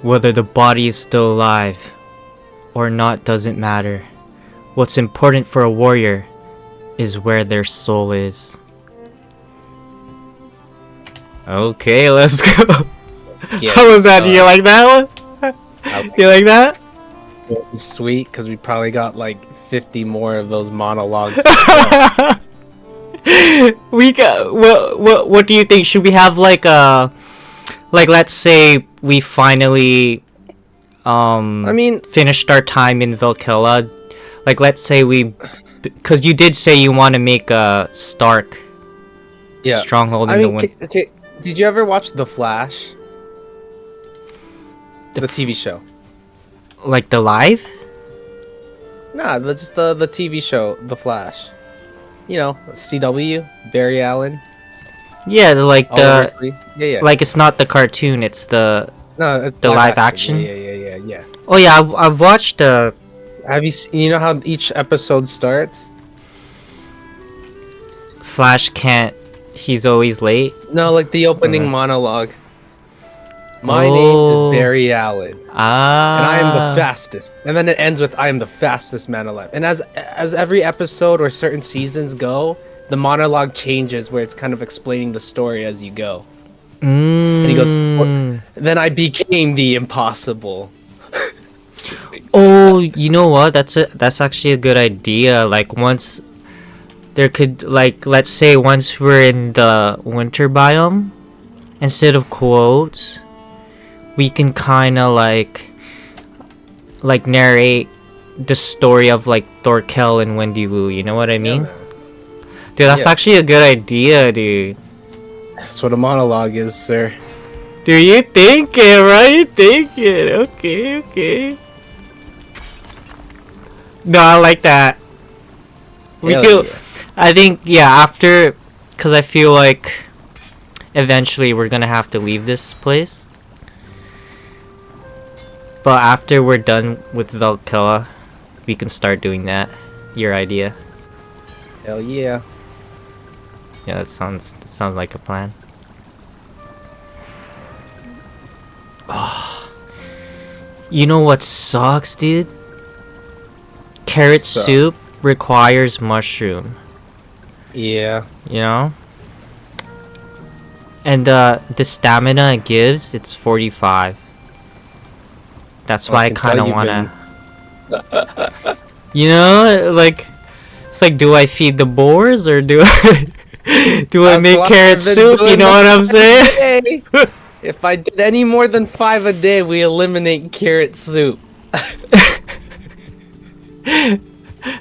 Whether the body is still alive or not doesn't matter. What's important for a warrior is where their soul is. Okay, let's go. Yeah, How was that? Do you like that one? You like that? It's sweet because we probably got like 50 more of those monologues. We got what do you think? Should we have like let's say we finally I mean, finished our time in Valhalla. Like let's say because you did say you want to make a Stark stronghold in the wind. Okay, did you ever watch The Flash? The TV show. Like the live? Nah, just the TV show, The Flash. You know, CW, Barry Allen. Yeah, like yeah. Like it's not the cartoon, it's the live action. Yeah. Oh yeah, I've watched the. Have you seen, you know how each episode starts? Flash can't. He's always late. No, like the opening monologue. My name is Barry Allen. And I am the fastest. And then it ends with I am the fastest man alive. And as every episode or certain seasons go, the monologue changes where it's kind of explaining the story as you go. And he goes, then I became the impossible. Oh, you know what? That's actually a good idea. Like once there could let's say once we're in the winter biome, instead of quotes, we can kind of like narrate the story of like Thorkel and Wendy Wu. You know what I mean? Dude, that's actually a good idea, dude. That's what a monologue is, sir. Do you think it, right? You think it? Okay. No, I like that. I think, after, because I feel like eventually we're gonna have to leave this place. But after we're done with Valhalla, we can start doing that. Your idea. Hell yeah. Yeah, that sounds like a plan. Oh, you know what sucks, dude? Carrot soup requires mushroom. Yeah. You know? And the stamina it gives, it's 45. That's why I kind of wanna... You know, like... It's like, do I feed the boars or do I... do I make carrot soup? You know what I'm saying? If I did any more than 5 a day, we eliminate carrot soup.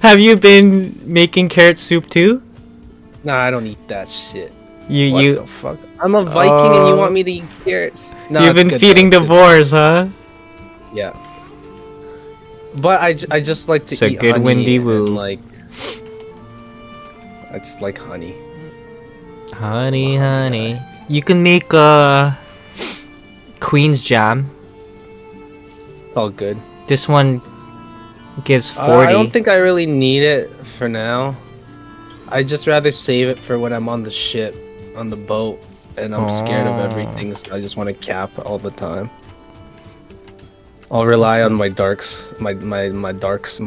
Have you been making carrot soup too? Nah, I don't eat that shit. What the fuck? I'm a Viking and you want me to eat carrots? No, you've been feeding the boars, huh? Yeah. But I just like to eat good honey Wendy and, Woo. like... I just like honey. Honey. You can make Queen's jam. It's all good. This one gives 40. I don't think I really need it for now. I'd just rather save it for when I'm on the ship, on the boat, and I'm scared of everything, so I just want to cap all the time. I'll rely on my darks, my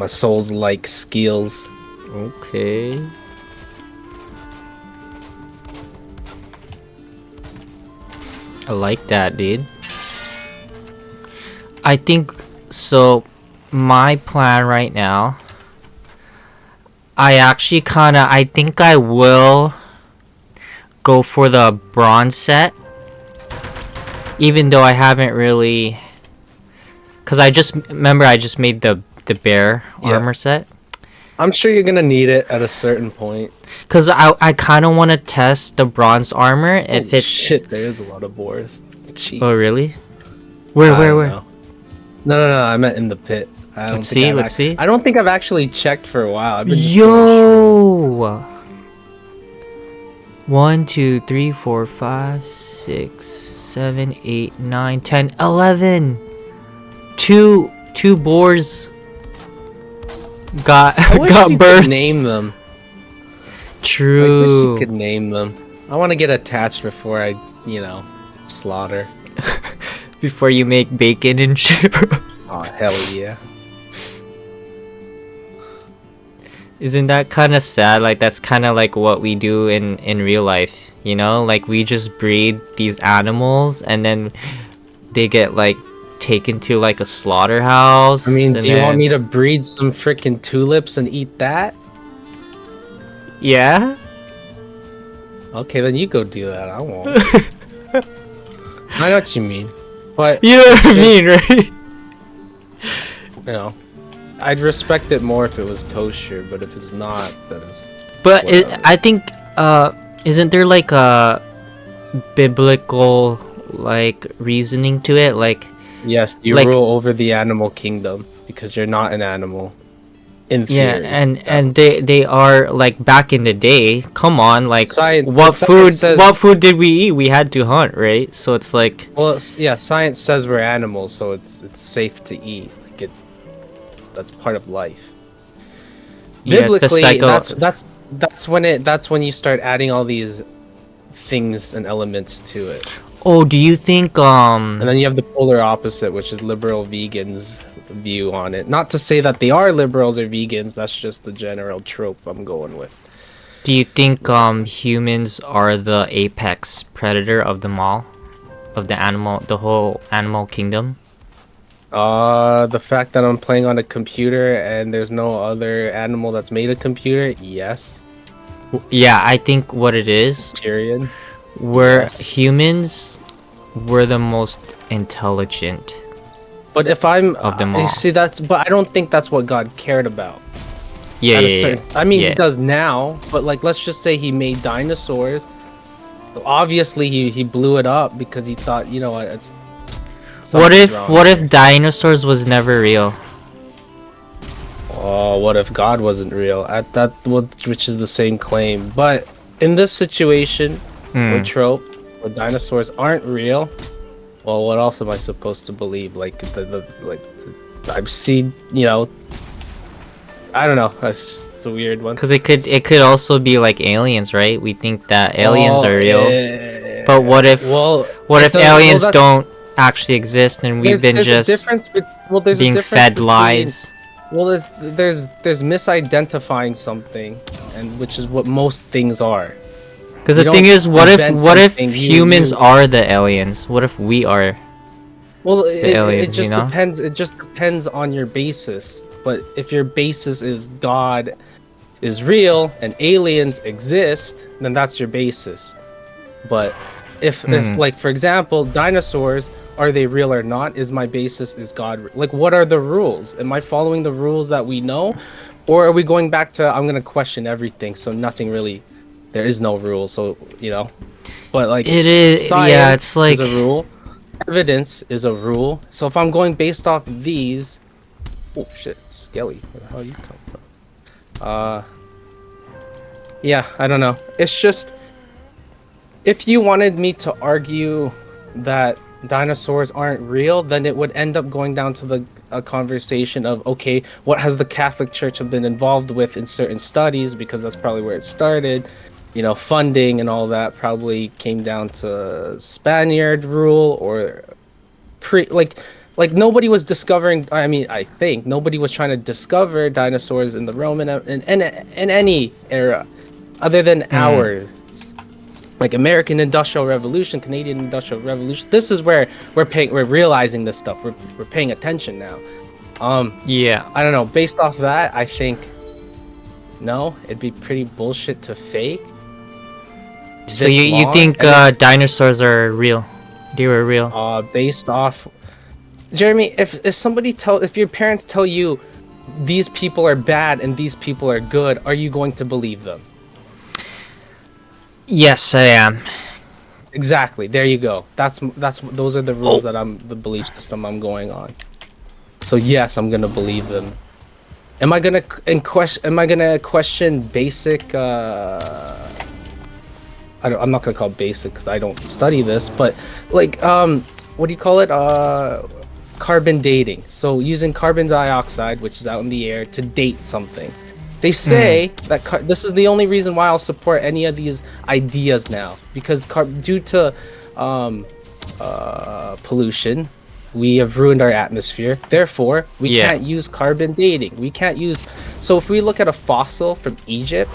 souls-like skills. Okay. I like that, dude. I think so. My plan right now, I think I will go for the bronze set, even though I haven't really, because I just made the bear armor set. I'm sure you're gonna need it at a certain point. Cause I kind of want to test the bronze armor if it's shit. There is a lot of boars. Jeez. Oh really? Where? No. I meant in the pit. Let's see. I don't think I've actually checked for a while. I've been Yo. 1, 2, 3, 4, 5, 6, 7, 8, 9, 10, 11. Two boars got birthed. Name them. True. I wish you could name them. I want to get attached before I, slaughter. before you make bacon and shit, bro. Oh hell yeah. Isn't that kind of sad? Like that's kind of like what we do in real life, you know? Like we just breed these animals and then they get like taken to like a slaughterhouse. I mean, and do you then... want me to breed some freaking tulips and eat that? Yeah? Okay, then you go do that. I won't. I know what you mean. But you know what I mean, right? You know, I'd respect it more if it was kosher, but if it's not, then it's... But I think, isn't there like a biblical like reasoning to it? Like, yes, you like, rule over the animal kingdom because you're not an animal. In theory, yeah, and they are like back in the day. Come on, like science, what food did we eat? We had to hunt, right? So it's like, well, yeah, science says we're animals, so it's safe to eat. Like that's part of life. Yeah, Biblically, that's when you start adding all these things and elements to it. Oh, do you think And then you have the polar opposite, which is liberal vegans view on it. Not to say that they are liberals or vegans, that's just the general trope I'm going with. Do you think humans are the apex predator of them all? Of the whole animal kingdom? The fact that I'm playing on a computer and there's no other animal that's made a computer, yes. Yeah, I think what it is, Period. humans were the most intelligent. But if I'm of them all. You see, but I don't think that's what God cared about. Yeah. I mean, he does now, but like, let's just say he made dinosaurs. Obviously, he blew it up because he thought, you know what, it's... What if dinosaurs was never real? Oh, what if God wasn't real? Which is the same claim. But in this situation, or trope, where dinosaurs aren't real, well, what else am I supposed to believe? Like I've seen, you know, I don't know. It's a weird one. Because it could also be like aliens, right? We think that aliens are real, but what if aliens don't actually exist and we've been just being fed lies? Well, there's misidentifying something, and which is what most things are. Because the thing is, what if humans are the aliens? What if we are? Well, aliens, it just depends. It just depends on your basis. But if your basis is God is real and aliens exist, then that's your basis. But if like, for example, dinosaurs, are they real or not? Is my basis is God? Like, what are the rules? Am I following the rules that we know, or are we going back to I'm gonna question everything? So nothing really. There is no rule, so you know. But like, it is. Yeah, it's like is a rule. Evidence is a rule. So if I'm going based off these, oh shit, Skelly, where the hell you come from? Yeah, I don't know. It's just, if you wanted me to argue that dinosaurs aren't real, then it would end up going down to a conversation of, okay, what has the Catholic Church been involved with in certain studies, because that's probably where it started. You know, funding and all that probably came down to Spaniard rule or like nobody was discovering. I mean, I think nobody was trying to discover dinosaurs in the Roman in any era other than ours. Like American Industrial Revolution, Canadian Industrial Revolution. This is where we're realizing this stuff. We're paying attention now. Yeah. I don't know. Based off that, I think no, it'd be pretty bullshit to fake. So you think dinosaurs are real? They were real. Based off, Jeremy, if your parents tell you these people are bad and these people are good, are you going to believe them? Yes, I am. Exactly. There you go. Those are the rules the belief system I'm going on. So yes, I'm gonna believe them. Am I gonna question basic? I'm not gonna call it basic because I don't study this, but like what do you call it? Carbon dating. So using carbon dioxide, which is out in the air, to date something. They say that this is the only reason why I'll support any of these ideas now, because due to pollution. We have ruined our atmosphere. Therefore, we Yeah. can't use carbon dating. We can't use. So if we look at a fossil from Egypt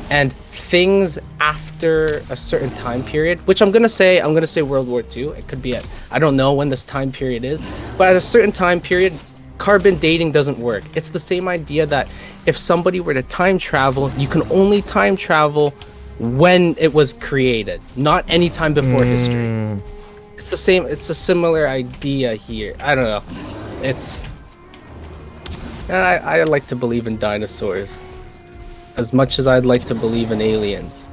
and things after a certain time period, which I'm gonna say World War II. It could be at, I don't know when this time period is, but at a certain time period, carbon dating doesn't work. It's the same idea that if somebody were to time travel, you can only time travel when it was created, not any time before history. It's the same. It's a similar idea here. I don't know. It's. And I like to believe in dinosaurs, as much as I'd like to believe in aliens.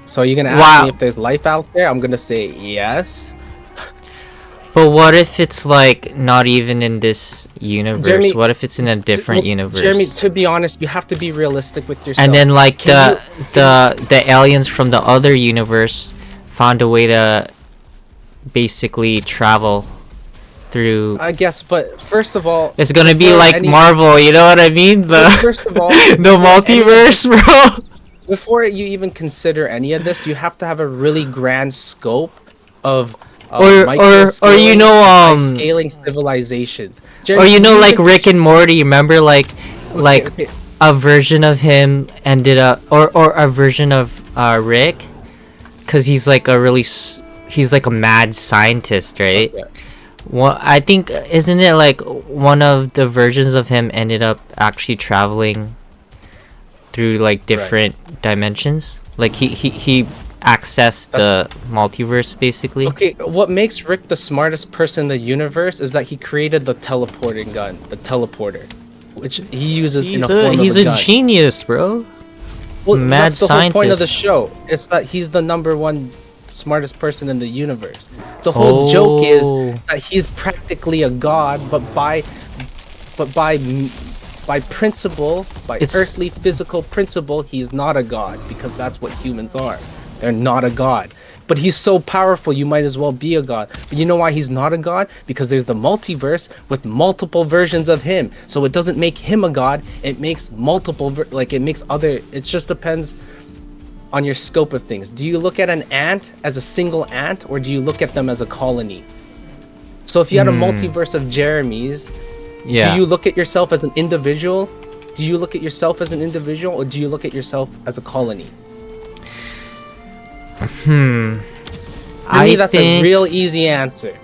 So you're gonna ask me if there's life out there? I'm gonna say yes. But what if it's like not even in this universe? Jeremy, what if it's in a different universe? Jeremy, to be honest, you have to be realistic with yourself. And then like the aliens from the other universe found a way to basically travel through. I guess, but first of all, it's gonna be like Marvel, you know what I mean? First of all, the multiverse, bro. Before you even consider any of this, you have to have a really grand scope of or you know scaling civilizations. Jeremy, or you know like Rick and Morty, remember okay. A version of him ended up or a version of Rick, cuz he's like a mad scientist, right? Okay. Well, I think isn't it like one of the versions of him ended up actually traveling through like different dimensions? Like he accessed the multiverse basically. Okay, what makes Rick the smartest person in the universe is that he created the teleporting gun, the teleporter, which he uses in a form of a gun. He's a genius, bro. Well, mad that's the whole point of the show. It's that he's the number one smartest person in the universe. The whole joke is that he's practically a god, but by principle, earthly physical principle, he's not a god, because that's what humans are. They're not a god. But he's so powerful, you might as well be a god. But you know why he's not a god? Because there's the multiverse with multiple versions of him. So it doesn't make him a god, it makes multiple, it just depends on your scope of things. Do you look at an ant as a single ant, or do you look at them as a colony? So if you had a multiverse of Jeremys, do you look at yourself as an individual? Do you look at yourself as an individual, or do you look at yourself as a colony? For me, that's a real easy answer.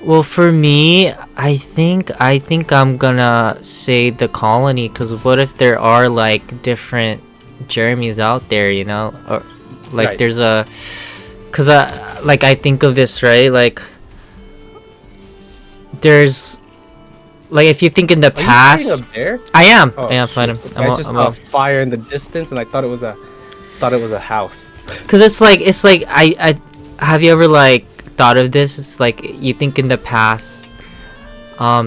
Well, for me, I think I'm gonna say the colony, because what if there are like different Jeremys out there, you know, or like there's a, because like I think of this, right, like there's like, if you think in the past, you a bear? I am fine. I just saw fire in the distance and I thought it was a house. Because it's like I have you ever like thought of this? It's like you think in the past,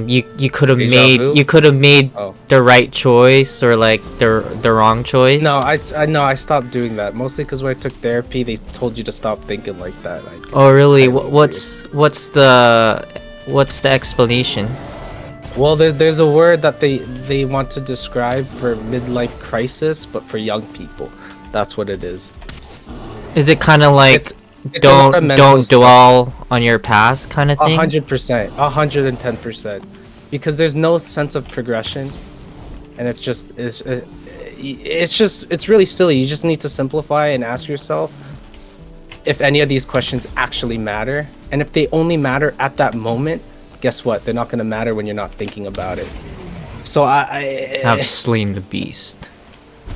you could have made the right choice or like the wrong choice. No, I stopped doing that, mostly because when I took therapy, they told you to stop thinking like that. Oh really? What's the explanation? Well, there's a word that they want to describe for midlife crisis, but for young people. That's what it is. Is it kind of like it's don't dwell on your past kind of thing? 100%, 110%, because there's no sense of progression, and it's really silly. You just need to simplify and ask yourself if any of these questions actually matter, and if they only matter at that moment, guess what? They're not going to matter when you're not thinking about it. So I have slain the beast.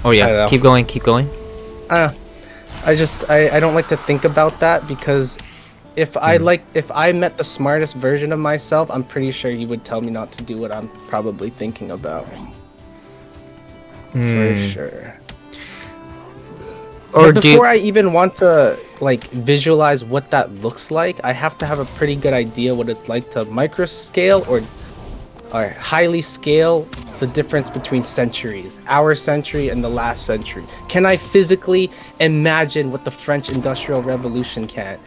Oh yeah, keep going. I don't like to think about that, because if I met the smartest version of myself, I'm pretty sure you would tell me not to do what I'm probably thinking about. For sure. Or before I even want to like visualize what that looks like, I have to have a pretty good idea what it's like to micro scale or highly scale the difference between centuries, our century and the last century. Can I physically imagine what the French Industrial Revolution can?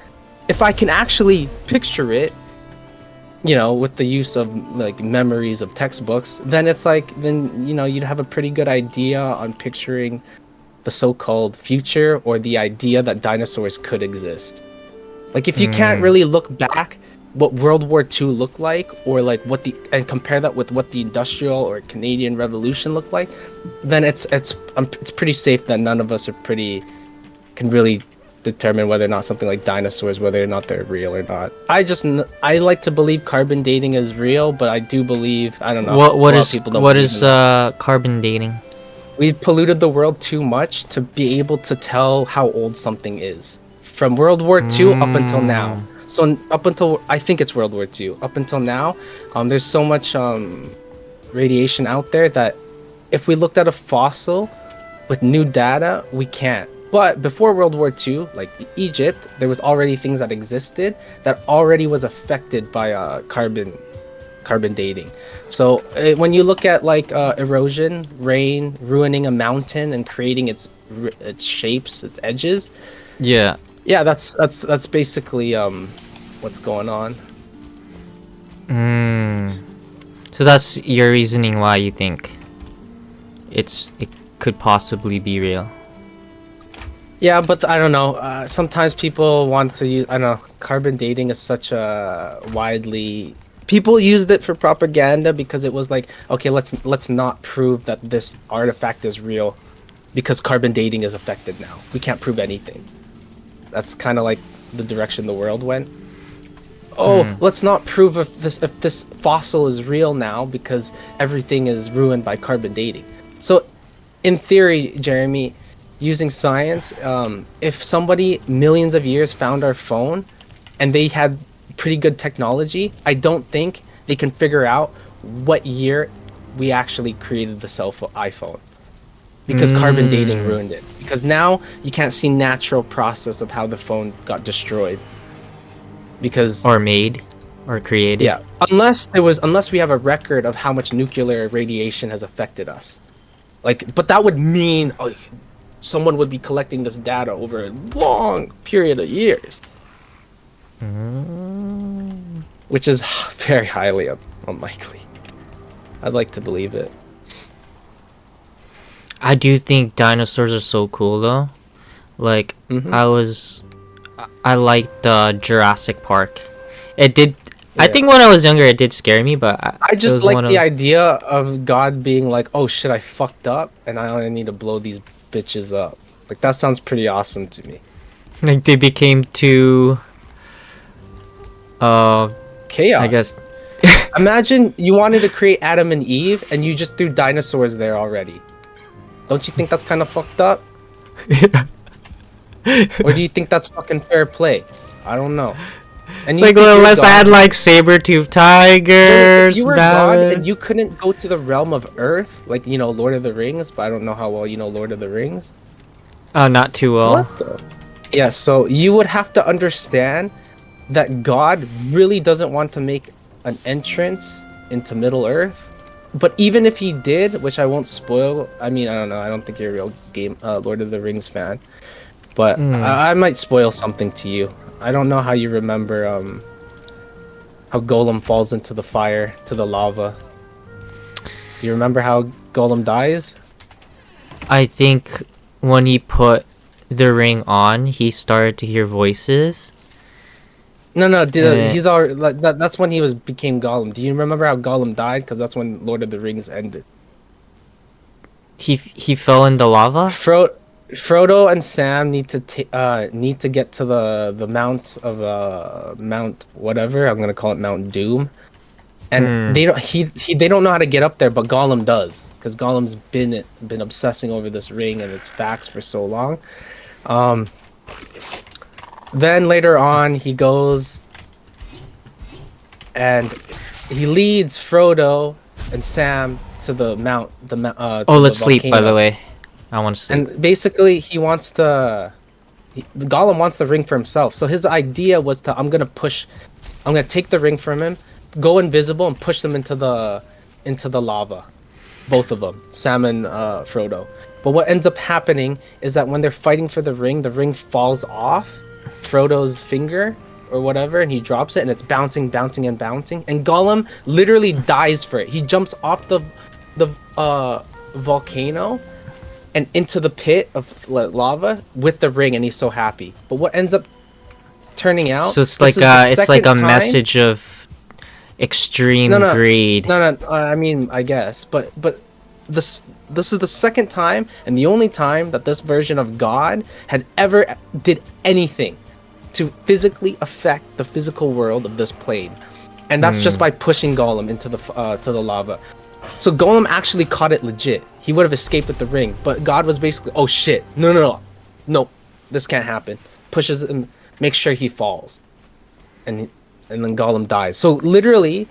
If I can actually picture it, you know, with the use of like memories of textbooks, then it's like, then, you know, you'd have a pretty good idea on picturing the so-called future or the idea that dinosaurs could exist. Like if you can't really look back what World War II looked like, or like and compare that with what the Industrial or Canadian Revolution looked like, then it's pretty safe that none of us can really determine whether or not something like dinosaurs, whether or not they're real or not. I like to believe carbon dating is real, but I do believe, I don't know. What is carbon dating? We've polluted the world too much to be able to tell how old something is. From World War II up until now. So up until, I think it's World War II, up until now, there's so much radiation out there that if we looked at a fossil with new data, we can't. But before World War II, like Egypt, there was already things that existed that already was affected by carbon dating. So when you look at like erosion, rain ruining a mountain and creating its shapes, its edges, yeah, that's basically what's going on. So that's your reasoning why you think it could possibly be real. Yeah, but I don't know. Sometimes people want to use. I don't know. Carbon dating is such a widely. People used it for propaganda because it was like, okay, let's not prove that this artifact is real, because carbon dating is affected now. We can't prove anything. That's kind of like the direction the world went. Oh, let's not prove if this fossil is real now because everything is ruined by carbon dating. So, in theory, Jeremy, using science, if somebody millions of years found our phone and they had pretty good technology, I don't think they can figure out what year we actually created the iPhone, because carbon dating ruined it. Because now you can't see natural process of how the phone got destroyed, because or made or created. Yeah, unless we have a record of how much nuclear radiation has affected us, like, but that would mean someone would be collecting this data over a long period of years, which is very highly unlikely. I'd like to believe it. I do think dinosaurs are so cool though. Like I liked Jurassic Park. It did. Yeah. I think when I was younger, it did scare me, but I just like the idea of God being like, "Oh shit, I fucked up, and I only need to blow these bitches up." Like, that sounds pretty awesome to me. Like they became too chaos, I guess. Imagine you wanted to create Adam and Eve and you just threw dinosaurs there already. Don't you think that's kind of fucked up? Or do you think that's fucking fair play? I don't know. And it's like, unless I had like saber-toothed tigers. You were God and you couldn't go to the realm of Earth, like, you know, Lord of the Rings, but I don't know how well you know Lord of the Rings. Not too well. What the? Yeah, so you would have to understand that God really doesn't want to make an entrance into Middle Earth. But even if he did, which I won't spoil, I mean, I don't know, I don't think you're a real Lord of the Rings fan, but I might spoil something to you. I don't know how you remember how Golem falls into the fire, to the lava. Do you remember how Golem dies? I think when he put the ring on, he started to hear voices. No, he's already that's when he became Gollum. Do you remember how Gollum died? Because that's when Lord of the Rings ended. He fell in the lava. Frodo and Sam need to get to the mount of Mount whatever. I'm gonna call it Mount Doom, and they don't know how to get up there, but Gollum does, because Gollum's been obsessing over this ring and its facts for so long. Then later on, he goes and he leads Frodo and Sam to the mount. Let's sleep. By the way, I want to sleep. And basically, Gollum wants the ring for himself. So his idea was I'm gonna take the ring from him, go invisible, and push them into the lava. Both of them, Sam and Frodo. But what ends up happening is that when they're fighting for the ring falls off Frodo's finger or whatever, and he drops it, and it's bouncing, and Gollum literally dies for it. He jumps off the volcano, and into the pit of lava with the ring, and he's so happy. But what ends up turning out? So it's like a message of extreme greed. No. I mean, I guess, but this is the second time and the only time that this version of God had ever did anything to physically affect the physical world of this plane, and that's just by pushing Gollum into the to the lava. So Gollum actually caught it legit. He would have escaped with the ring, but God was basically, oh shit, no, this can't happen. Pushes him, makes sure he falls, and then Gollum dies. So literally,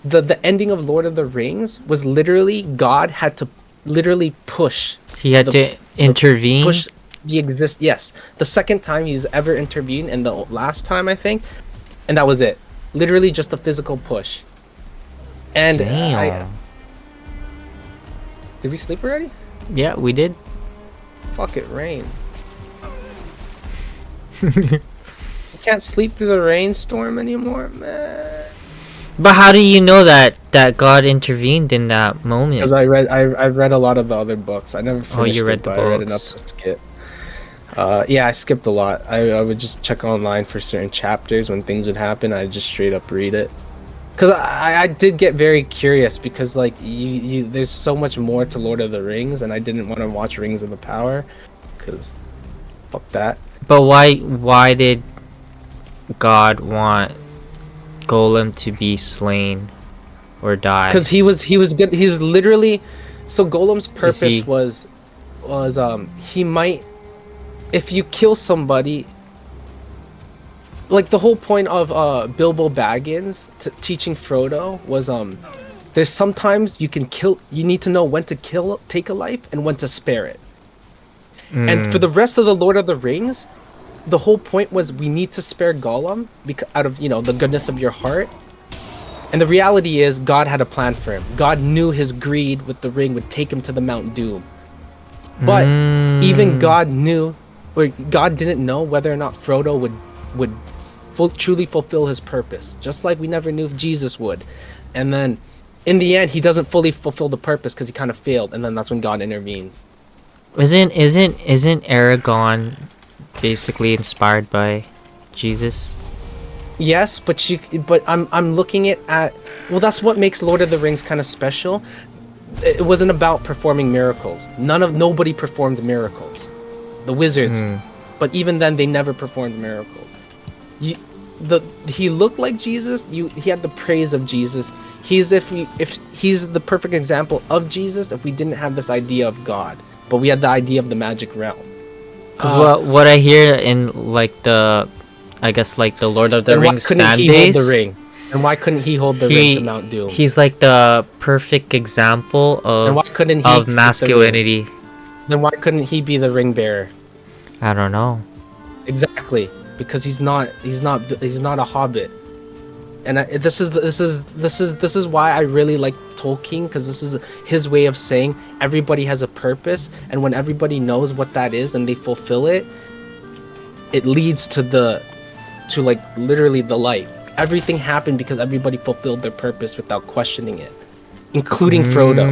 the ending of Lord of the Rings was literally God had to literally push. He had to intervene. Push the Yes, the second time he's ever intervened, and the last time I think, and that was it. Literally just a physical push. And did we sleep already? Yeah, we did. Fuck, it rains. I can't sleep through the rainstorm anymore, man. But how do you know that God intervened in that moment? Because I read a lot of the other books. I never finished you read the books. I read enough to skip. Yeah, I skipped a lot. I would just check online for certain chapters when things would happen. I'd just straight up read it. Because I did get very curious, because like you there's so much more to Lord of the Rings, and I didn't want to watch Rings of the Power, because fuck that. But why did God want Golem to be slain or die? Because he was good. He was literally, so Golem's purpose was he might, if you kill somebody, like the whole point of Bilbo Baggins teaching Frodo was there's sometimes you need to know when to take a life and when to spare it. And for the rest of the Lord of the Rings, the whole point was we need to spare Gollum because out of the goodness of your heart. And the reality is God had a plan for him. God knew his greed with the ring would take him to the Mount Doom. But even God didn't know whether or not Frodo would truly fulfill his purpose, just like we never knew if Jesus would. And then in the end, he doesn't fully fulfill the purpose because he kind of failed, and then that's when God intervenes. Isn't Aragorn basically inspired by Jesus? Yes, but I'm looking at well, that's what makes Lord of the Rings kind of special. It wasn't about performing miracles. Nobody performed miracles. The wizards, but even then they never performed miracles. He looked like Jesus. He had the praise of Jesus. If he's the perfect example of Jesus if we didn't have this idea of God, but we had the idea of the magic realm. Because what I hear in like the Lord of the Rings fan base, and why couldn't he hold the ring to Mount Doom? He's like the perfect example of masculinity. Then why couldn't he be the ring bearer? I don't know. Exactly, because he's not a hobbit. And this is why I really like Tolkien, because this is his way of saying everybody has a purpose, and when everybody knows what that is and they fulfill it, it leads to literally the light. Everything happened because everybody fulfilled their purpose without questioning it, including Frodo.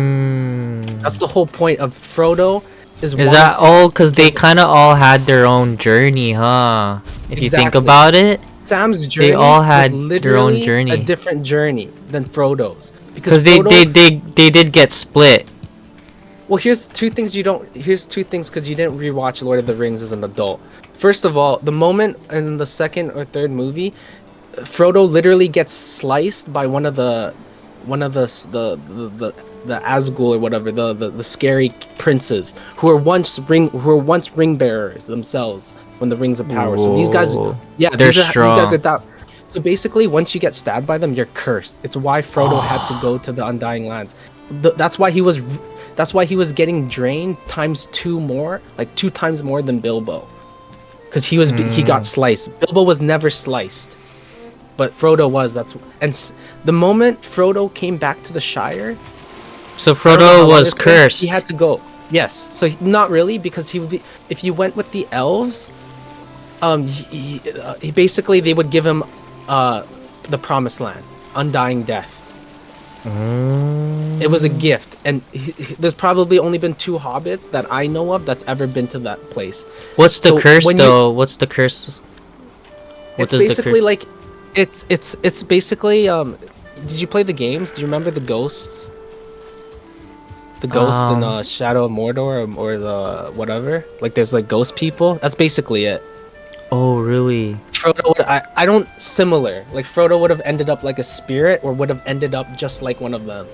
That's the whole point of Frodo. Is that all because they kind of all had their own journey, huh? If you think about it, Sam's journey, they all had their own journey, a different journey than Frodo's, because they did get split. Well, here's two things because you didn't rewatch Lord of the Rings as an adult. First of all, the moment in the second or third movie, Frodo literally gets sliced by one of the Asgul or whatever, the scary princes who were once ring bearers themselves when the Rings of Power. So these guys, they're strong. These guys are that. So basically, once you get stabbed by them, you're cursed. It's why Frodo had to go to the Undying Lands. That's why he was getting drained times 2 more, like 2 times more than Bilbo, because he got sliced. Bilbo was never sliced, but Frodo was. The moment Frodo came back to the Shire. So Frodo was cursed. He had to go. Yes. So not really, because he would be. If you went with the elves, he basically they would give him the Promised Land, Undying Death. It was a gift, and there's probably only been 2 hobbits that I know of that's ever been to that place. What's the So curse when though? What's the curse? What it's does the basically curse? like, it's basically Did you play the games? Do you remember the ghosts? The ghost in Um. Shadow of Mordor, or the whatever. Like there's like ghost people. That's basically it. Oh, really? Frodo would, I don't similar. Like Frodo would have ended up like a spirit, or would have ended up just like one of them.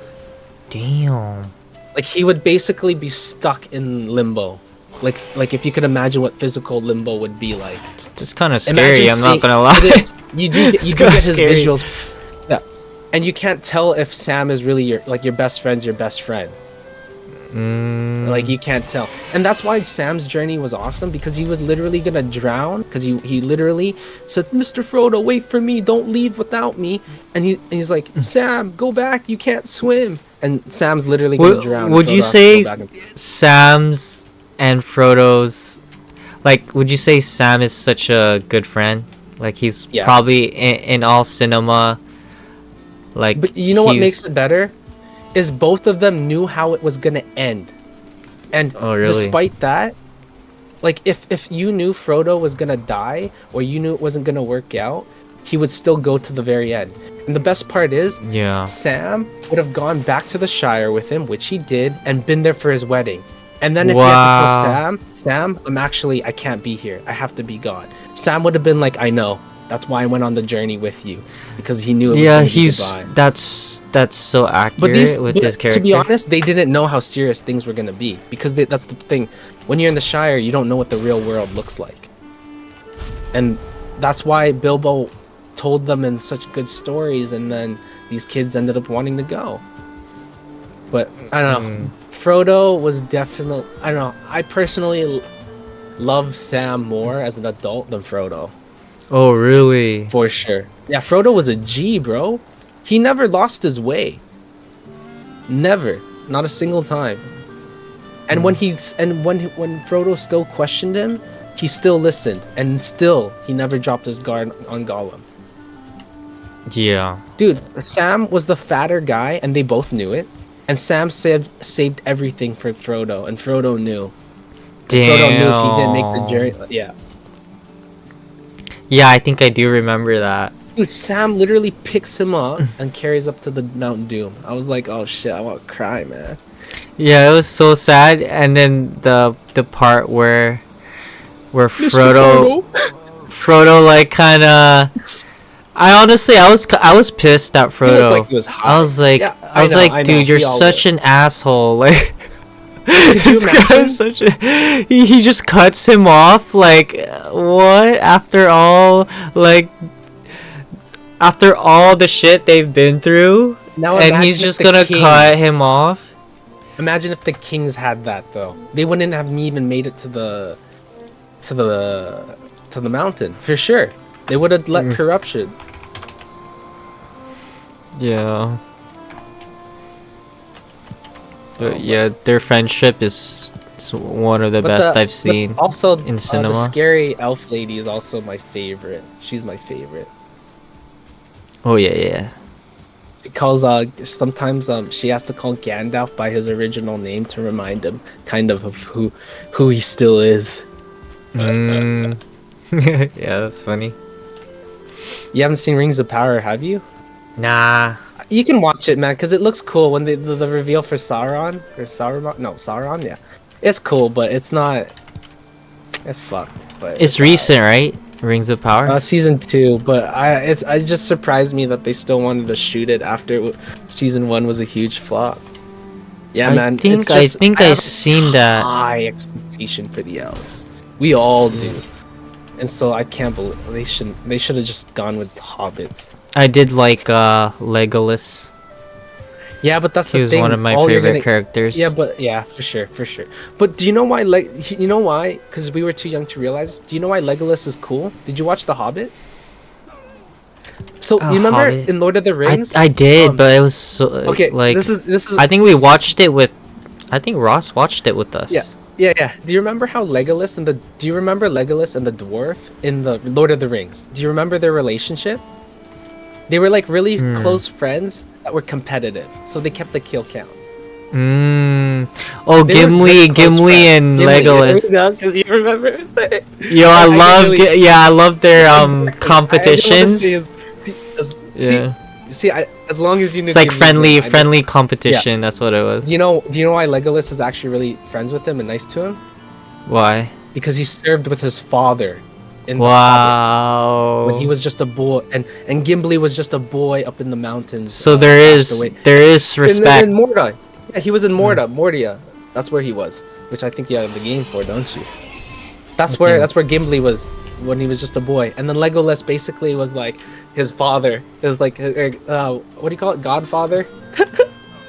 Damn. Like he would basically be stuck in limbo. Like if you could imagine what physical limbo would be like. It's kind of scary. I'm not gonna lie. It is. You do It's get kinda his scary. visuals. Yeah. And you can't tell if Sam is really your best friend's your best friend. Like you can't tell, and that's why Sam's journey was awesome, because he was literally gonna drown, because he literally said, "Mr. Frodo, wait for me, don't leave without me," and he's like, "Sam, go back, you can't swim," and Sam's literally gonna drown. And Would you Frodo has to say go back Sam's and Frodo's, like, would you say Sam is such a good friend? Like he's Yeah. probably in all cinema. Like, But you know what he's- makes it better? Is both of them knew how it was gonna end. And Oh, really? despite that, like if you knew Frodo was gonna die, or you knew it wasn't gonna work out, he would still go to the very end. And the best part is, Yeah. Sam would have gone back to the Shire with him, which he did, and been there for his wedding. And then if you had to tell Sam, I can't be here. I have to be gone. Sam would have been like, I know. That's why I went on the journey with you, because he knew it was Yeah, gonna be he's goodbye. that's so accurate with his character. To be honest, they didn't know how serious things were gonna be, because that's the thing. When you're in the Shire, you don't know what the real world looks like, and that's why Bilbo told them in such good stories, and then these kids ended up wanting to go. But I don't know. Frodo was definitely. I don't know. I personally love Sam more as an adult than Frodo. Oh, really? For sure. Yeah, Frodo was a G, bro. He never lost his way. Never. Not a single time. And when Frodo still questioned him, he still listened, and still he never dropped his guard on Gollum. Yeah. Dude, Sam was the fatter guy, and they both knew it. And Sam saved everything for Frodo, and Frodo knew. Damn. Frodo knew if he didn't make the journey. Yeah. Yeah, I think I do remember that. Dude, Sam literally picks him up and carries up to the Mount Doom. I was like, oh shit, I want to cry, man. Yeah, it was so sad. And then the part where Mr. Frodo like kind of. I was pissed at He looked Frodo. like he was high. I was like, Yeah, I was know, like, dude, you're we all such were. an asshole. Like, Could you this guy imagine? is such a. He just cuts him off. Like, what? After all the shit they've been through, Now and he's imagine if just the gonna cut kings- him off. Imagine if the kings had that though. They wouldn't have even made it to the mountain for sure. They would have let corruption. Yeah. But yeah, their friendship is one of the best I've seen. Also, in cinema. the scary elf lady is also my favorite. She's my favorite. Oh yeah. Because sometimes she has to call Gandalf by his original name to remind him kind of who he still is. Yeah, that's funny. You haven't seen Rings of Power, have you? Nah. You can watch it, man, because it looks cool when the reveal for Sauron or Sauron, yeah. It's cool, but it's not. It's fucked. But It's recent, right? Rings of Power. Season 2, but it just surprised me that they still wanted to shoot it after season 1 was a huge flop. Yeah, man. I think I've have seen that. high expectation for the elves. We all do, and so I can't believe they should have just gone with hobbits. I did like Legolas. Yeah, but that's He the was thing. one of my all you're favorite gonna- characters. Yeah, but yeah, for sure. But do you know why? You know why? Because we were too young to realize. Do you know why Legolas is cool? Did you watch The Hobbit? So you remember Hobbit. in Lord of the Rings? I did, but it was so Okay, like this is. I think we watched it with. I think Ross watched it with us. Yeah. Do you remember how Legolas and the dwarf in the Lord of the Rings? Do you remember their relationship? They were like really close friends that were competitive, so they kept the kill count. Oh, They were Gimli, good close Gimli friends. and Gimli, Legolas. because you remember his name. Yo, I love, really, yeah, I love their exactly. I don't want to competitions. say his. Yeah, As long as you knew it's like Gimli's name, I did. friendly Yeah. competition. That's what it was. Do you know why Legolas is actually really friends with him and nice to him? Why? Because he served with his father in The Hobbit when he Wow. was just a boy, and Gimli was just a boy up in the mountains, So stashed away. there is In respect. Morda, yeah, he was in Mm, Mordia. That's where he was, which I think you have the game for, don't you? I think. That's where Gimli was when he was just a boy, and then Legolas basically was like his father. It was like what do you call it, Godfather?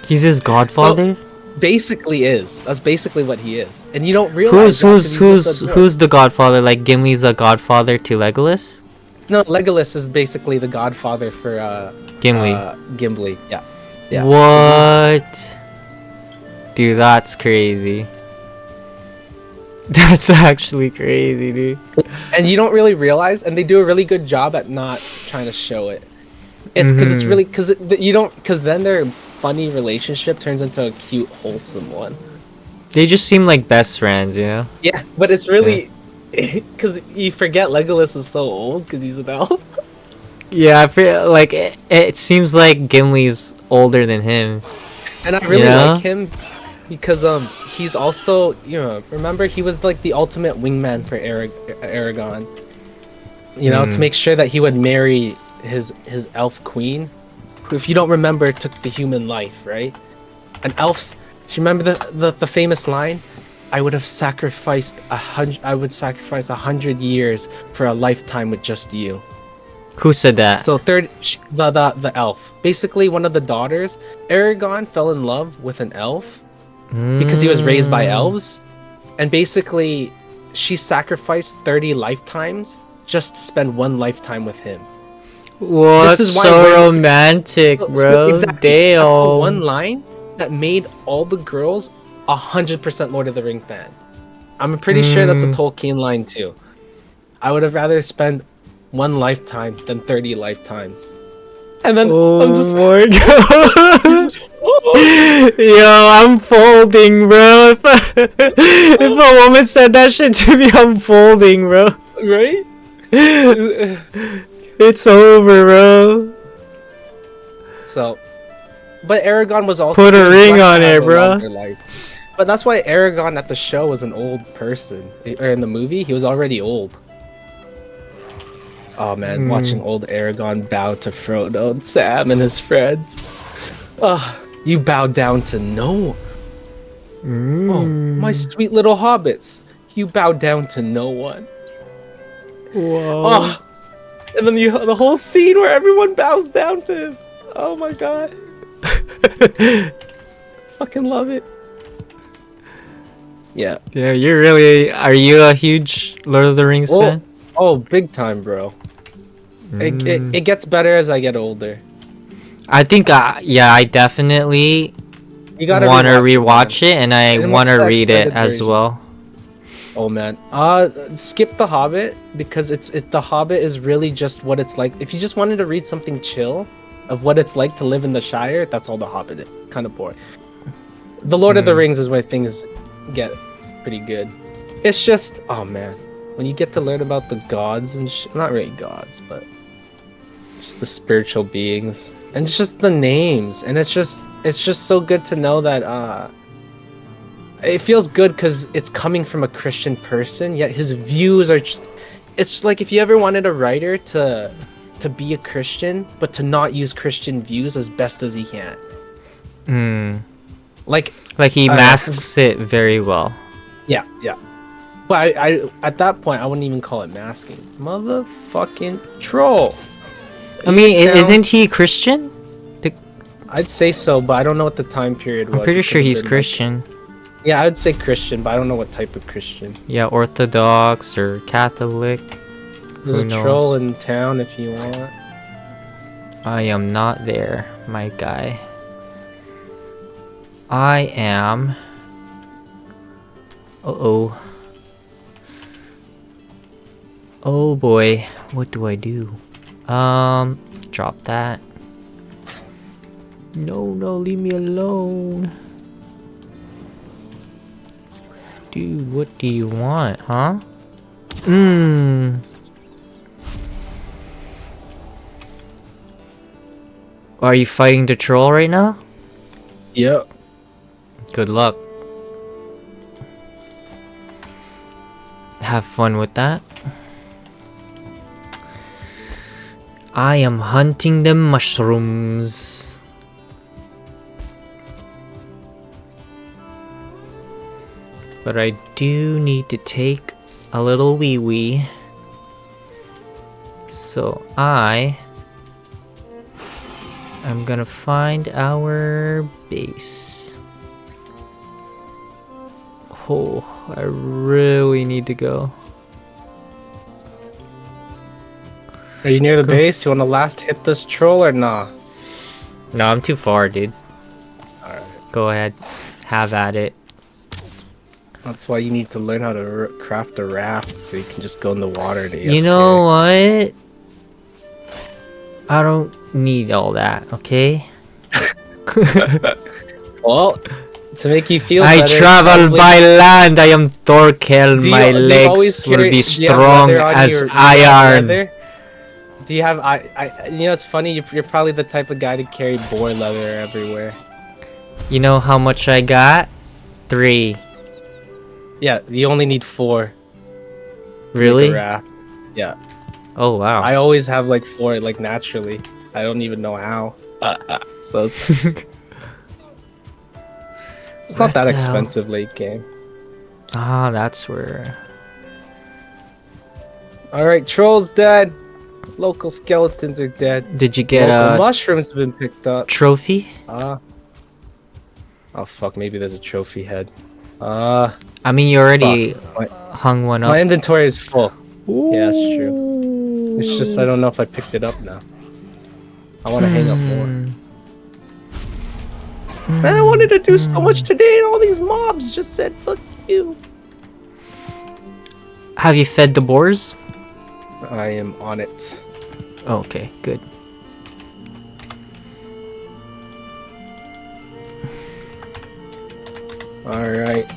He's his So godfather? basically that's basically what he is, and you don't realize that because he's just a boy. Who's the godfather? Like Gimli's a godfather to Legolas? No, Legolas is basically the godfather for Gimli. Gimli. Yeah, yeah. What? Dude, that's crazy. That's actually crazy, dude. And you don't really realize, and they do a really good job at not trying to show it. It's because it's really you don't, because then their funny relationship turns into a cute, wholesome one. They just seem like best friends, you know? Yeah, but it's really because you forget Legolas is so old because he's an elf. Yeah, I feel like it seems like Gimli's older than him. And I really Yeah? like him because he's also, remember he was like the ultimate wingman for Aragon. To make sure that he would marry his elf queen, who, if you don't remember, took the human life, right? And elves, do you remember the famous line? I would sacrifice 100 years for a lifetime with just you. Who said that? So the elf, basically one of the daughters, Aragon fell in love with an elf because he was raised by elves, and basically she sacrificed 30 lifetimes just to spend one lifetime with him. What? This is why so romantic, bro. exactly. Damn. That's the one line that made all the girls 100% Lord of the Ring fans. I'm pretty sure that's a Tolkien line too. I would have rather spend one lifetime than 30 lifetimes. And then I'm just my god. Yo, I'm folding, bro. If a woman said that shit to me, I'm folding, bro. right? It's over, bro. So, but Aragon was also Put a ring blessed on to have it, a bro. longer life. But that's why Aragon at the show was an old person, or in the movie, he was already old. Oh man, watching old Aragon bow to Frodo and Sam and his friends. You bow down to no. Oh, my sweet little hobbits. You bow down to no one. Whoa. Oh, and then the whole scene where everyone bows down to him. Oh my god. Fucking love it. Yeah. Yeah, are you a huge Lord of the Rings fan? Oh, big time, bro. It gets better as I get older. I think, I definitely You gotta want to rewatch it, and I And want watch to the read it extended as version. well. Oh man. Skip The Hobbit because The Hobbit is really just what it's like. If you just wanted to read something chill of what it's like to live in the Shire, that's all The Hobbit is. Kind of boring. The Lord of the Rings is where things get pretty good. It's just, oh man, when you get to learn about the gods and not really gods, but just the spiritual beings and it's just the names, and it's just so good to know that it feels good because it's coming from a Christian person, yet his views are it's like if you ever wanted a writer to be a Christian but to not use Christian views as best as he can. Like he masks it very well. Yeah. But I at that point I wouldn't even call it masking. Motherfucking troll. I mean, isn't he Christian? I'd say so, but I don't know what the time period was. I'm pretty sure he's Christian. Yeah, I'd say Christian, but I don't know what type of Christian. Yeah, Orthodox or Catholic. There's a troll in town if you want. I am not there, my guy. I am... Uh-oh. Oh boy, what do I do? Drop that. No, no, leave me alone. Dude, what do you want, huh? Are you fighting the troll right now? Yep. Good luck. Have fun with that. I am hunting the mushrooms. But I do need to take a little wee-wee. So I'm gonna find our base. Oh, I really need to go. Are you near the base? You want to last hit this troll or nah? No, I'm too far, dude. Alright. Go ahead. Have at it. That's why you need to learn how to craft a raft so you can just go in the water to You know what? I don't need all that, okay? Well, to make you feel I better, travel by land. I am Thorkel. My legs will be strong as iron. Do you have you know, it's funny, you're probably the type of guy to carry boar leather everywhere. You know how much I got? 3. Yeah, you only need 4. Really? Yeah. Oh wow. I always have like 4, like naturally. I don't even know how. So it's not that expensive late game. Ah, that's where. Alright, troll's dead. Local skeletons are dead. Did you get Local mushrooms have been picked up. Trophy? Oh fuck, maybe there's a trophy head. I mean, you already hung one up. My inventory is full. Ooh. Yeah, that's true. It's just I don't know if I picked it up now. I want to hang up more. Man, I wanted to do so much today and all these mobs just said fuck you. Have you fed the boars? I am on it. Oh, okay, good. Alright.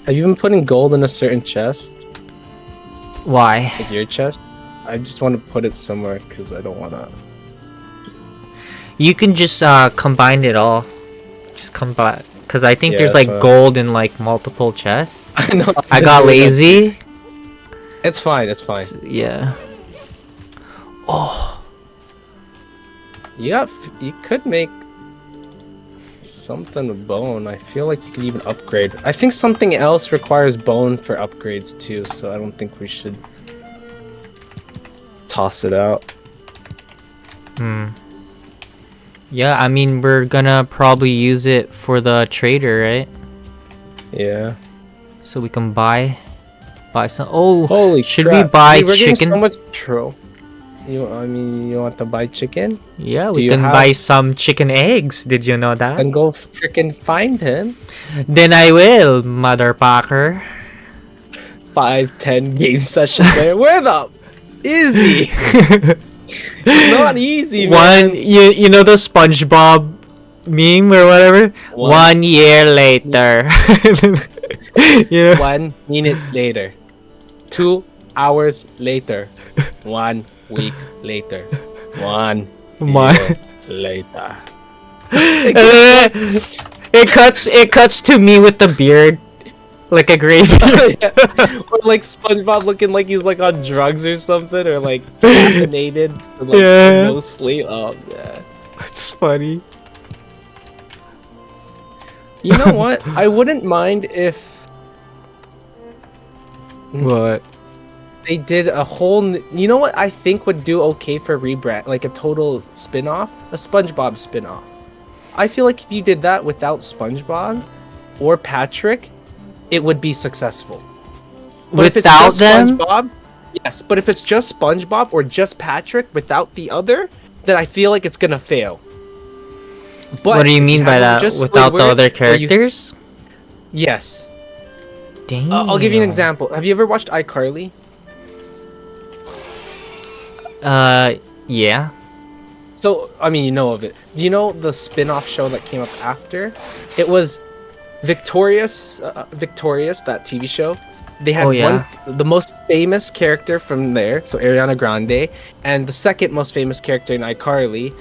Have you been putting gold in a certain chest? Why? Like your chest? I just want to put it somewhere because I don't want to... You can just combine it all. Just combine. Because I think there's like fine. gold in like multiple chests. I know. I got lazy. It's fine, it's fine. Yeah. Oh. You could make something with bone. I feel like you could even upgrade. I think something else requires bone for upgrades too, so I don't think we should toss it out. Yeah, I mean, we're gonna probably use it for the trader, right? Yeah. So we can buy some. Oh, holy should crap. we buy We're chicken? getting so much troll. You want to buy chicken? Yeah, we can buy some chicken eggs. Did you know that? And go freaking find him. Then I will, motherfucker. 5-10 game session there. Where the easy? It's not easy, man. You know the SpongeBob meme or whatever? 1 year later. You know? 1 minute later. 2 hours later. 1 week later. 1 year later. It cuts to me with the beard. Like a graveyard. Or like SpongeBob looking like he's like on drugs or something, or like caffeinated, and, like no sleep. Oh yeah, that's funny. You know what? I wouldn't mind if what they did a whole. You know what I think would do okay for rebrand, like a total spin-off, a SpongeBob spin-off. I feel like if you did that without SpongeBob or Patrick, it would be successful. But without them? SpongeBob, yes, but if it's just SpongeBob or just Patrick without the other, then I feel like it's gonna fail. But what do you mean by that? Without the other characters? Yes. Damn. I'll give you an example. Have you ever watched iCarly? Yeah. So, I mean, you know of it. Do you know the spin-off show that came up after? It was Victorious, that TV show. They Oh had yeah. the most famous character from there, so Ariana Grande, and the second most famous character in iCarly,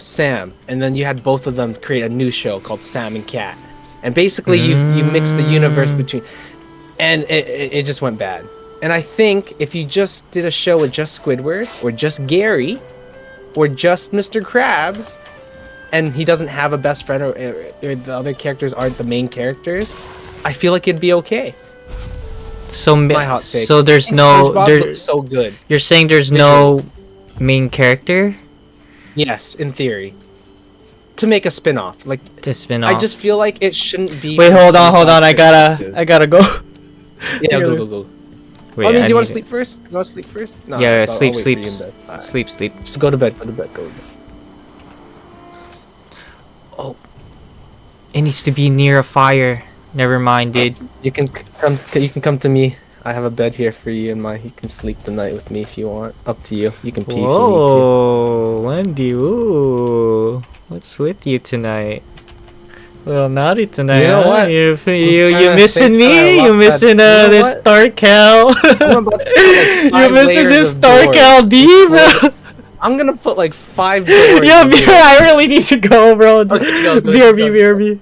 Sam. And then you had both of them create a new show called Sam and Cat. And basically, you mix the universe between, and it just went bad. And I think if you just did a show with just Squidward or just Gary or just Mr. Krabs, and he doesn't have a best friend or the other characters aren't the main characters, I feel like it'd be okay. So My hot take. so there's And no SpongeBob there. looks so good. You're saying there's no main character Yes, in theory. To make a spin-off. Like, to spin I off. just feel like it shouldn't be. Wait, hold on. I gotta go. Yeah, go. Wait, I mean, do you want need to sleep first? You want to sleep first? No, Yeah, I'll sleep, wait for sleep, you in bed. Alright. sleep. Just go to bed. Oh, it needs to be near a fire. Never mind, dude. You can come. You can come to me. I have a bed here for you, and you can sleep the night with me if you want. Up to you. You can pee if you need to. Whoa, Wendy, ooh, what's with you tonight? A little naughty tonight. You know huh? what? You trying to missing think that I me? You love missing that. You know this what? star cow? I'm about to put, like, You 5 missing layers this of star doors cow deep, bro? I'm gonna put like 5 doors. Yeah, in beer, here. I really need to go, bro. Okay, go, BRB.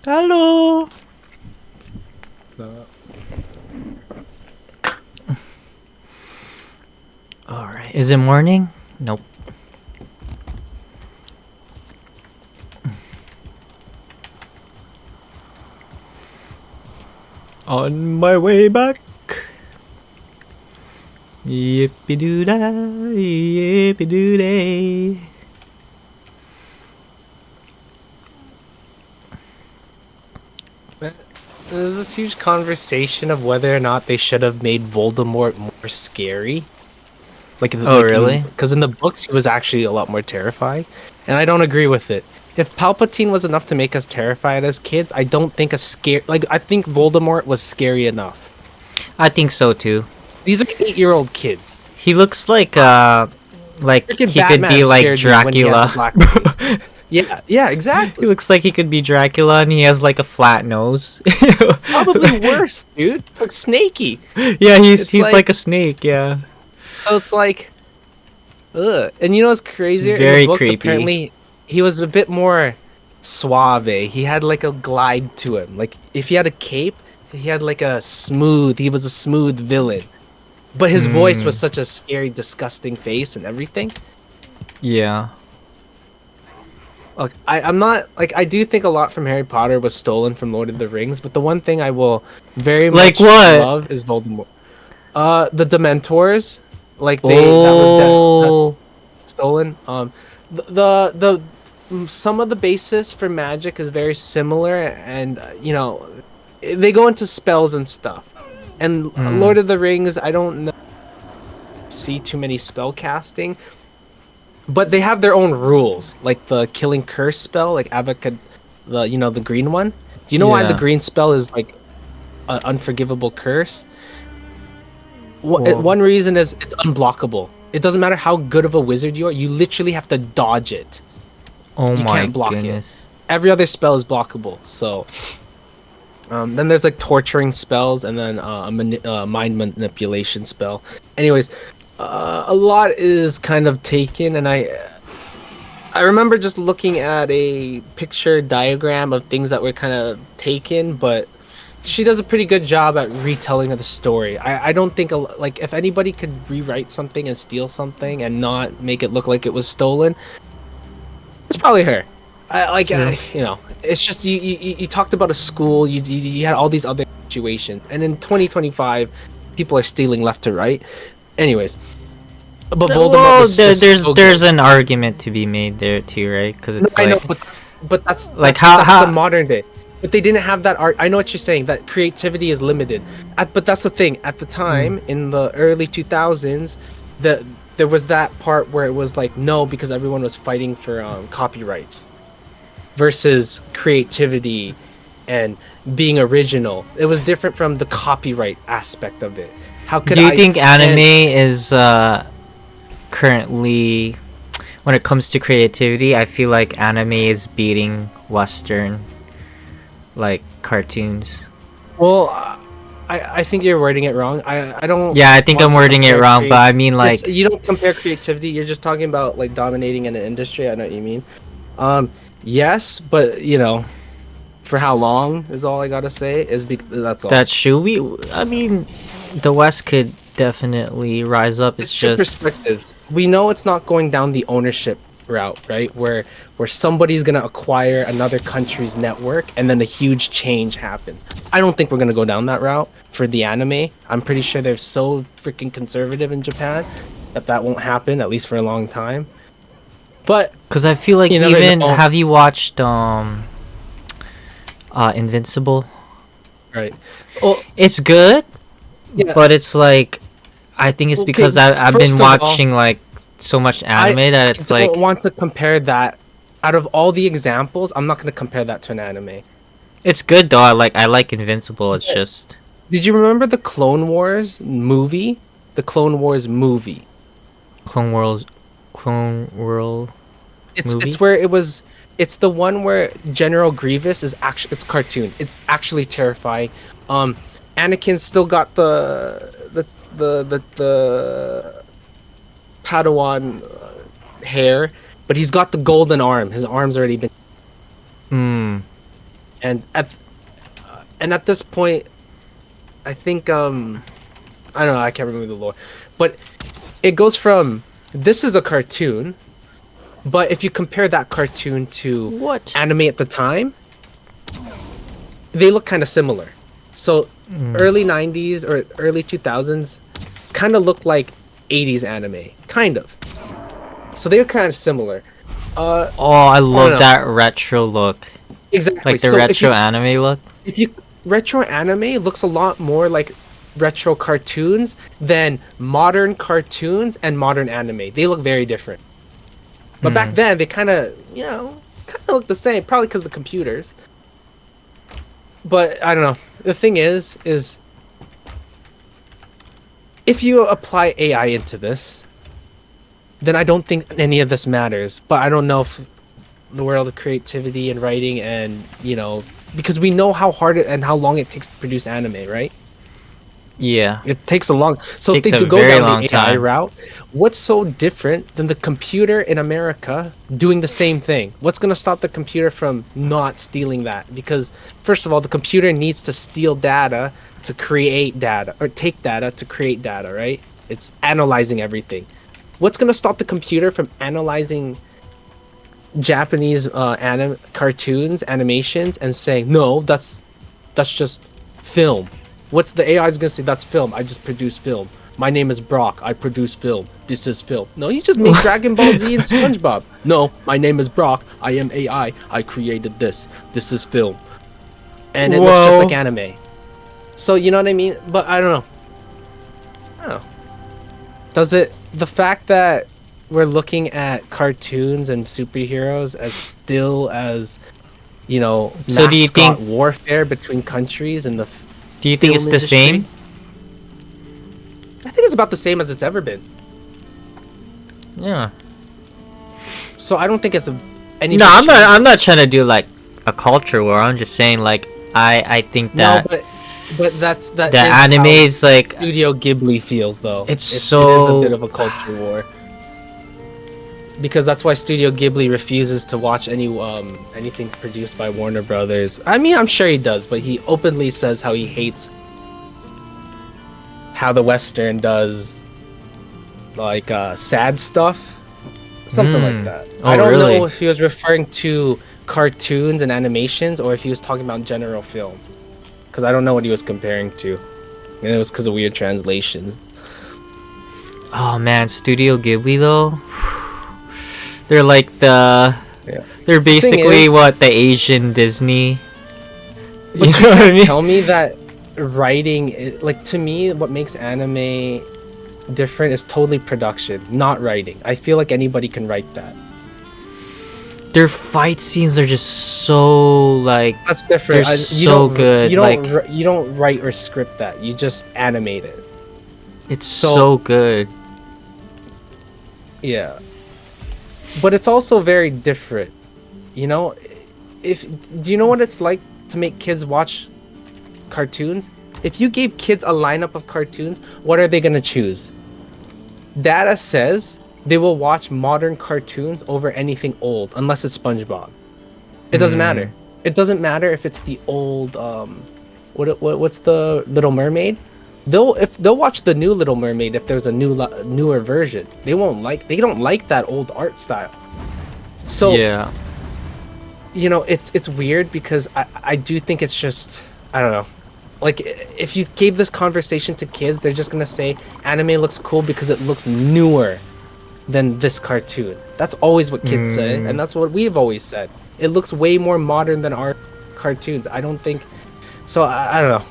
Hello. All right. Is it morning? Nope. On my way back. Yippee doo dah, yippee doo day. There's this huge conversation of whether or not they should have made Voldemort more scary. Really? Because in the books, he was actually a lot more terrifying, and I don't agree with it. If Palpatine was enough to make us terrified as kids, I don't think I think Voldemort was scary enough. I think so too. These are 8-year-old kids. He looks like Freaking he Batman could be like scared me when he had the Dracula. black face. Yeah, exactly. He looks like he could be Dracula, and he has like a flat nose. Probably worse, dude. It's like snaky. Yeah, he's It's like a snake. Yeah. So it's like, ugh. And you know what's crazier? Very In the books, creepy. apparently, he was a bit more suave. He had like a glide to him. Like if he had a cape, he had like he was a smooth villain, but his voice was such a scary, disgusting face and everything. Yeah. Look, I'm not like I do think a lot from Harry Potter was stolen from Lord of the Rings, but the one thing I will very Like much what? love is Voldemort. The Dementors, like Oh. that's stolen. Some of the basis for magic is very similar, and they go into spells and stuff. And Mm. Lord of the Rings, I don't know, see too many spell casting, but they have their own rules, like the killing curse spell, like Avacad, the green one. Do you know why the Yeah. green spell is like an unforgivable curse? Whoa. One reason is it's unblockable. It doesn't matter how good of a wizard you are, you literally have to dodge it. Oh You my can't block it. goodness. Every other spell is blockable. So then there's like torturing spells, and then mind manipulation spell. Anyways, a lot is kind of taken, and I remember just looking at a picture diagram of things that were kind of taken, but she does a pretty good job at retelling of the story. I don't think like if anybody could rewrite something and steal something and not make it look like it was stolen, it's probably her. True. It's just you talked about a school, you had all these other situations, and in 2025, people are stealing left to right. Anyways, but Voldemort Well, was just so there's good. an argument to be made there too, right? Because No, it's I know, like but that's like that's the how modern day. But they didn't have that art. I know what you're saying. That creativity is limited. But that's the thing. At the mm, time, in the early 2000s, there was that part where it was like no, because everyone was fighting for copyrights versus creativity and being original. It was different from the copyright aspect of it. How could do you I? think anime And is currently when it comes to creativity, I feel like anime is beating Western like cartoons. well, I think you're wording it wrong. I don't Yeah, I think want I'm to wording it compare wrong, but I mean Yes, like you don't compare creativity. You're just talking about like dominating in an industry. I know what you mean. Yes, but for how long is all I gotta say that's all. that should we I mean the West could definitely rise up. It's It's two just perspectives. We know it's not going down the ownership route, right? Where somebody's gonna acquire another country's network and then a huge change happens. I don't think we're gonna go down that route for the anime. I'm pretty sure they're so freaking conservative in Japan that won't happen, at least for a long time. But because I feel like you never even know, have you watched Invincible? right? Well, It's good, yeah. but it's like I think it's Okay. because I've been First of all, watching like so much I anime that it's don't like want to compare that. Out of all the examples, I'm not gonna compare that to an anime. it's good though. I like Invincible. It's But just did you remember the Clone Wars movie? The Clone Wars movie. Clone Wars, Clone World It's movie. where it was. It's the one where General Grievous is actually. It's cartoon. It's actually terrifying. Um, Anakin still got the Padawan hair, but he's got the golden arm. His arm's already been. Hmm. And at this point, I think I don't know. I can't remember the lore, but it goes from this is a cartoon. But if you compare that cartoon to What? anime at the time, they look kind of similar. So Mm. early 90s or early 2000s kind of looked like 80s anime, kind of. So they were kind of similar. Oh, I I don't love know. that retro look. Exactly. Like the So retro anime look. if you retro anime looks a lot more like retro cartoons than modern cartoons and modern anime. They look very different. But back Hmm. then they kind of look the same, probably because of the computers. But I don't know. The thing is if you apply AI into this, then I don't think any of this matters. But I don't know if the world of creativity and writing and because we know how hard and how long it takes to produce anime, right? Yeah. It takes a long. So Takes a to go very down long the AI time. route, what's so different than the computer in America doing the same thing? What's gonna stop the computer from not stealing that? Because first of all, the computer needs to steal data to create data, or take data to create data, right? It's analyzing everything. What's gonna stop the computer from analyzing Japanese cartoons, animations, and saying no, that's just film. What's the AI is gonna say? That's film. I just produce film. My name is Brock. I produce film. This is film. No, you just made Dragon Ball Z and SpongeBob. No, my name is Brock. I am AI. I created this. This is film. And it looks just like Whoa. anime. So you know what I mean? But I don't know. I don't know. Does it the fact that we're looking at cartoons and superheroes as still as So do you mascot think warfare between countries and the it's film the industry? same? I think it's about the same as it's ever been. Yeah. So I don't think it's any. No, big I'm not. change. I'm not trying to do like a culture war. I'm just saying like I think No, that but that's that. the is anime how is like Studio Ghibli feels though. it's It is a so bit of a culture war. Because that's why Studio Ghibli refuses to watch anything produced by Warner Brothers. I mean, I'm sure he does, but he openly says how he hates how the Western does like sad stuff, something like that. Oh, I don't really? know if he was referring to cartoons and animations or if he was talking about general film, because I don't know what he was comparing to, and it was because of weird translations. Oh man, Studio Ghibli though. They're like Yeah. they're thing basically is- what the Asian Disney. But You know what I mean? tell me that like to me, what makes anime different is totally production, not writing. I feel like anybody can write that. Their fight scenes are just so like That's different. they're You so don't, good. You don't, Like you don't write or script that. You just animate it. it's so- so good. Yeah. But it's also very different. You know, do you know what it's like to make kids watch cartoons? If you gave kids a lineup of cartoons, what are they going to choose? Data says they will watch modern cartoons over anything old unless it's SpongeBob. It doesn't matter. It doesn't matter if it's the old what's the Little Mermaid? They'll watch the new Little Mermaid if there's a newer version. They don't like that old art style. So Yeah. you know, it's weird because I do think it's just, I don't know. Like if you gave this conversation to kids, they're just gonna say anime looks cool because it looks newer than this cartoon. That's always what kids say, and that's what we've always said. It looks way more modern than our cartoons. I don't think so. I don't know.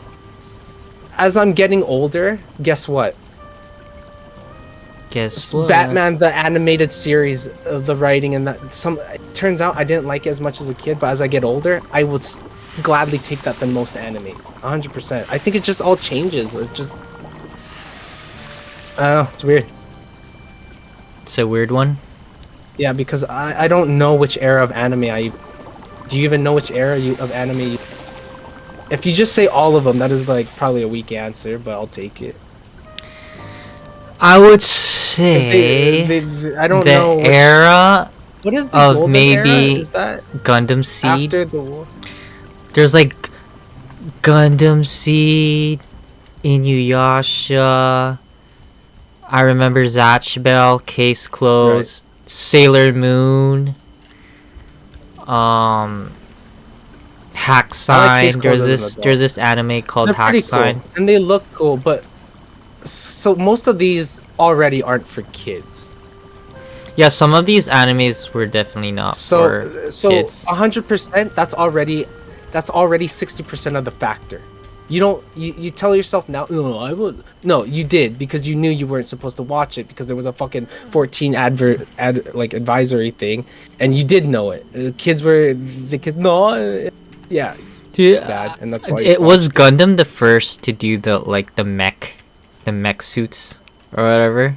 As I'm getting older, guess what? Guess what? Batman the animated series, the writing and that it turns out I didn't like it as much as a kid, but as I get older, I would gladly take that than most animes. 100%. I think it just all changes. It just, I don't know. It's weird. It's a weird one. Yeah, because I don't know which era of anime do you even know which era of anime if you just say all of them, that is like probably a weak answer, but I'll take it. I would 'Cause say I don't the know era what is the of golden maybe era? Is that Gundam Seed. after the war? There's like Gundam Seed, Inuyasha. I remember Zatch Bell, Case Closed, Sailor Moon. Hack Case Sign. Closed There's as an this adult. there's this anime called They're Hack pretty Sign. cool, and they look cool, but so most of these already aren't for kids. Yeah, some of these animes were definitely not for kids. 100%. That's already 60% of the factor. You tell yourself now, no, I would. No, you did because you knew you weren't supposed to watch it because there was a fucking 14 advisory thing, and you did know it. The kids, yeah, Dude, bad, and that's why it was Gundam the first to do the mech suits or whatever.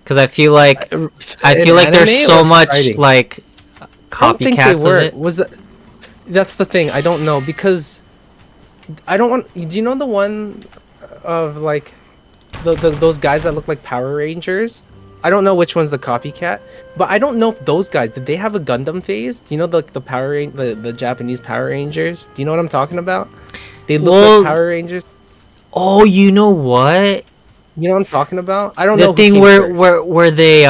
Because I feel like there's so much like I don't think they copycats of were. it. That's the thing. I don't know because I don't want. Do you know the one of like those guys that look like Power Rangers? I don't know which one's the copycat, but I don't know if those guys did they have a Gundam phase? Do you know the Japanese Power Rangers? Do you know what I'm talking about? They look like Power Rangers. Oh, you know what? You know what I'm talking about? I don't The know. thing where they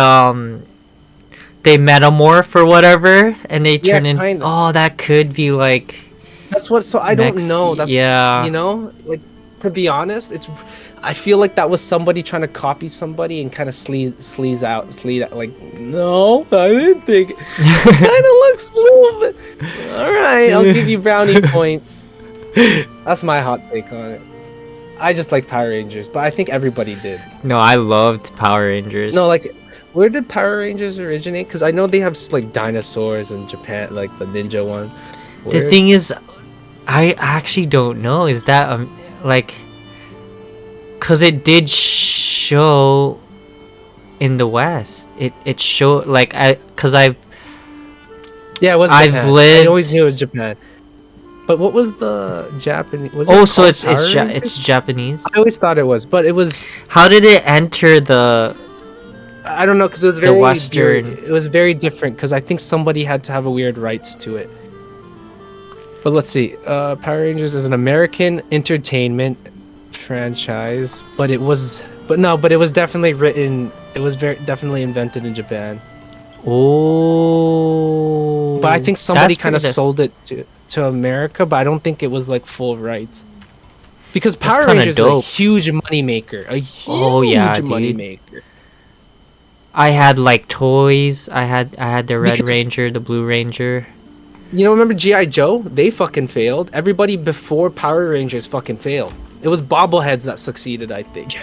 metamorph or whatever, and they turn in. Kinda. Oh, that could be like. That's what. So I don't know. That's yeah. You know, like to be honest, it's. I feel like that was somebody trying to copy somebody and kind of sleaze out. Like, no, I didn't think. It kind of looks a little bit. All right, I'll give you brownie points. That's my hot take on it. I just like Power Rangers, but I think everybody did. No, I loved Power Rangers. No, like, where did Power Rangers originate? Because I know they have like dinosaurs in Japan, like the ninja one. The thing is, I actually don't know. Is that like, cause it did show in the West. It showed like I've yeah, it was. I've Japan. lived. I always knew it was Japan. But what was the Japanese? Was oh, it so it's I Japanese. always thought it was, but it was. How did it enter the? I don't know, because it was very Western. It was very different because I think somebody had to have a weird rights to it. But let's see. Power Rangers is an American entertainment franchise, but it was definitely written. It was definitely invented in Japan. Oh. But I think somebody kind of sold it to America, but I don't think it was like full rights. Because Power Rangers is a huge moneymaker. A huge moneymaker. I had like toys. I had the Red Ranger, the Blue Ranger. You know, remember G.I. Joe? They fucking failed. Everybody before Power Rangers fucking failed. It was bobbleheads that succeeded, I think.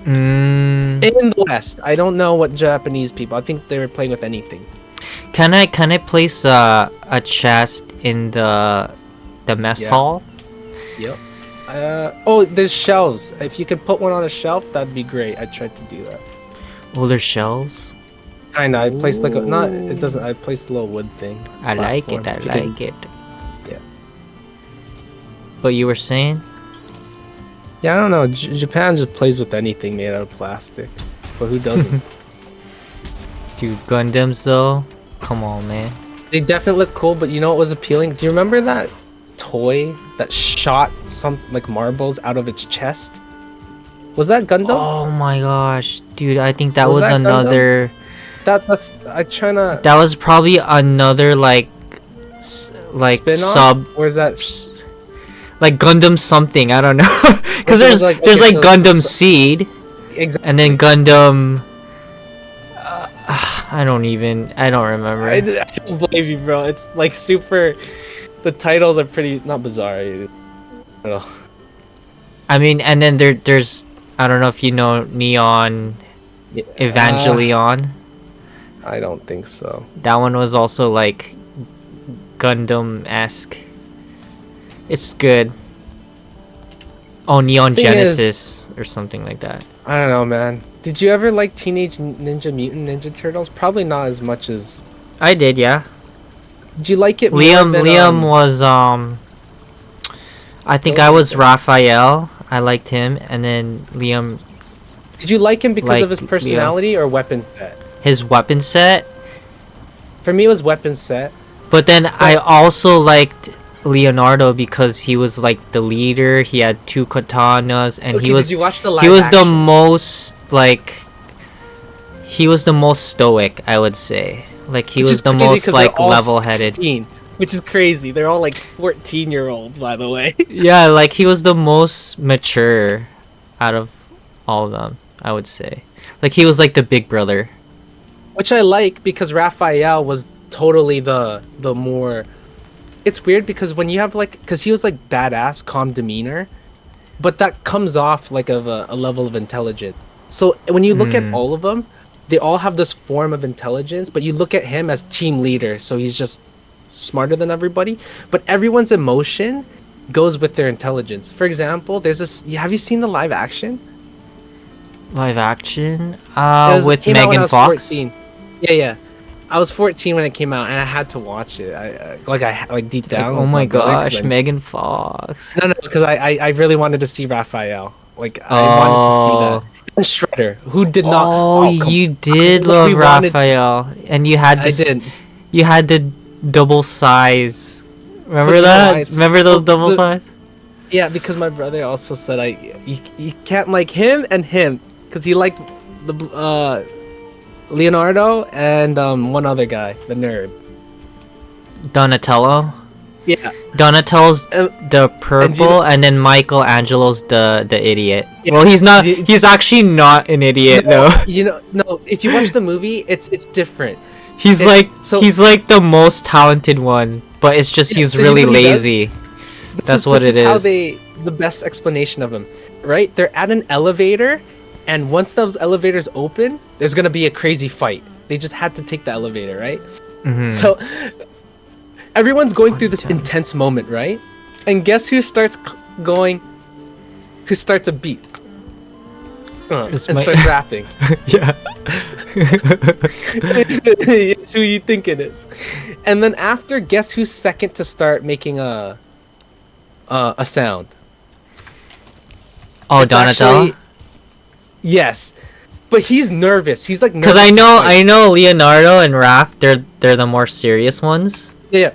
In the West. I don't know what Japanese people. I think they were playing with anything. Can I place a chest in the mess hall? Yep. Oh, there's shelves. If you could put one on a shelf, that'd be great. I tried to do that. Oh, there's shelves. Kinda. I placed like it doesn't. I placed a little wood thing. I like it. Yeah. But you were saying? Yeah, I don't know. Japan just plays with anything made out of plastic, but who doesn't? Dude, Gundams though. Come on, man. They definitely look cool, but you know what was appealing? Do you remember that toy that shot some like marbles out of its chest? Was that Gundam? Oh my gosh, dude! I think that was another. That's I tryna. That was probably another like spin-off? sub. Or is that like Gundam something? I don't know. Because there's Gundam Seed. Exactly. And then Gundam. I don't remember. I don't blame you, bro. It's like super. The titles are pretty not bizarre. I don't know. I mean, and then there's I don't know if you know Neon Evangelion. I don't think so. That one was also like Gundam-esque. It's good. Oh, Neon Genesis or something like that. I don't know, man. Did you ever like Teenage Ninja Mutant Ninja Turtles? Probably not as much as I did, yeah. Did you like it? Liam was I think I was Raphael. I liked him, and then Liam. Did you like him because of his personality or weapon set? His weapon set. For me, it was weapon set. But then I also liked Leonardo because he was like the leader. He had 2 katanas, and he was. Did you watch the live he was action? the most like. He was the most stoic, I would say. Like he was the most like level-headed. 16, which is crazy. They're all like 14-year-olds, by the way. Yeah, like he was the most mature out of all of them, I would say. Like he was like the big brother. Which I like because Raphael was totally the more. It's weird because when you have like, because he was like badass, calm demeanor, but that comes off like of a level of intelligence. So when you look at all of them, they all have this form of intelligence, but you look at him as team leader, so he's just smarter than everybody. But everyone's emotion goes with their intelligence. For example, there's this. Have you seen the live action? Live action? With Megan Fox? 14. Yeah. I was 14 when it came out, and I had to watch it. I deep down. Like, oh my gosh, I, Megan Fox. no, because I really wanted to see Raphael. Like I wanted to see Oh. that. And Shredder, who did not. Oh, you did Like, love we wanted to- Raphael, and you had I this. did. You had the double size. Remember But you know why? that? It's- Remember those the- double the- size? Yeah, because my brother also said you can't like him and him because he liked the Leonardo and one other guy, the nerd. Donatello. Yeah. Donatello's And- the purple, and then Michelangelo's the idiot. Yeah, Well, he's not. you- He's actually not an idiot No, though. no. If you watch the movie, it's different. He's It's- he's like the most talented one, but it's just he's so you know really what he does? lazy. This That's what this it How is. the best explanation of him, right? They're at an elevator, and once those elevators open, there's gonna be a crazy fight. They just had to take the elevator, right? Mhm. So everyone's going through this Damn. intense moment, right? And guess who starts going? Who starts a beat? It's And my- starts rapping. Yeah. It's who you think it is. And then after, guess who's second to start making a sound? Oh, It's Donatello. actually- Yes, but he's nervous. He's like Because nervous to fight. I know Leonardo and Raph. They're the more serious ones. Yeah.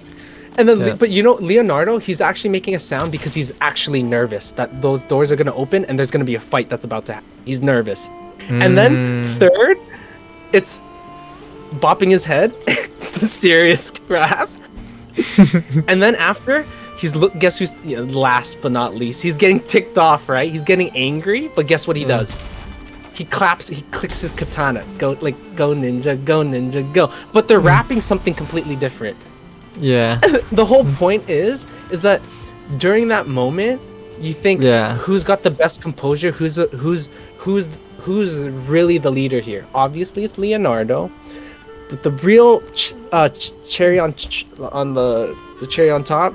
And then, Yeah. but you know, Leonardo, he's actually making a sound because he's actually nervous that those doors are gonna open and there's gonna be a fight that's about to happen. He's nervous. And then third, it's bopping his head. It's the serious Raph. And then after, guess who's last but not least? He's getting ticked off, right? He's getting angry, but guess what he does? He clicks his katana. Go ninja, go. But they're rapping something completely different. Yeah. The whole point is that during that moment, you think Yeah. who's got the best composure, who's really the leader here. Obviously, it's Leonardo, but the real cherry on the cherry on top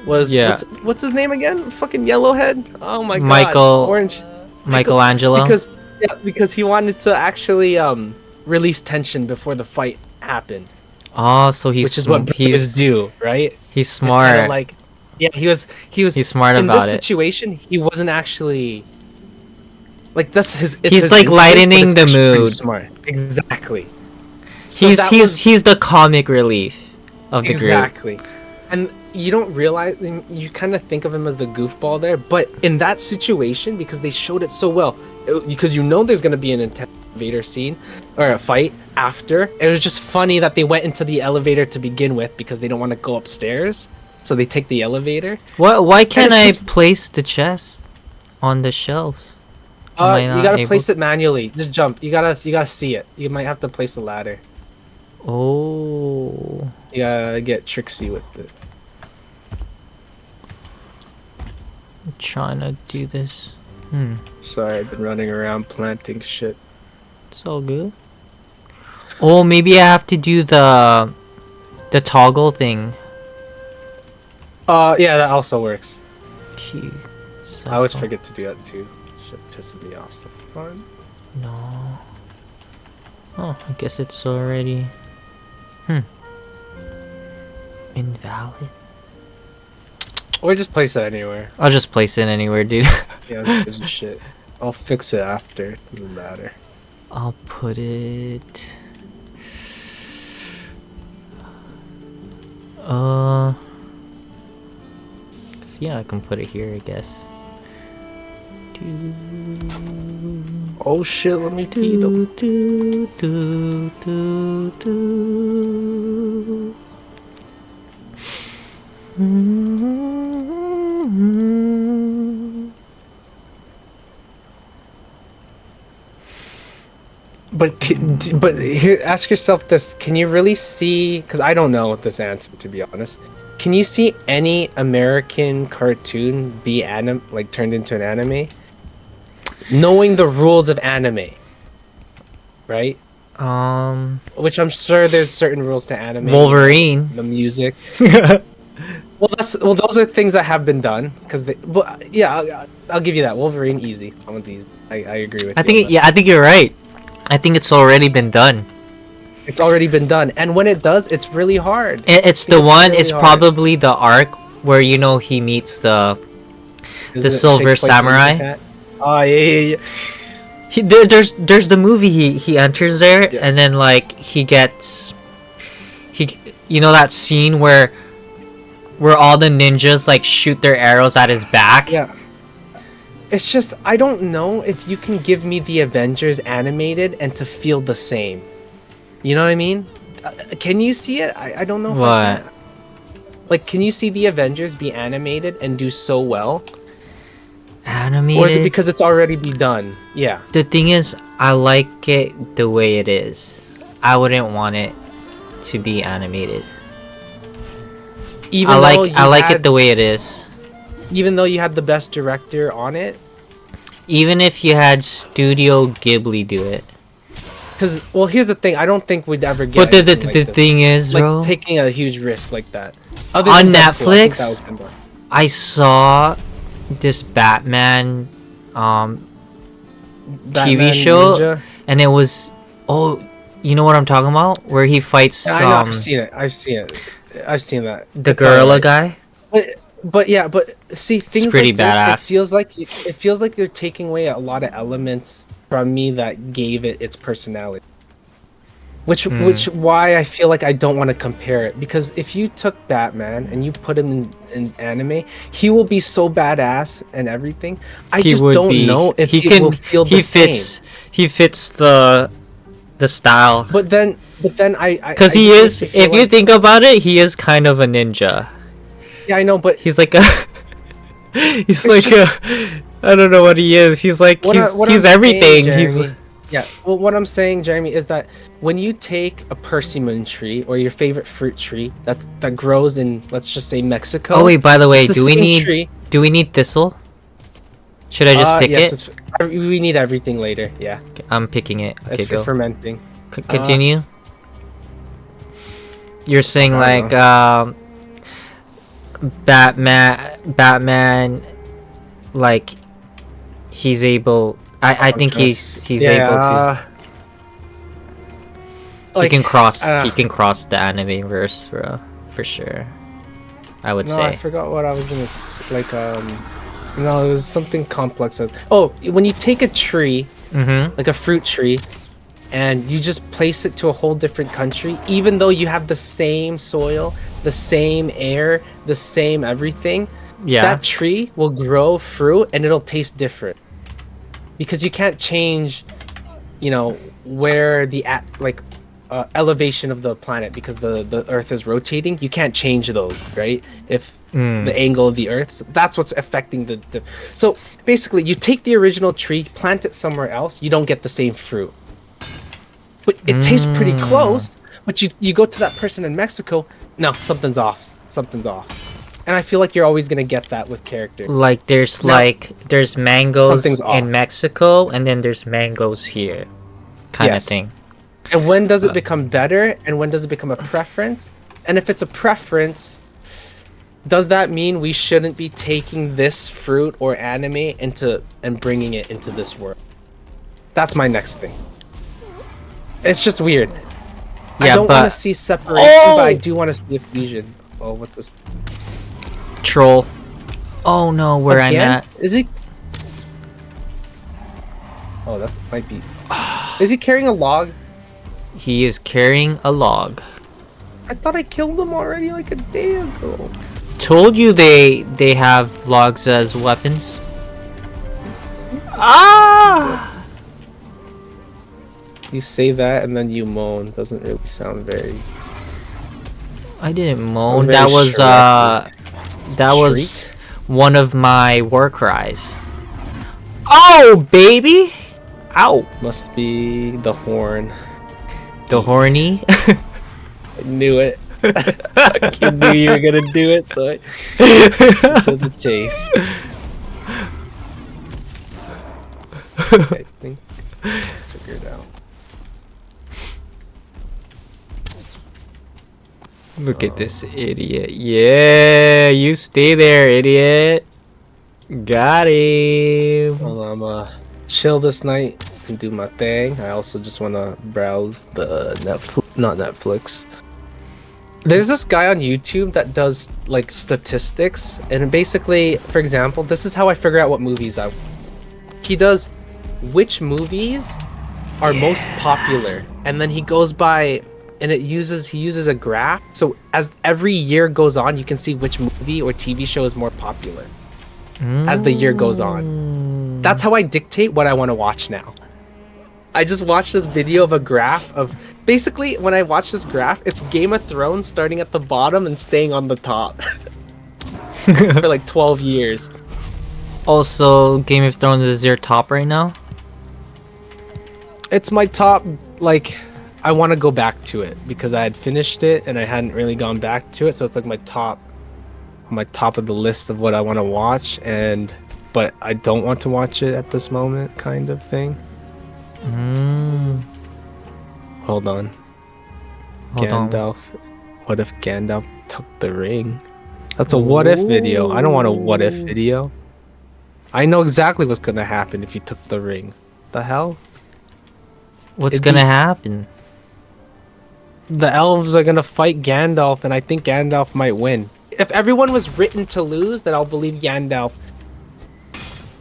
was what's his name again? Fucking Yellowhead. Oh my god, Orange. Michelangelo. Because he wanted to actually release tension before the fight happened. Oh, so Which is what brothers do, right? He's It's smart. kinda like, yeah, he was. He's smart in about this it. situation. He wasn't actually like that's his. It's He's his like instinct, but lightening it's the actually pretty mood. Smart, exactly. So He's that he's was- he's the comic relief of the group. exactly, and you don't realize. You kind of think of him as the goofball there, but in that situation, because they showed it so well, because you know there's gonna be an intense elevator scene or a fight after. It was just funny that they went into the elevator to begin with because they don't want to go upstairs, so they take the elevator. Why can't it's I just- place the chest on the shelves? Am I You not gotta able- place it manually. Just jump. You gotta see it. You might have to place a ladder. Oh. You gotta get tricksy with it. I'm trying to do this. Sorry, I've been running around planting shit. It's all good. Oh, maybe I have to do the toggle thing. Yeah, that also works. Gee, I always cycle. forget to do that too. Shit pisses me off sometimes. No. Oh, I guess it's already. Invalid. Or just place it anywhere. I'll just place it anywhere, dude. Yeah, who gives a shit. I'll fix it after. It doesn't matter. I'll put it. Yeah, I can put it here, I guess. Oh shit, let me feed him. But here, ask yourself this: can you really see? Because I don't know this answer, to be honest. Can you see any American cartoon be turned into an anime? Knowing the rules of anime, right? Which I'm sure there's certain rules to anime. Wolverine. The music. Well, those are things that have been done because I'll give you that. Wolverine, easy. That one's easy. I agree with you. I think you're right. I think it's already been done. It's already been done, and when it does, it's really hard. It's the one. It's probably the arc where he meets the Silver Samurai. Oh yeah. There's the movie he enters there, and then like he gets that scene where all the ninjas like shoot their arrows at his back. Yeah. It's just, I don't know if you can give me the Avengers animated and to feel the same. You know what I mean? Can you see it? I don't know if I can. Like, can you see the Avengers be animated and do so well? Animated? Or is it because it's already be done? Yeah. The thing is, I like it the way it is. I wouldn't want it to be animated. I like it the way it is. Even though you had the best director on it? Even if you had Studio Ghibli do it. Because, well, here's the thing. I don't think we'd ever get But the thing is, like, bro, taking a huge risk like that. On Netflix, I saw this Batman TV show, Ninja. And it was, you know what I'm talking about? Where he fights I know, I've seen it. I've seen that. The gorilla guy. But yeah, but see, things it's pretty like badass. This, it feels like they're taking away a lot of elements from me that gave it its personality. Which why I feel like I don't want to compare it, because if you took Batman and you put him in anime, he will be so badass and everything. I just don't know if he will feel the same. He fits the style. But then I because he is. If you think about it, he is kind of a ninja. Yeah, I know, but he's like a. He's like I don't know what he is. He's like he's everything. Yeah. Well, what I'm saying, Jeremy, is that when you take a persimmon tree or your favorite fruit tree that grows in, let's just say, Mexico. Oh wait, by the way, do we need thistle? Should I just pick it? We need everything later. Yeah. Okay, I'm picking it. Okay, it's for fermenting. Continue. You're saying like Batman, like he's able. I think he's able to. Like, he can cross the anime verse, bro, for sure. I would say. I forgot what I was gonna like. No, it was something complex. When you take a tree, like a fruit tree, and you just place it to a whole different country, even though you have the same soil, the same air, the same everything, that tree will grow fruit and it'll taste different. Because you can't change, where the elevation of the planet, because the Earth is rotating. You can't change those, right? If the angle of the Earth, so that's what's affecting the. So basically, you take the original tree, plant it somewhere else, you don't get the same fruit. But it tastes pretty close. But you go to that person in Mexico, no, something's off. And I feel like you're always gonna get that with characters. Like there's mangoes in Mexico, and then there's mangoes here, kind of thing. And when does it become better, and when does it become a preference? And if it's a preference, does that mean we shouldn't be taking this fruit or anime and bringing it into this world? That's my next thing. It's just weird. I don't want to see separation, but I do want to see a fusion. Oh, what's this? Troll. Oh no, where I'm at. Is he? Oh, that might be. Is he carrying a log? He is carrying a log. I thought I killed him already like a day ago. Told you they have logs as weapons. Ah! You say that and then you moan. Doesn't really sound very. I didn't moan. That was one of my war cries. Oh, baby! Ow! Must be the horn. The horny? I knew it. I knew you were gonna do it, so I to the chase. I think figured out. Look at this idiot. Yeah, you stay there, idiot. Got him. Well, I'm chill this night and do my thing. I also just want to browse the Netflix. not Netflix. There's this guy on YouTube that does like statistics, and basically, for example, this is how I figure out what movies I. He does which movies are most popular, and then he goes by, and he uses a graph. So as every year goes on, you can see which movie or TV show is more popular as the year goes on. That's how I dictate what I want to watch now. I just watched this video of a graph of basically when I watch this graph, it's Game of Thrones starting at the bottom and staying on the top for like 12 years. Also, Game of Thrones is your top right now? It's my top, like, I want to go back to it because I had finished it and I hadn't really gone back to it, so it's like my top of the list of what I want to watch, but I don't want to watch it at this moment, kind of thing. Hold on. Gandalf. What if Gandalf took the ring? That's a what if video. I don't want a what if video. I know exactly what's gonna happen if you took the ring. The hell? What's gonna happen? The elves are gonna fight Gandalf, and I think Gandalf might win. If everyone was written to lose, then I'll believe Gandalf.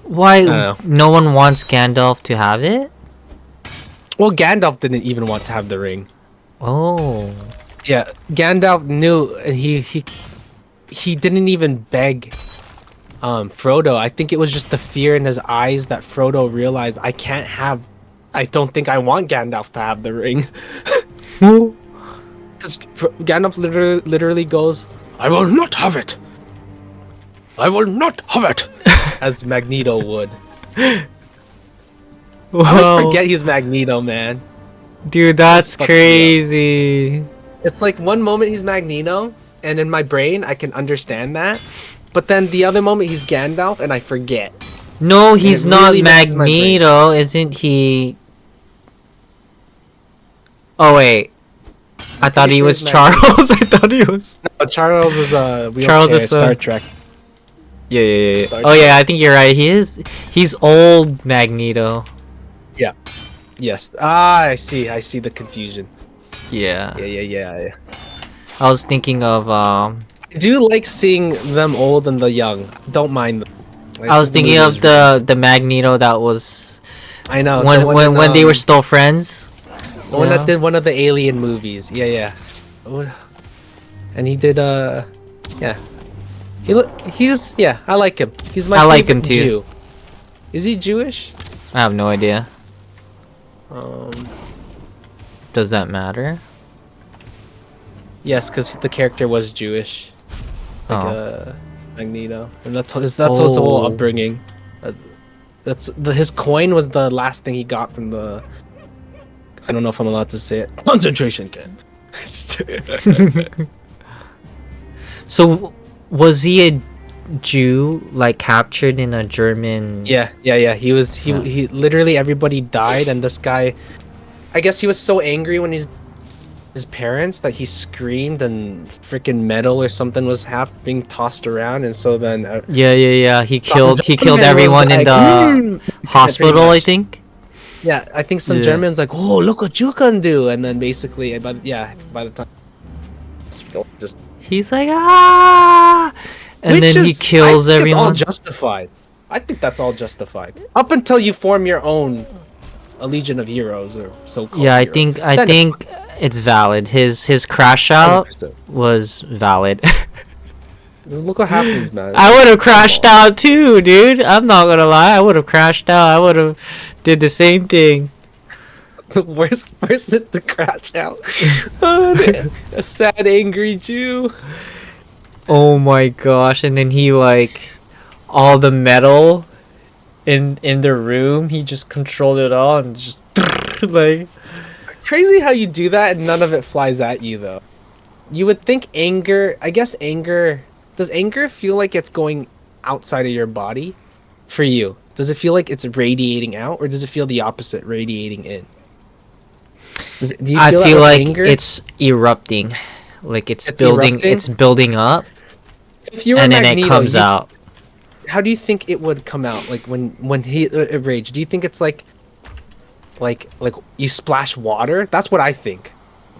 Why no one wants Gandalf to have it? Well, Gandalf didn't even want to have the ring. Oh. Yeah, Gandalf knew, and he didn't even beg Frodo. I think it was just the fear in his eyes that Frodo realized I don't think I want Gandalf to have the ring. Because Gandalf literally goes, "I will not have it. I will not have it," as Magneto would. Whoa. I always forget he's Magneto, man. Dude, that's crazy. It's like one moment he's Magneto, and in my brain I can understand that, but then the other moment he's Gandalf, and I forget. No, he's not really Magneto, isn't he? Oh wait, I thought he was Charles. I thought he was. No, Charles is Charles is Star Trek. Yeah. Oh yeah, I think you're right. He's old Magneto. Yeah. Yes. I see the confusion. Yeah. Yeah. I was thinking of I do like seeing them old and the young. Don't mind them. I was thinking of the Magneto that was. I know. When they were still friends. The one that did one of the Alien movies. Yeah. And he did yeah. I like him. He's my favorite. I like him too. Jew. Is he Jewish? I have no idea. Does that matter? Yes, because the character was Jewish, like Magneto, and that's his whole upbringing. His coin was the last thing he got from the. I don't know if I'm allowed to say it. Concentration camp. So, was he a Jew, like captured in a German? Yeah. He was. He literally everybody died, and this guy, I guess he was so angry when his parents that he screamed, and freaking metal or something was being tossed around, and so then. Yeah. He killed everyone in the hospital, I think. Yeah, I think some Germans like, "Oh, look what you can do," and then basically, by the time, just he's like, "Ah!" And then he kills everyone. It's all justified. I think that's all justified. Up until you form your own a Legion of Heroes or so-called. Yeah, I think it's valid. His crash out 100%. Was valid. Look what happens, man. I would have crashed out too, dude. I'm not gonna lie. I would have crashed out. I would have did the same thing. Where's it to crash out? A sad, angry Jew. Oh my gosh! And then he like all the metal in the room. He just controlled it all and just like. Crazy how you do that and none of it flies at you though. You would think anger. I guess anger. Does anger feel like it's going outside of your body? For you, does it feel like it's radiating out, or does it feel the opposite, radiating in? Do you feel like anger? It's erupting, like it's building. Erupting? It's building up, so if you were Magneto, then it comes out. How do you think it would come out? Like when he rage? Do you think it's like you splash water? That's what I think.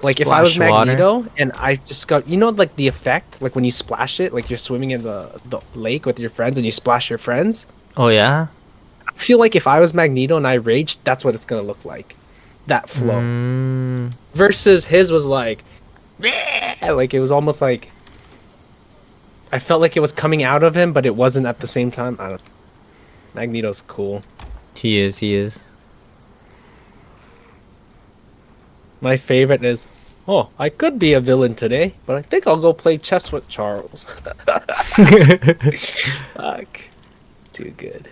Like if I was Splash water. Magneto and I just got, you know, like the effect, like when you splash it, like you're swimming in the lake with your friends and you splash your friends. Oh yeah. I feel like if I was Magneto and I raged, that's what it's gonna look like. That flow. Mm, Versus his was like, like it was almost like I felt like it was coming out of him, but it wasn't at the same time. I don't. Magneto's cool. he is. He is. My favorite is, oh, I could be a villain today, but I think I'll go play chess with Charles. Fuck. Too good.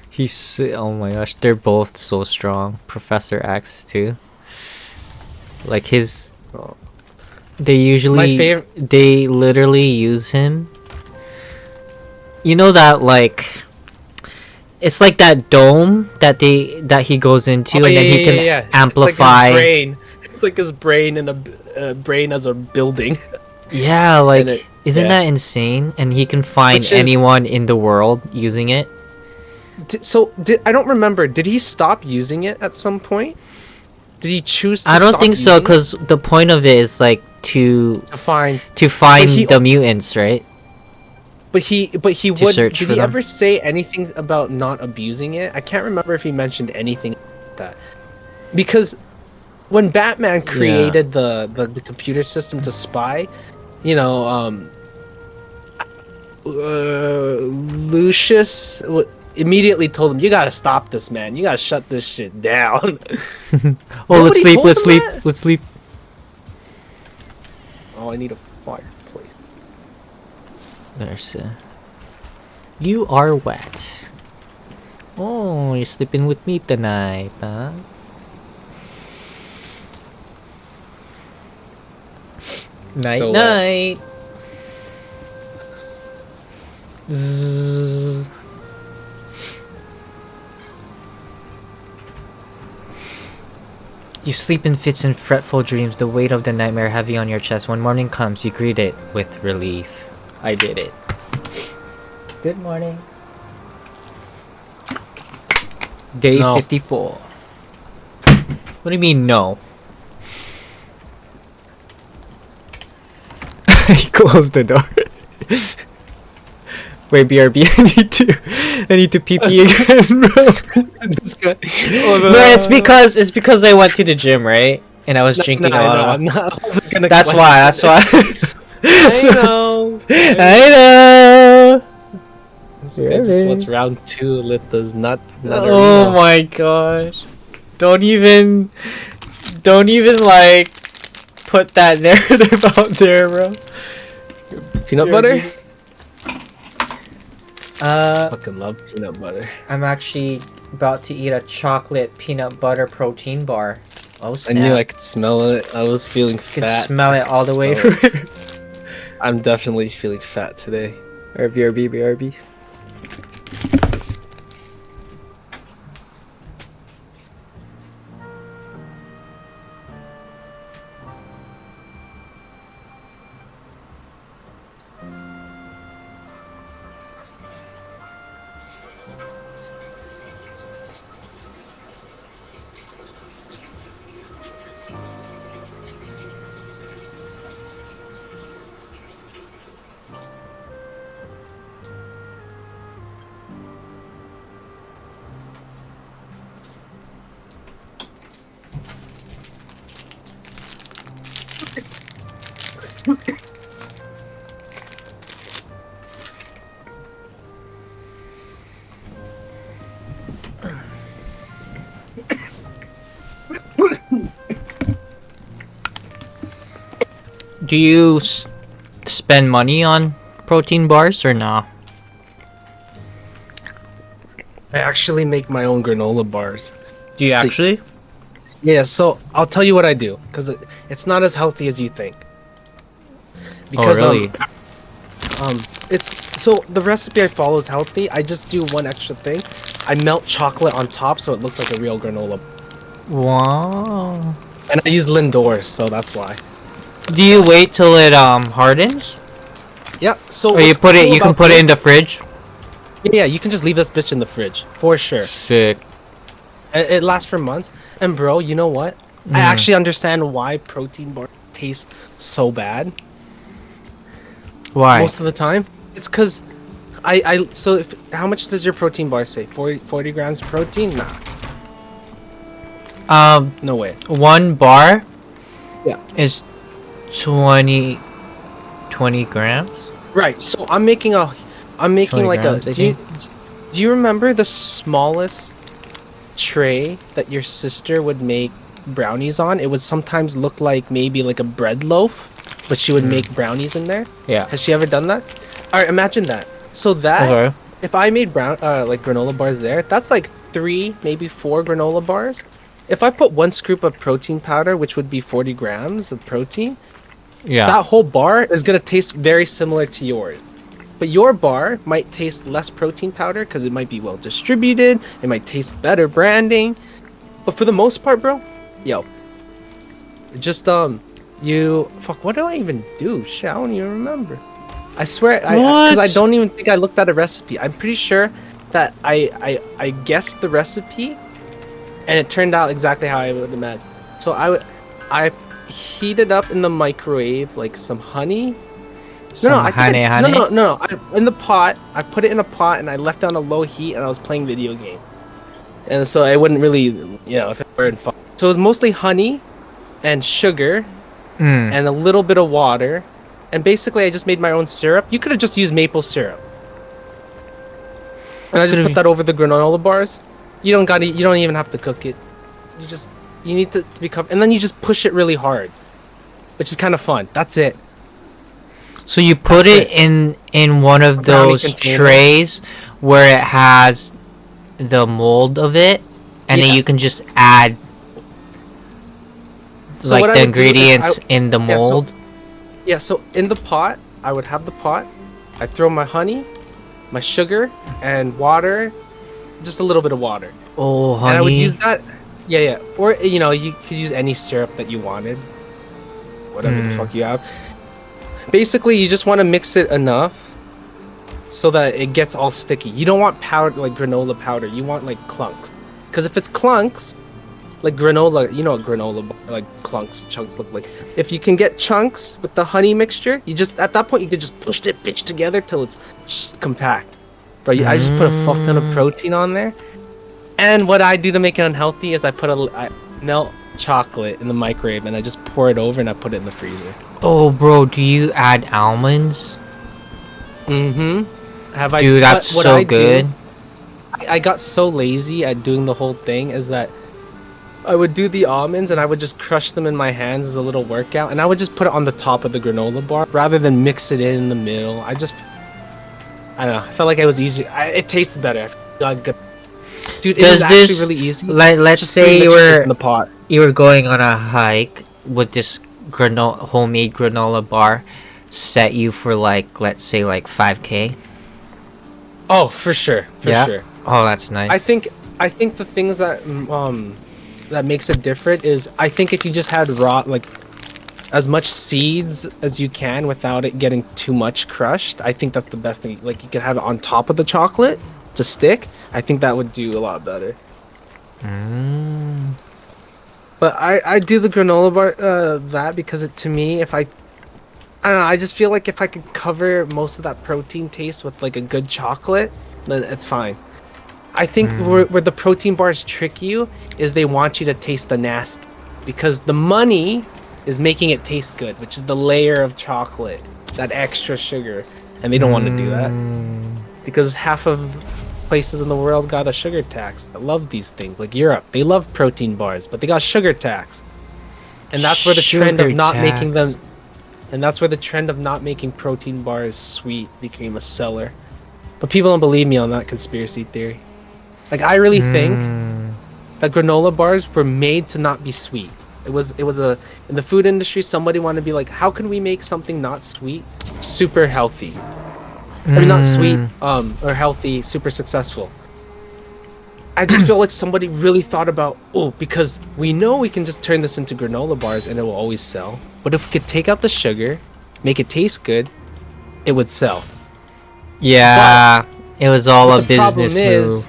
He's. Oh my gosh, they're both so strong. Professor X too. Like his. Oh. They usually. My favorite. They literally use him. You know that like. It's like that dome that he goes into, Oh, and yeah, then he yeah, can yeah. amplify. It's like his brain. It's like his brain in a brain as a building. Yeah, like And isn't yeah. that insane? And he can find Which is- anyone in the world using it. I don't remember. Did he stop using it at some point? Did he choose to I don't stop think so, using it? because the point of it is like to To find. find he- the mutants, right? But he To would. search Did for he them. ever say anything about not abusing it? I can't remember if he mentioned anything like that. Because when Batman created the computer system to spy, you know, Lucius immediately told him, "You gotta stop this, man. You gotta shut this shit down." Oh, let's Nobody sleep. told Let's him sleep. that? Let's sleep. Oh, I need a fireplace. There's. You are wet. Oh, you're sleeping with me tonight, huh? Night, So, night. Zzz. You sleep in fits and fretful dreams, the weight of the nightmare heavy on your chest. When morning comes, you greet it with relief. I did it. Good morning. Day No. 54. What do you mean, no? He closed the door. Wait, BRB, I need to pee pee again, bro. This guy. Oh, No, it's because I went to the gym, right? And I was drinking a lot of. I'm not. I wasn't gonna That's why. That's why. I know. I know. This guy just wants round 2 lit does not. Oh my gosh! Don't even like put that narrative out there, bro. Peanut butter? Uh, Fucking love peanut butter. I'm actually about to eat a chocolate peanut butter protein bar. Oh snap! I knew I could smell it. I was feeling You can fat. smell it all the way. Smell it. I'm definitely feeling fat today. BRB. Do you spend money on protein bars or nah? I actually make my own granola bars. Do you actually? Yeah, so I'll tell you what I do, because it's not as healthy as you think. Because, really? it's so the recipe I follow is healthy. I just do one extra thing. I melt chocolate on top so it looks like a real granola. Wow. And I use Lindor, so that's why. Do you wait till it hardens? Yep. So Or you what's put it? cool You can about put it this- in the fridge. Yeah, you can just leave this bitch in the fridge for sure. Sick. It lasts for months. And bro, you know what? I actually understand why protein bars taste so bad. Why? Most of the time, it's because how much does your protein bar say? 40 grams of protein? Nah, no way. One bar Yeah. is 20 grams. Right. So I'm making like grams, I do think. you remember the smallest tray that your sister would make brownies on? It would sometimes look like maybe like a bread loaf, but she would make brownies in there. Yeah. Has she ever done that? All right, imagine that. So that Okay. if I made like granola bars there, that's like 3, maybe 4 granola bars. If I put 1 scoop of protein powder, which would be 40 grams of protein, Yeah. that whole bar is gonna taste very similar to yours. But your bar might taste less protein powder because it might be well distributed. It might taste better branding. But for the most part, bro, yo, just what do I even do? Shit, I don't even remember. I swear, because I don't even think I looked at a recipe. I'm pretty sure that I guessed the recipe, and it turned out exactly how I would imagine. So I heated up in the microwave like some honey. Honey. No. In the pot, I put it in a pot and I left it on a low heat and I was playing video game. And so I wouldn't really, if it were in fire. So it was mostly honey and sugar and a little bit of water. And basically I just made my own syrup. You could have just used maple syrup. And I just put that over the granola bars. You don't even have to cook it. You need to become, and then you just push it really hard, which is kind of fun. That's it. So you put it in one of those trays where it has the mold of it, and then you can just add like the ingredients in the mold. So in the pot, I would have the pot. I'd throw my honey, my sugar, and water, just a little bit of water. Oh, honey. And I would use that. Yeah. Or, you could use any syrup that you wanted. Whatever the fuck you have. Basically, you just want to mix it enough so that it gets all sticky. You don't want powder, like granola powder. You want like clunks. Because if it's clunks, like granola, you know what granola, like chunks look like. If you can get chunks with the honey mixture, at that point, you can just push that bitch together till it's just compact. Bro, I just put a fuck ton of protein on there. And what I do to make it unhealthy is I melt chocolate in the microwave and I just pour it over and I put it in the freezer. Oh, bro, do you add almonds? Dude, that's so good. I got so lazy at doing the whole thing is that I would do the almonds and I would just crush them in my hands as a little workout, and I would just put it on the top of the granola bar rather than mix it in the middle. I don't know. I felt like it was easier. It tasted better. I got good. Dude, it was actually really easy. Let's just say in the pot. You were going on a hike with this homemade granola bar, set you for let's say 5K. Oh, for sure, sure. Oh, that's nice. I think the things that that makes it different is I think if you just had raw, as much seeds as you can without it getting too much crushed, I think that's the best thing. Like, you could have it on top of the chocolate to stick. I think that would do a lot better. But I do the granola bar that because to me, if I don't know, I just feel like if I could cover most of that protein taste with a good chocolate, then it's fine. I think where the protein bars trick you is they want you to taste the nasty, because the money is making it taste good, which is the layer of chocolate, that extra sugar, and they don't want to do that because half of places in the world got a sugar tax. I love these things, like Europe. They love protein bars, but they got sugar tax, and that's where the trend of not making them. And that's where the trend of not making protein bars sweet became a seller. But people don't believe me on that conspiracy theory. I really think that granola bars were made to not be sweet. It was in the food industry, somebody wanted to be like, how can we make something not sweet super healthy? I mean, not sweet or healthy, super successful. I just feel like somebody really thought about, because we know we can just turn this into granola bars and it will always sell. But if we could take out the sugar, make it taste good, it would sell. Yeah, it was all a business move.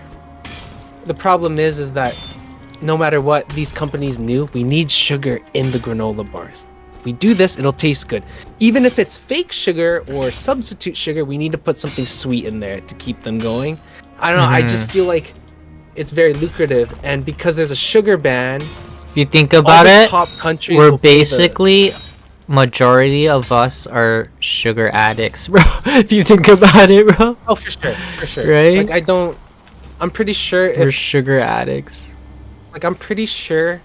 The problem is that no matter what these companies knew, we need sugar in the granola bars. If we do this, it'll taste good. Even if it's fake sugar or substitute sugar, we need to put something sweet in there to keep them going. I don't know, I just feel like it's very lucrative, and because there's a sugar ban, if you think about all the it, top countries we're will pay basically majority of us are sugar addicts, bro. If you think about it, bro. Oh, for sure. Right? Like I'm pretty sure We're if sugar addicts. like I'm pretty sure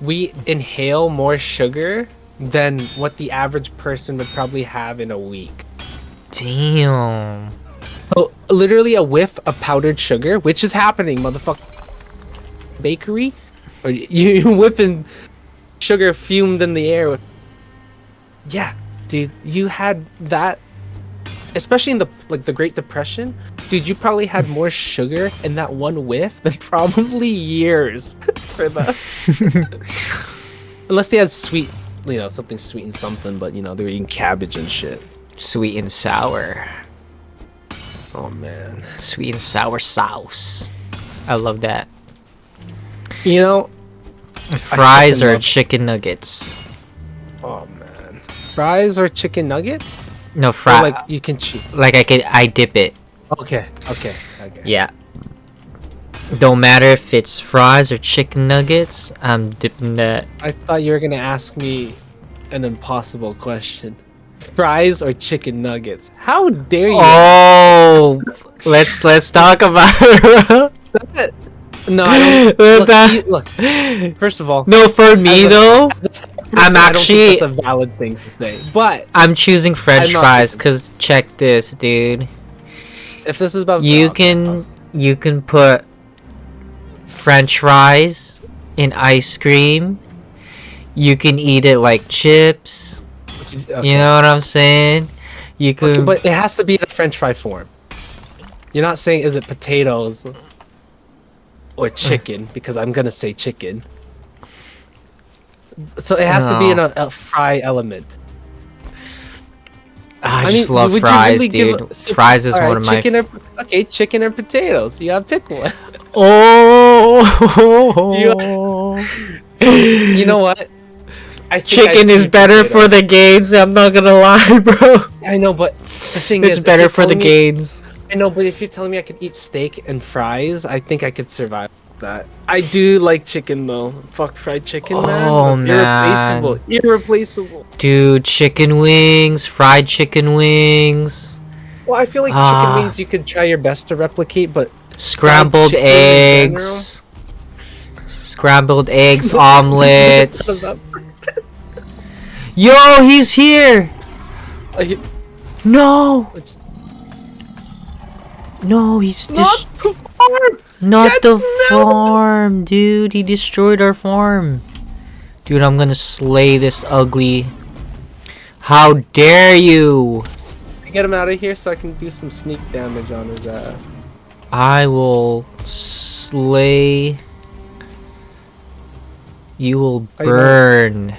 we inhale more sugar than what the average person would probably have in a week. Damn. So literally a whiff of powdered sugar, which is happening, motherfucker. Bakery, or you whipping sugar fumed in the air. Yeah, dude, you had that, especially in the Great Depression. Dude, you probably had more sugar in that one whiff than probably years for the. Unless they had sweet, something sweet and something, but they were eating cabbage and shit. Sweet and sour. Oh man. Sweet and sour sauce. I love that. Fries or chicken nuggets? Oh man. Fries or chicken nuggets? No, Like you can cheat. Like I dip it. Okay. Yeah. Don't matter if it's fries or chicken nuggets, I'm dipping that. I thought you were gonna ask me an impossible question. Fries or chicken nuggets? How dare you? Oh, let's talk about it, bro. No, I don't. Look, first of all, no, for me though, I'm I don't think actually that's a valid thing to say. But I'm choosing French fries because check this, dude. If this is about you can put French fries in ice cream. You can eat it like chips. Okay. You know what I'm saying? You can, okay, but it has to be in a French fry form. You're not saying is it potatoes or chicken, because I'm gonna say chicken. So it has to be in a fry element. I just love fries, dude. Fries is one of my. Chicken or potatoes. You gotta pick one. Oh. You know what? Chicken is better for the gains. I'm not gonna lie, bro. I know, but the thing is, it's better for the gains. I know, but if you're telling me I could eat steak and fries, I think I could survive that. I do like chicken though. Fuck fried chicken, man. Oh man, irreplaceable. Dude, chicken wings, fried chicken wings. Well, I feel like chicken wings you could try your best to replicate, but scrambled eggs, omelets. Yo, he's here. No. No, he's not the farm. Not the farm, dude. He destroyed our farm. Dude, I'm gonna slay this ugly. How dare you? Get him out of here so I can do some sneak damage on his ass. I will slay. You will burn.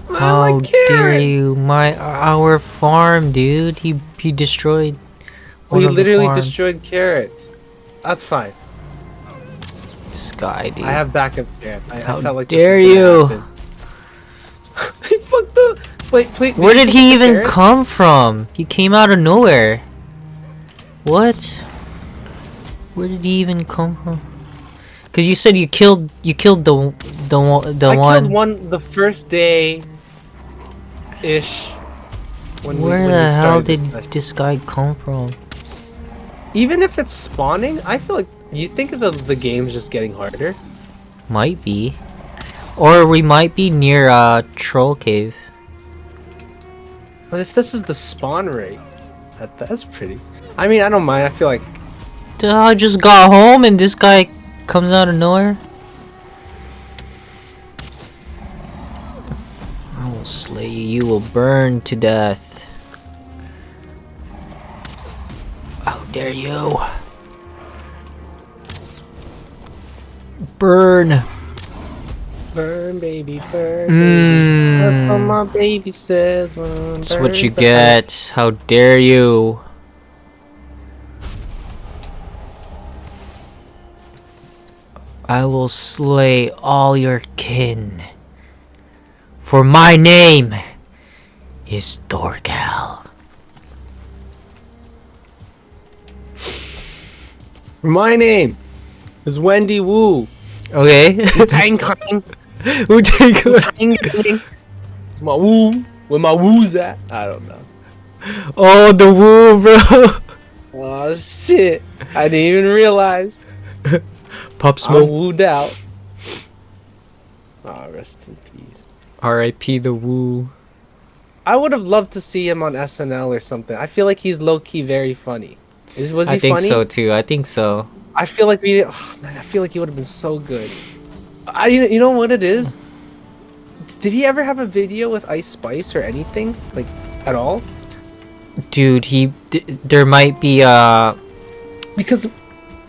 How dare you? Our farm, dude. He destroyed. We literally destroyed carrots. That's fine. This guy, dude. I have backup carrots. I felt like dare you? He fucked up. Wait. Where did he even come from? He came out of nowhere. What? Where did he even come from? Cause you said you killed the one. I killed one the first day. Ish. Where the hell did this guy come from? Even if it's spawning, I feel like you think of the game's just getting harder. Might be, or we might be near a troll cave. But if this is the spawn rate, that's pretty. I mean, I don't mind. I feel like I just got home and this guy comes out of nowhere. I will slay you. You will burn to death. How dare you? Burn. Burn, baby, burn. Baby. That's what my baby says. That's what you get. How dare you? I will slay all your kin. For my name is Dorgal. My name is Wendy Wu. Okay. Tang Kang. Wu Tang Tang Kang. It's my Wu. Where my Wu's at? I don't know. Oh, the Wu, bro. Oh shit! I didn't even realize. Pop I'm Smoke. wooed out. Ah, rest in peace. R.I.P. the Wu. I would have loved to see him on SNL or something. I feel like he's low key very funny. Was he I think funny? so too. I think so. I feel like I feel like he would have been so good. You know what it is? Did he ever have a video with Ice Spice or anything like at all? Dude, there might be Because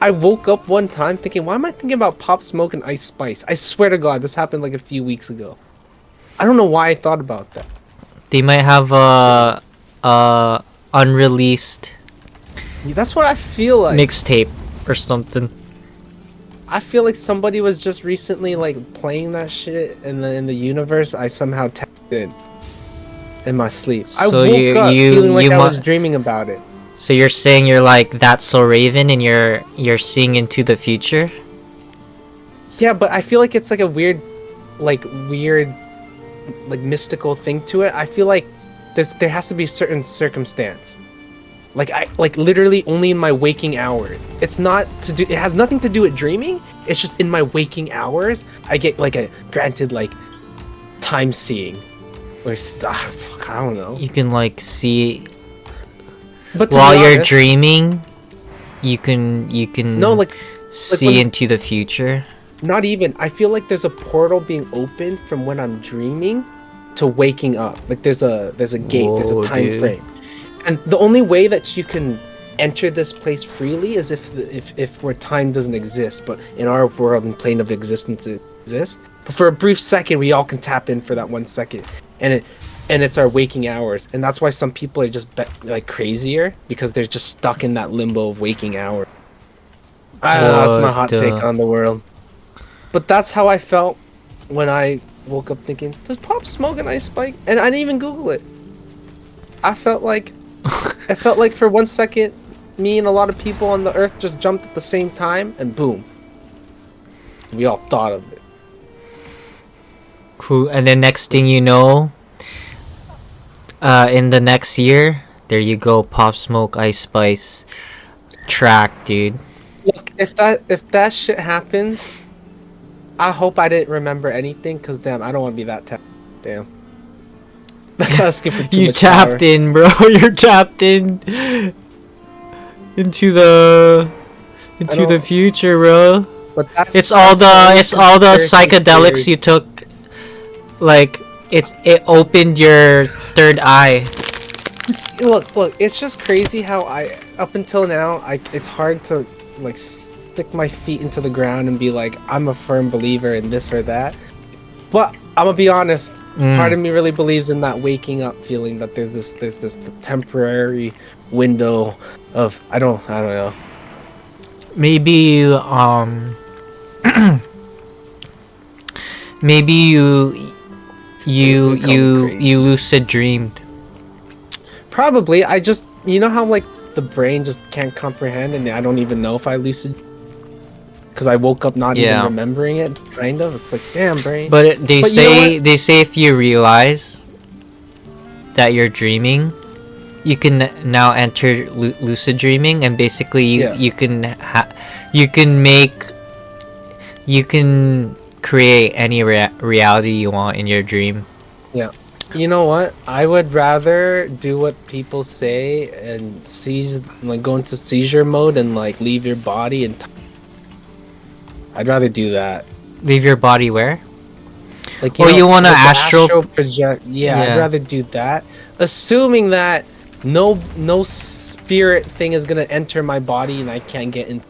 I woke up one time thinking, why am I thinking about Pop Smoke and Ice Spice? I swear to God, this happened like a few weeks ago. I don't know why I thought about that. they might have unreleased That's what I feel like. mixtape or something. I feel like somebody was just recently like playing that shit in the universe. I somehow tapped in my sleep. I So woke up feeling like you I was dreaming about it. So you're saying you're like That's So Raven and you're seeing into the future? Yeah, but I feel like it's like a weird, like mystical thing to it. I feel like there has to be a certain circumstance. Like literally only in my waking hours. It has nothing to do with dreaming. It's just in my waking hours I get like a granted like time seeing or I don't know. You can like see But while you're honest, dreaming, you can no, like see when, into the future. not even. I feel like there's a portal being opened from when I'm dreaming to waking up. Like there's a gate, there's a Whoa, time dude. frame. And the only way that you can enter this place freely is if where time doesn't exist, but in our world and plane of existence it exists. But for a brief second, we all can tap in for that 1 second, and it's our waking hours, and that's why some people are just like crazier because they're just stuck in that limbo of waking hour. I don't know. That's my hot take on the world. But that's how I felt when I woke up thinking, does Pop Smoke and Ice Spike? And I didn't even Google it. I felt like for 1 second, me and a lot of people on the earth just jumped at the same time, and boom, we all thought of it. Cool. And then next thing you know, in the next year, there you go, Pop Smoke, Ice Spice track, dude. Look, if that shit happens, I hope I didn't remember anything, cause damn, I don't want to be that tapped. Damn. That's asking for too You much tapped power. in, bro. You're tapped in into the future, bro. But It's all the psychedelics theory. you took. Like it opened your third eye. Look, it's just crazy how up until now, it's hard to like stick my feet into the ground and be like, I'm a firm believer in this or that. But I'm gonna be honest, part of me really believes in that waking up feeling that there's this temporary window of I don't know. Maybe you maybe you lucid dreamed. Probably. I just, you know how like the brain just can't comprehend, and I don't even know if I lucid because I woke up not even remembering it. Kind of. It's like, damn, brain. But they But you know what? say if you realize that you're dreaming, you can now enter lucid dreaming, and basically you can create any reality you want in your dream. Yeah. You know what? I would rather do what people say and go into seizure mode and like leave your body and I'd rather do that. Leave your body where? Like you want to like the astral project? Yeah, I'd rather do that. Assuming that no spirit thing is gonna enter my body and I can't get in.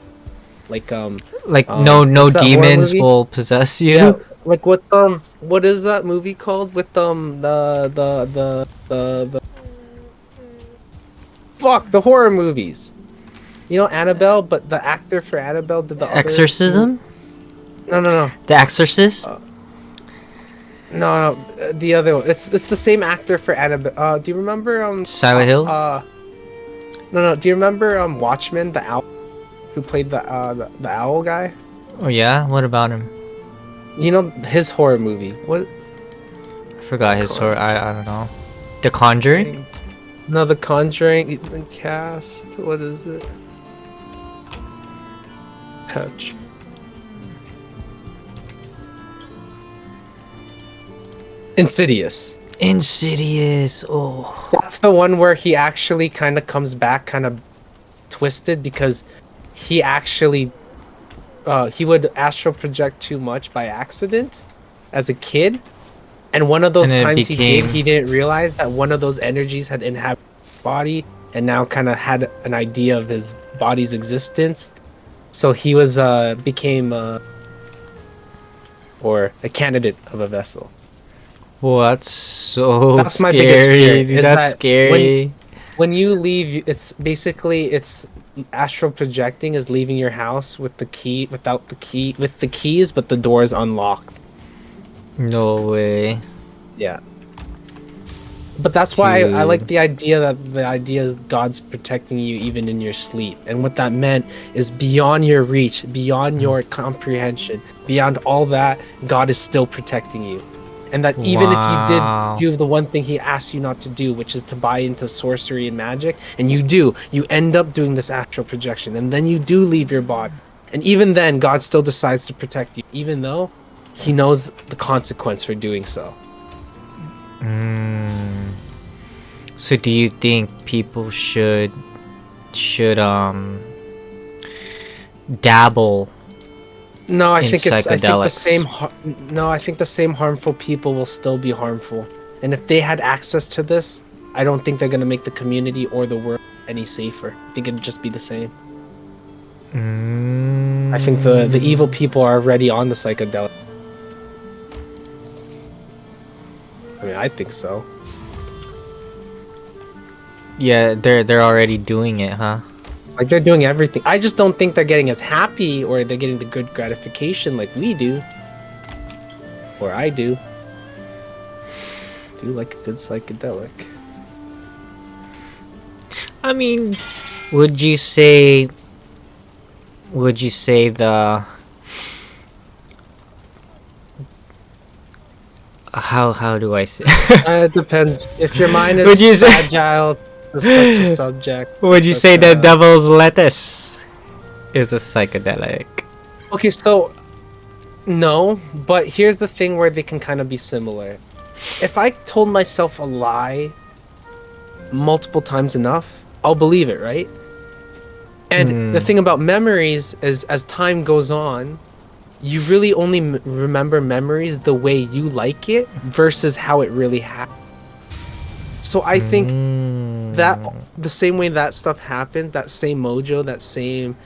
No no demons will possess you. Yeah, like what is that movie called with the horror movies? You know Annabelle, but the actor for Annabelle did the Exorcism? No. The Exorcist? No, the other one. It's the same actor for Annabelle. Do you remember Silent Hill? No. Do you remember Watchmen, the owl who played the owl guy? Oh yeah? What about him? You know his horror movie. What? I forgot his horror. I don't know. The Conjuring? No, The Conjuring. The cast. What is it? Ouch. Insidious. Oh. That's the one where he actually kind of comes back kind of twisted because he actually he would astral project too much by accident as a kid, and one of those times he didn't realize that one of those energies had inhabited his body and now kind of had an idea of his body's existence, so he was became or a candidate of a vessel. Well, that's so That's scary. my biggest fear. Is That's that scary. When you leave, it's astral projecting is leaving your house with the key, with the keys, but the door's unlocked. No way. Yeah. But that's why I like the idea is God's protecting you even in your sleep. And what that meant is beyond your reach, beyond your comprehension, beyond all that, God is still protecting you. And that even if you did do the one thing he asked you not to do, which is to buy into sorcery and magic, and you end up doing this astral projection, and then you do leave your body. And even then, God still decides to protect you, even though he knows the consequence for doing so. So do you think people should dabble? No, I think the same harmful people will still be harmful. And if they had access to this, I don't think they're going to make the community or the world any safer. I think it'd just be the same. I think the evil people are already on the psychedelic. I mean, I think so. Yeah, they're already doing it, huh? Like, they're doing everything. I just don't think they're getting as happy or they're getting the good gratification like we do. Or I do. Do like a good psychedelic. I mean, would you say the how do I say? It depends. If your mind is fragile to such a subject. Would you say the devil's lettuce is a psychedelic? Okay, so no, but here's the thing where they can kind of be similar. If I told myself a lie multiple times enough, I'll believe it, right? And the thing about memories is, as time goes on, you really only remember memories the way you like it versus how it really happened. So I think that the same way that stuff happened, that same mojo, that same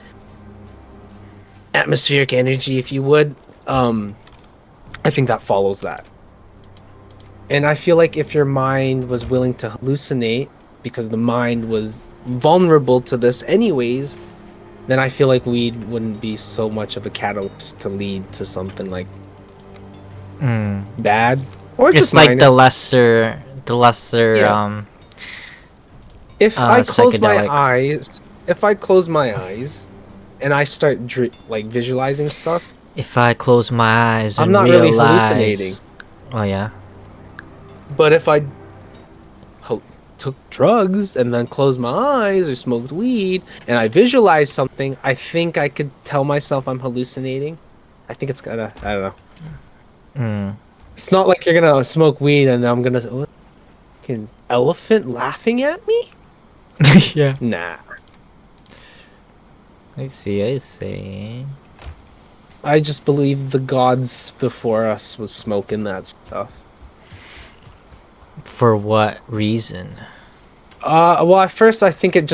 atmospheric energy, if you would, I think that follows that. And I feel like if your mind was willing to hallucinate because the mind was vulnerable to this anyways, then I feel like weed wouldn't be so much of a catalyst to lead to something like bad or just like minor. the lesser if I close my eyes and I start visualizing stuff, if I close my eyes I'm and not realize, really hallucinating. Oh yeah. But if I took drugs and then closed my eyes or smoked weed and I visualized something, I think I could tell myself I'm hallucinating. I think it's gonna, I don't know. It's not like you're gonna smoke weed and I'm gonna, an elephant laughing at me? Yeah. Nah. I see. I just believe the gods before us was smoking that stuff. For what reason? Well, at first I think it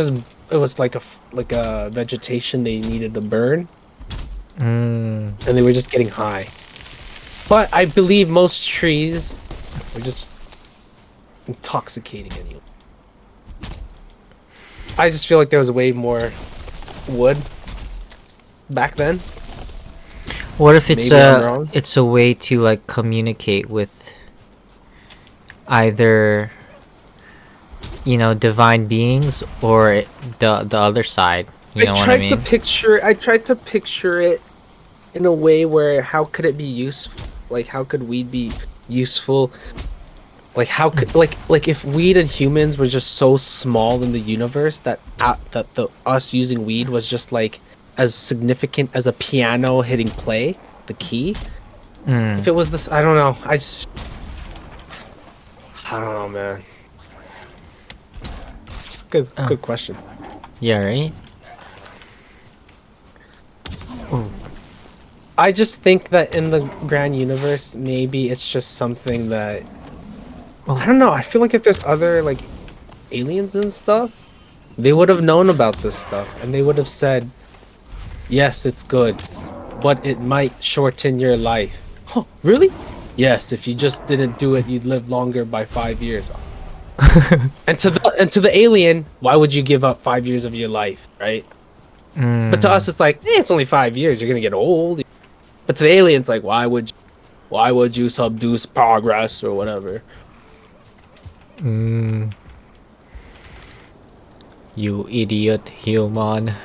was like a vegetation they needed to burn, and they were just getting high. But I believe most trees are just intoxicating anyway. I just feel like there was way more wood back then. What if it's Maybe I'm wrong. a way to like communicate with either, you know, divine beings or the other side. You know what I mean? I tried to picture it in a way where how could it be useful? Like how could weed be useful? Like how could like if weed and humans were just so small in the universe that that the us using weed was just like as significant as a piano hitting play, the key. If it was this, I don't know. I don't know, man. It's good. It's a good question. Yeah, right? I just think that in the grand universe, maybe it's just something that I don't know. I feel like if there's other like aliens and stuff, they would have known about this stuff and they would have said, "Yes, it's good, but it might shorten your life." Huh, really? Yes, if you just didn't do it, you'd live longer by 5 years. And to the alien, why would you give up 5 years of your life, right? But to us, it's like, it's only 5 years. You're gonna get old. But to the aliens, like, why would you subdue progress or whatever? You idiot human.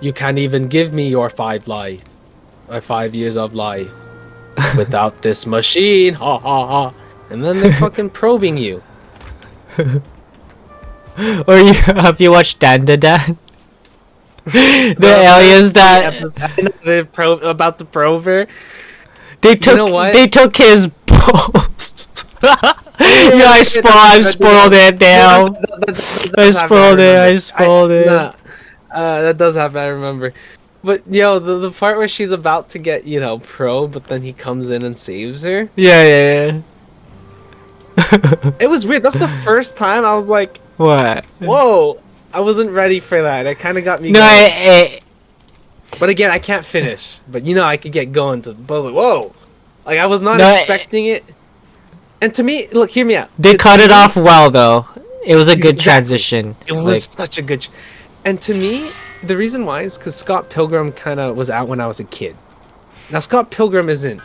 You can't even give me your 5 years of life without this machine. Ha ha ha. And then they're fucking probing you. Or have you watched Dan the Dan? The aliens that about the prober. they took his balls. Yeah, I spoiled it now. I spoiled it. That does happen, I remember. But yo, the part where she's about to get, probed, but then he comes in and saves her. Yeah. It was weird. That's the first time I was like, What? whoa. I wasn't ready for that. It kind of got me No, going. But again, I can't finish. But I could get going to the bullet. Whoa. Like, I was not expecting it. And to me, look, hear me out. They cut it off well, though. It was a good transition. It was such a good... And to me, the reason why is because Scott Pilgrim kind of was out when I was a kid. Now, Scott Pilgrim isn't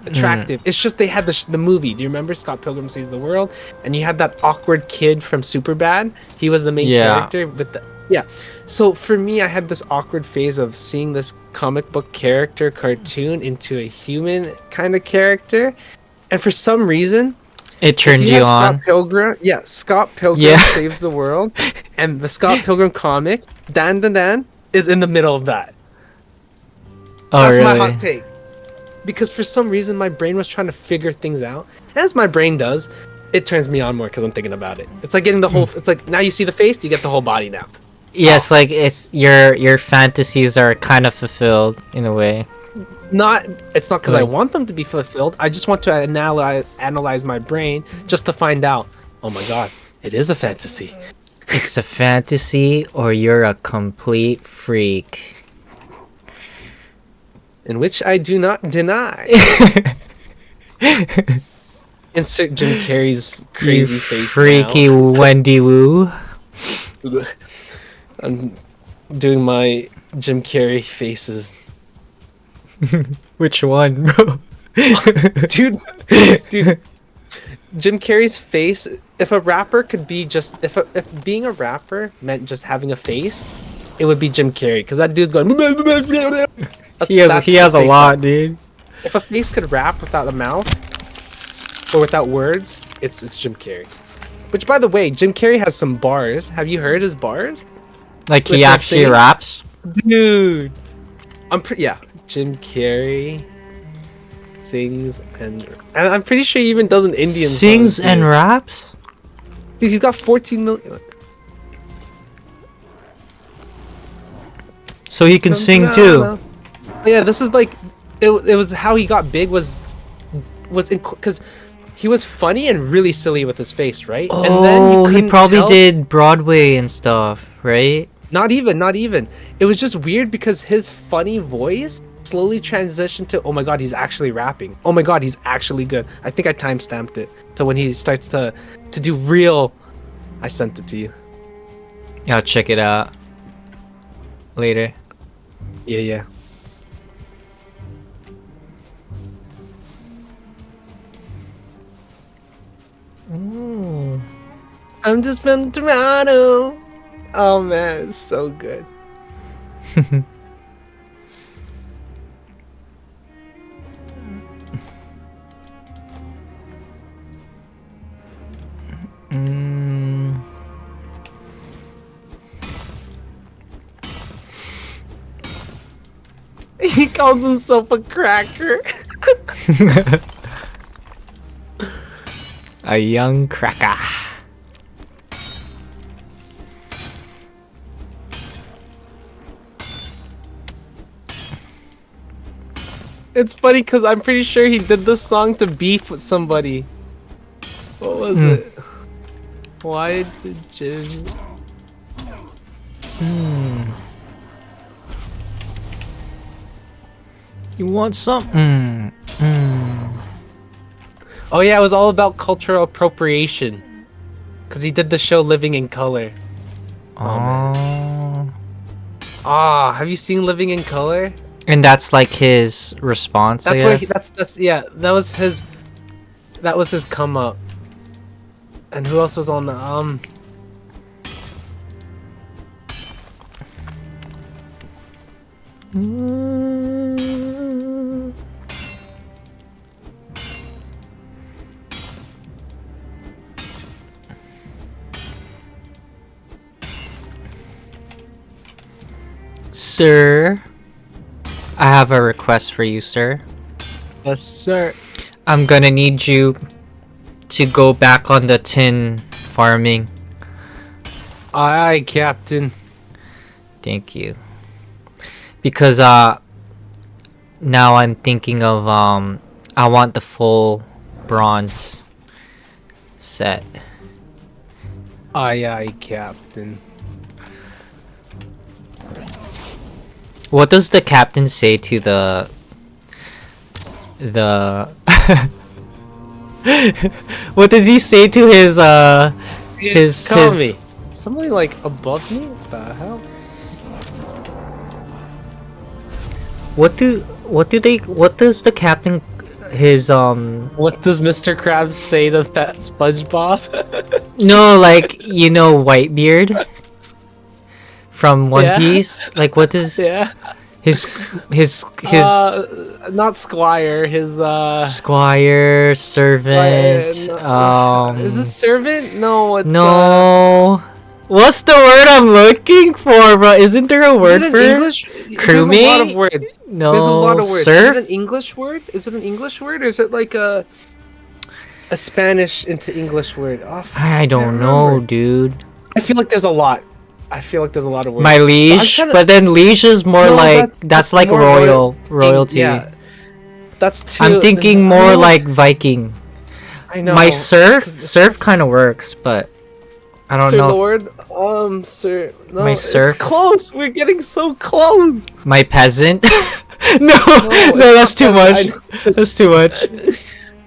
attractive. It's just they had the movie. Do you remember Scott Pilgrim Saves the World? And you had that awkward kid from Superbad. He was the main character. So for me, I had this awkward phase of seeing this comic book character cartoon into a human kind of character. And for some reason, it turned you on. Scott Pilgrim Saves the World, and the Scott Pilgrim comic, Dan the Dan, is in the middle of that. That's my hot take. Because for some reason, my brain was trying to figure things out. As my brain does, it turns me on more because I'm thinking about it. It's like getting the whole... It's like, now you see the face, you get the whole body now. Yes, like, it's your fantasies are kind of fulfilled, in a way. It's not because I want them to be fulfilled. I just want to analyze my brain just to find out, oh my god, it is a fantasy. It's a fantasy, or you're a complete freak. In which I do not deny. Insert Jim Carrey's crazy face. Freaky now. Wendy Woo. I'm doing my Jim Carrey faces. Which one, bro? dude, Jim Carrey's face. If a rapper could be just, if being a rapper meant just having a face, it would be Jim Carrey, because that dude's going. He has a lot, dude. If a face could rap without a mouth or without words, it's Jim Carrey. Which, by the way, Jim Carrey has some bars. Have you heard his bars? Like he actually raps? Dude. Jim Carrey sings and I'm pretty sure he even does an Indian sings song, and raps? Dude, he's got 14 million. So he can sing too. Yeah, this is like it was how he got big was because he was funny and really silly with his face, right? Oh, and then he probably did Broadway and stuff, right? Not even. It was just weird because his funny voice slowly transitioned to, oh my god, he's actually rapping. Oh my god, he's actually good. I think I timestamped it to when he starts to do real. I sent it to you. I'll check it out later. Yeah. I'm just from Toronto. Oh man, it's so good. He calls himself a cracker. A young cracker. It's funny because I'm pretty sure he did this song to beef with somebody. What was it? Why did Jim? You want some? Oh yeah, it was all about cultural appropriation. Cause he did the show Living in Color. Oh man. Have you seen Living in Color? And that's like his response. That's what that's yeah. That was his come up. And who else was on the Sir, I have a request for you, sir. Yes, sir. I'm gonna need you to go back on the tin farming. Aye, aye, Captain. Thank you. Because now I'm thinking of I want the full bronze set. Aye, aye, Captain. What does the captain say to the what does he say to his Call me. Somebody like above me? What the hell? What does the captain his What does Mr. Krabs say to that SpongeBob? no, like, you know, Whitebeard from One Piece? Like, what does his not Squire, his squire, servant, is it servant? No, it's no. What's the word I'm looking for, bro? Isn't there a word for English? There's a lot of words. No, there's a lot of words. Sir? Is it an English word? Is it an English word, or is it like a Spanish into English word? Oh, I don't know, dude. I feel like there's a lot. I feel like there's a lot of words. My liege, but then liege is more that's like more royalty. Yeah, that's too. I'm thinking more like Viking. I know. My surf kind of works, but I don't know. Lord, sir. No, my surf. It's close. We're getting so close. My peasant. no, that's too much. That's too much.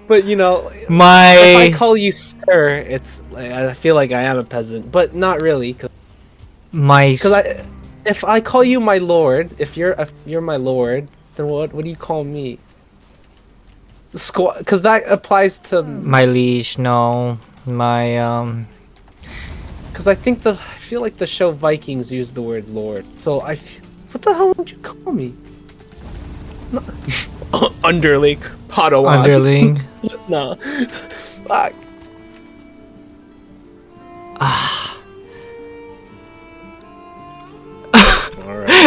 But you know, if I call you sir, it's like, I feel like I am a peasant, but not really. If I call you my lord, if you're my lord, then what do you call me? Because that applies to my liege. No, my Because I feel like the show Vikings use the word lord. So what the hell would you call me? Underling, Padawan. Underling. No. Fuck.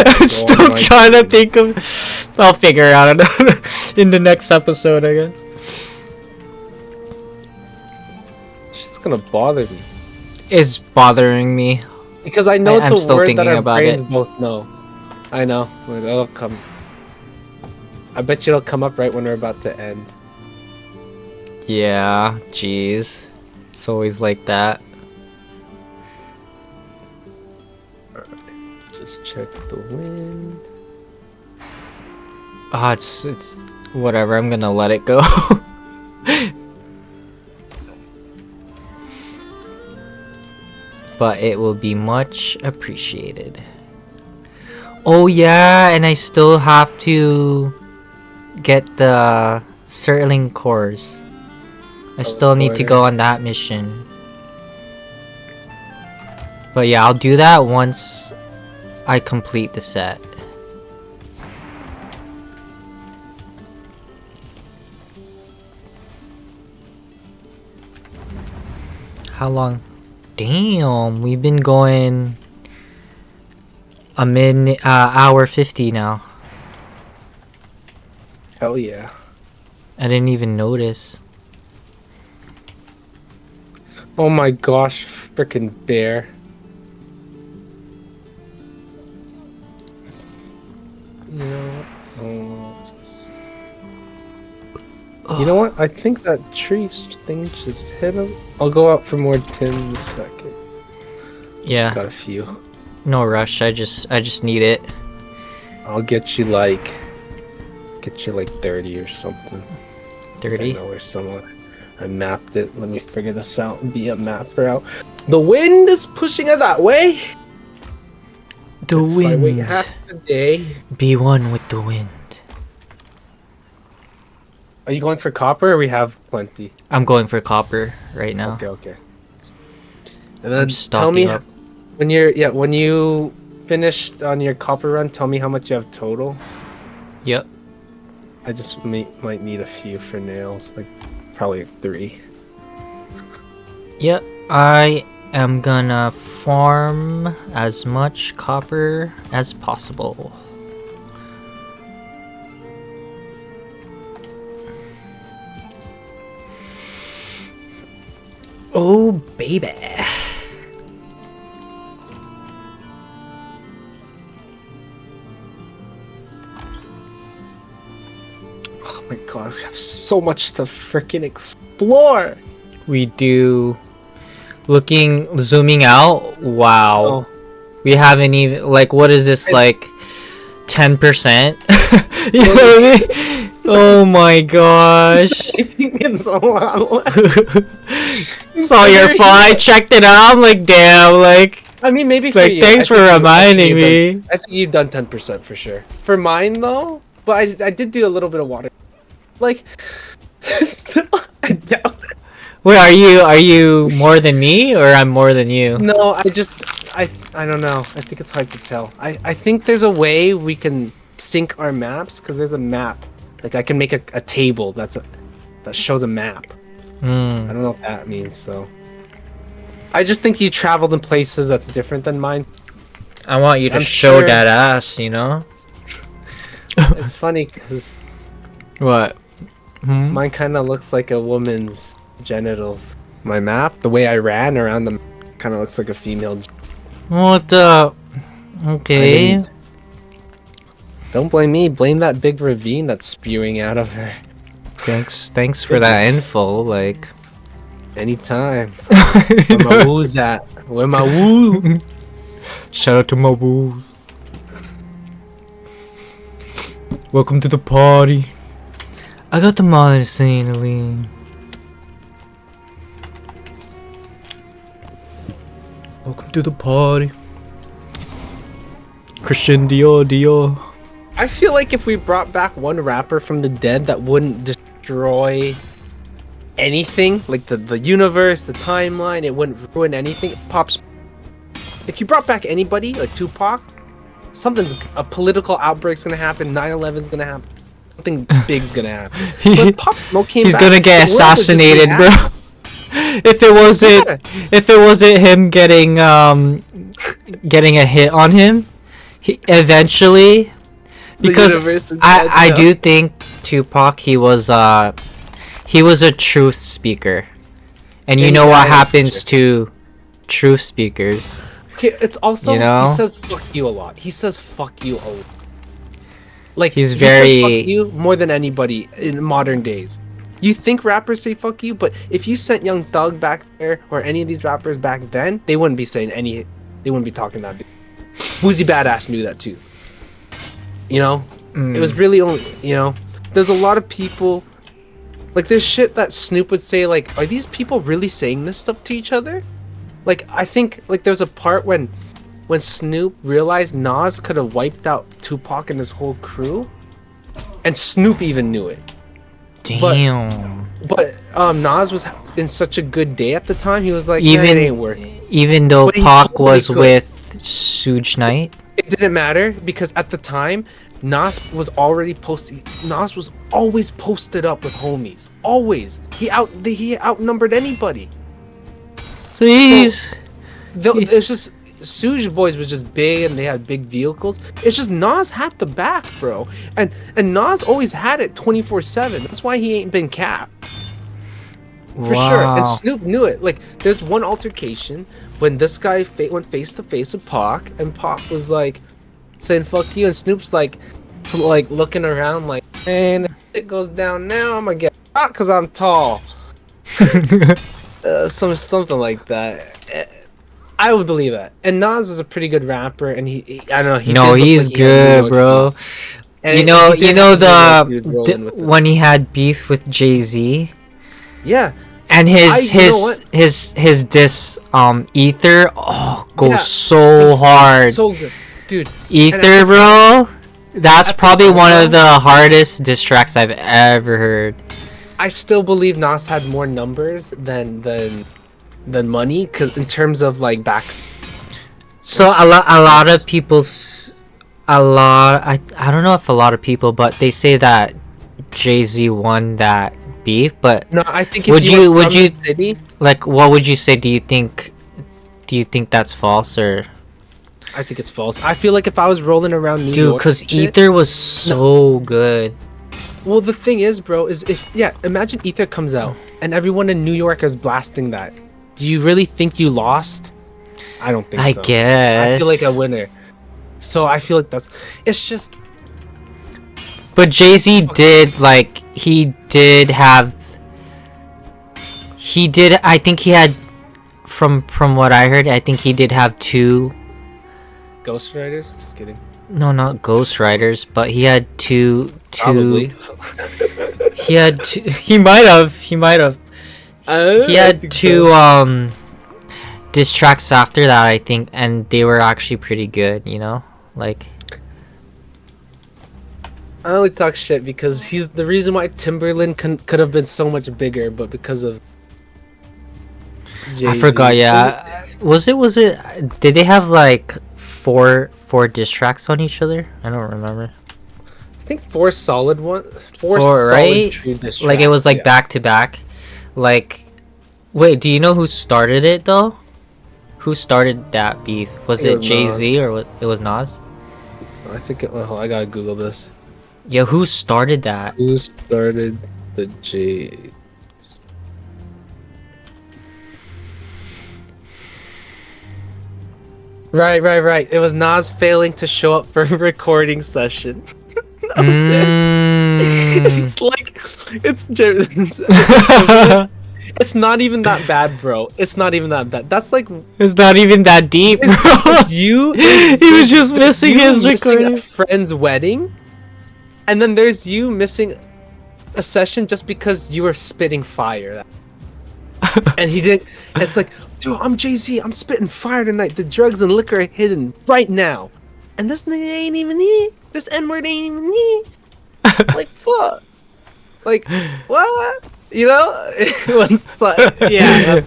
I'm still trying to think of. I'll figure it out in the next episode, I guess. She's gonna bother me. It's bothering me because I know it's a word that our brains both know. I know. It'll come. I bet you it'll come up right when we're about to end. Yeah, jeez. It's always like that. Just check the wind. It's whatever. I'm gonna let it go. But it will be much appreciated. Oh yeah, and I still have to get the Serling cores. I still need to go on that mission. But yeah, I'll do that once I complete the set. How long? Damn, we've been going a minute, hour 50 now. Hell yeah. I didn't even notice. Oh my gosh, frickin' bear. You know what? You know what? I think that tree thing just hit him. I'll go out for more tin in a second. Yeah. Got a few. No rush. I just need it. I'll get you like 30 or something. 30? I know where somewhere. I mapped it. Let me figure this out and be a mapper out. The wind is pushing it that way. The wind. I wait half the day. Be one with the wind. Are you going for copper or we have plenty? I'm going for copper right now. Okay. And then tell me up. when you finished on your copper run, tell me how much you have total. Yep. I just might need a few for nails, like probably 3. Yep. I am gonna farm as much copper as possible. Oh, baby. Oh my god, we have so much to freaking explore. We do. Zooming out. Wow. Oh. We haven't even, like, what is this, like 10%? You know what I mean? Oh my gosh. I think it's a lot. Saw your fly, checked it out. I'm like, damn, like. I mean, maybe for like, you. thanks for reminding me. I think you've done 10% for sure. For mine though, but I did do a little bit of water. Like, still, I doubt it. Wait, are you more than me or I'm more than you? No, I don't know. I think it's hard to tell. I think there's a way we can sync our maps because there's a map. Like I can make a table that shows a map. I don't know what that means. So I just think you traveled in places that's different than mine. I want you to show that ass, you know. It's funny because what? Mine kind of looks like a woman's genitals. My map, the way I ran around them, kind of looks like a female. What the? Okay. Don't blame me. Blame that big ravine that's spewing out of her. Thanks for that info. Like, anytime. Where my woo's at? Where my woo? Shout out to my woo. Welcome to the party. I got the medicine. Welcome to the party. Christian Dior. I feel like if we brought back one rapper from the dead that wouldn't destroy anything, like the universe, the timeline, it wouldn't ruin anything. Pops. If you brought back anybody, like Tupac, a political outbreak's gonna happen, 9/11's gonna happen, something big's gonna happen. When Pop Smoke came back, he's gonna get assassinated, bro. If it wasn't him getting a hit on him, eventually, because I do think Tupac, he was a truth speaker, and you know what happens to truth speakers. Okay, it's also, you know? He says fuck you a lot. He says fuck you a lot. Like, he says fuck you more than anybody in modern days. You think rappers say fuck you, but if you sent Young Thug back there, or any of these rappers back then, they wouldn't be saying they wouldn't be talking that big. Woozy Badass knew that too. You know? It was really only, you know? There's a lot of people, like, there's shit that Snoop would say, like, are these people really saying this stuff to each other? Like, I think, like, there's a part when Snoop realized Nas could have wiped out Tupac and his whole crew, and Snoop even knew it. Damn. But Nas was in such a good day at the time, he was like, even it ain't working. Even though But he Pac totally was could. with Suge Knight. It didn't matter because at the time, Nas was already posted. Nas was always posted up with homies. Always. He outnumbered anybody. Please. It's just Suge Boys was just big and they had big vehicles. It's just Nas had the back, bro. And Nas always had it 24/7. That's why he ain't been capped. For sure. And Snoop knew it. Like, there's one altercation when this guy went face to face with Pac, and Pac was like saying "fuck you," and Snoop's like looking around like, "Man, if it goes down now, I'm gonna get shot because I'm tall." Something like that. I would believe that. And Nas was a pretty good rapper, and I don't know. He's good, bro. And you know when he had beef with Jay-Z. Yeah. And his diss Ether goes so hard. So good. Dude. Ether, bro. That's probably one of the hardest diss tracks I've ever heard. I still believe Nas had more numbers than money, cause in terms of like back. So a lot of people, I don't know if a lot of people, but they say that Jay-Z won that beef. But no, I think would you city, like, what would you say? Do you think that's false, or? I think it's false. I feel like if I was rolling around New York, because Ether was so good. Well, the thing is, bro, is imagine Ether comes out and everyone in New York is blasting that. Do you really think you lost? I don't think so. I guess. I feel like a winner. So I feel like it's just. But Jay-Z did, like, I think he had, from what I heard, I think he did have 2 ghostwriters. Just kidding. No, not ghostwriters, but he had 2. Probably. He had 2. He might have. He had 2 diss tracks after that, I think, and they were actually pretty good. You know, like. I only talk shit because he's the reason why Timberland could have been so much bigger, but because of Jay-Z. I forgot. Yeah, was it? Did they have like 4 diss tracks on each other? I don't remember. I think 4 solid ones. 4 right? True diss tracks, like it was like back to back. Like, wait, do you know who started it though? Who started that beef? Was it Jay-Z or it was Nas? I think I gotta Google this. Yeah, who started that? Who started the J? Right. It was Nas failing to show up for a recording session. It's like it's not even that bad, bro. It's not even that bad. That's like it's not even that deep, bro. He was just missing his recording. A friend's wedding, and then there's you missing a session just because you were spitting fire. And he didn't. It's like, dude, I'm Jay-Z. I'm spitting fire tonight. The drugs and liquor are hidden right now, and this nigga ain't even here. This N-word ain't even here. Like, fuck. Like, what? You know? It was so, yeah.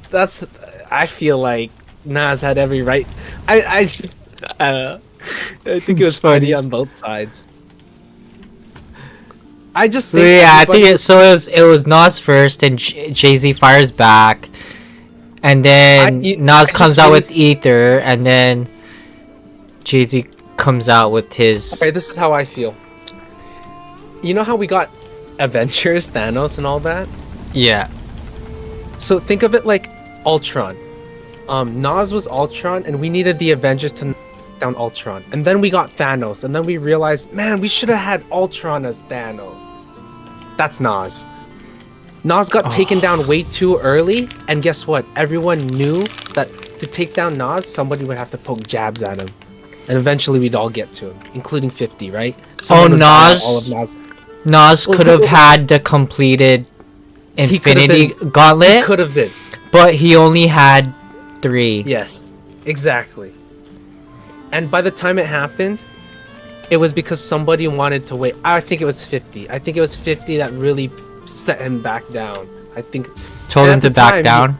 That's. I feel like Nas had every right. I don't know. I think it was funny on both sides. I just think I think it was Nas first, and Jay-Z fires back, and then Nas comes out with Ether, and then Jay-Z comes out with his. Okay, this is how I feel. You know how we got Avengers, Thanos, and all that? Yeah. So think of it like Ultron. Nas was Ultron, and we needed the Avengers to knock down Ultron, and then we got Thanos, and then we realized, man, we should have had Ultron as Thanos. That's Nas. Nas got taken down way too early, and guess what? Everyone knew that to take down Nas, somebody would have to poke jabs at him, and eventually we'd all get to him, including 50, right? Nas. All of Nas. Nas could have had the completed Infinity Gauntlet. He could have been, but he only had 3. Yes, exactly. And by the time it happened, it was because somebody wanted to wait. I think it was 50. I think it was 50 that really set him back down. I think told him to back down.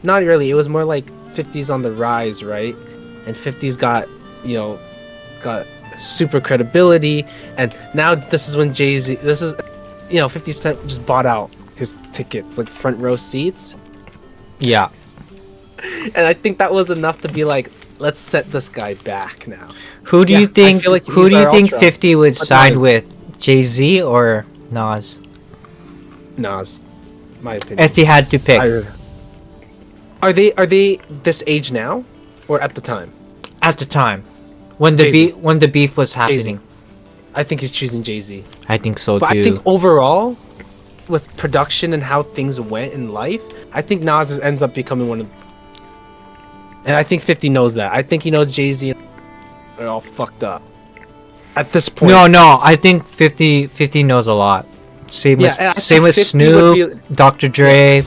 Not really. It was more like 50's on the rise, right? And 50's got, got super credibility, and now this is when Jay-Z, 50 Cent just bought out his tickets, like front row seats. Yeah. And I think that was enough to be like, let's set this guy back now. Who do you think? Like who do you think ultra, 50 would side with? Jay-Z or Nas? Nas, my opinion. If he had to pick. Are they this age now, or at the time? At the time, when the beef was happening. Jay-Z. I think he's choosing Jay-Z. I think so but too. I think overall, with production and how things went in life, I think Nas ends up becoming one of. And I think 50 knows that. I think he knows Jay-Z are all fucked up at this point. No. I think 50 knows a lot. Same with Snoop, Dr. Dre.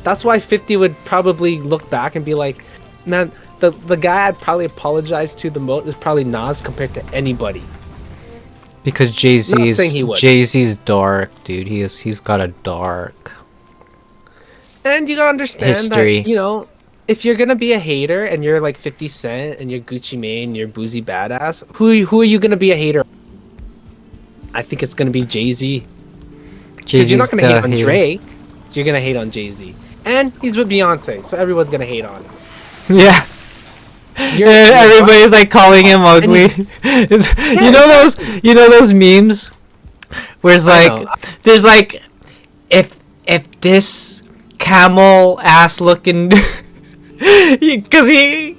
That's why 50 would probably look back and be like, man, the guy I'd probably apologize to the most is probably Nas compared to anybody. Because Jay-Z's dark, dude. He's got a dark. And you gotta understand history. that, if you're gonna be a hater and you're like 50 Cent and you're Gucci Mane, you're Boozy Badass, who are you gonna be a hater? I think it's gonna be Jay-Z. Because you're not gonna hate on Dre. You're gonna hate on Jay-Z. And he's with Beyonce, so everyone's gonna hate on him. Yeah. Everybody's like calling him ugly. You know those memes where it's like there's like if this camel ass looking because I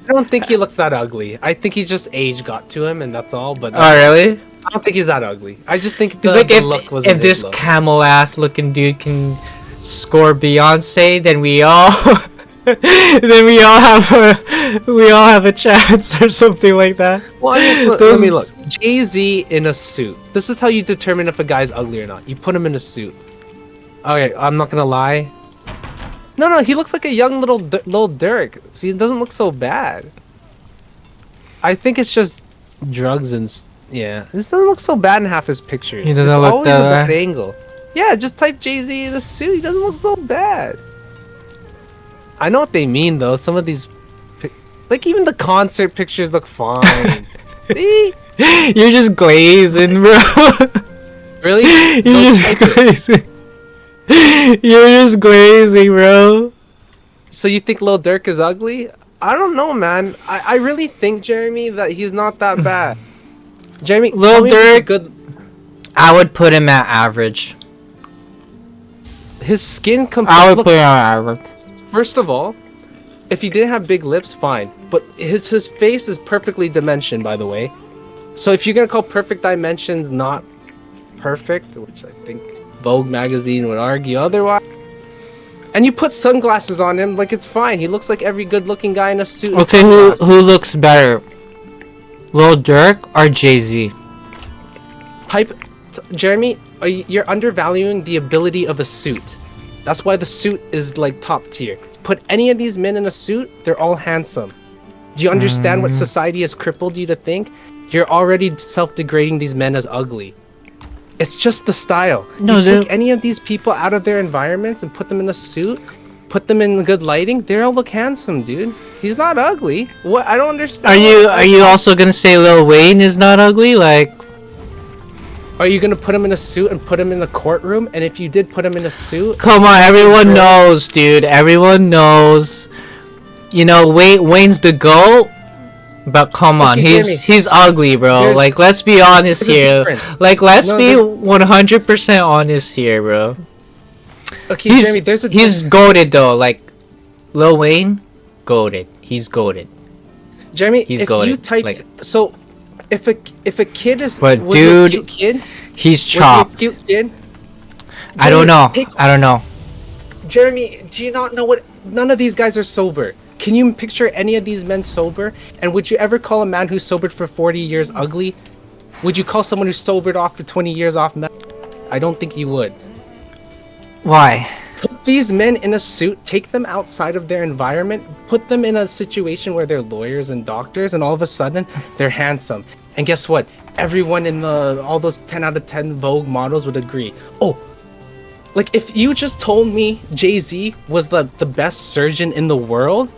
don't think he looks that ugly. I think he just age got to him and that's all. But really? I don't think he's that ugly. I just think the look was. If this camel ass looking dude can score Beyonce, then we all have a chance or something like that. Well, I mean, let me look. Jay-Z in a suit. This is how you determine if a guy's ugly or not. You put him in a suit. Okay, I'm not gonna lie. No, he looks like a young little Durk. He doesn't look so bad. I think it's just drugs and this doesn't look so bad in half his pictures. He doesn't look always a bad angle. Yeah, just type Jay-Z in a suit. He doesn't look so bad. I know what they mean though. Some of these, like even the concert pictures look fine. See? You're just glazing, bro. Really? You're just glazing. You're just glazing, bro. So you think Lil Durk is ugly? I don't know, man. I really think, Jeremy, that he's not that bad. Jeremy, Lil Durk, I would put him at average. His skin I would put him at average. First of all, if he didn't have big lips, fine. But his face is perfectly dimensioned, by the way. So if you're gonna call perfect dimensions not perfect, which I think Vogue magazine would argue otherwise, and you put sunglasses on him, like it's fine. He looks like every good-looking guy in a suit. Okay, who looks better, Lil Durk or Jay-Z? Jeremy, you're undervaluing the ability of a suit. That's why the suit is like top tier. Put any of these men in a suit, they're all handsome. Do you understand what society has crippled you to think? You're already self-degrading these men as ugly. It's just the style. No, you take any of these people out of their environments and put them in a suit, put them in good lighting, they all look handsome, dude. He's not ugly. What? I don't understand. Are you also gonna say Lil Wayne is not ugly? Like, are you gonna put him in a suit and put him in the courtroom? And if you did put him in a suit, come on, everyone knows, dude. Everyone knows. You know, Wayne's the GOAT. But come on, he's ugly, bro. Like, let's be honest here. Like, let's be 100% honest here, bro. Okay, Jeremy, he's goated though. Like, Lil Wayne, goated. He's goated. Jeremy, he's goated. You type, like, so if a kid is, but dude, a cute kid, he's chopped. Was he a cute kid? Jeremy, I don't know. I don't know. Jeremy, do you not know what? None of these guys are sober. Can you picture any of these men sober? And would you ever call a man who's sobered for 40 years ugly? Would you call someone who's sobered off for 20 years off meth? I don't think you would. Why? Put these men in a suit, take them outside of their environment, put them in a situation where they're lawyers and doctors, and all of a sudden, they're handsome. And guess what? Everyone in all those 10 out of 10 Vogue models would agree. Oh, Like, if you just told me Jay-Z was the best surgeon in the world,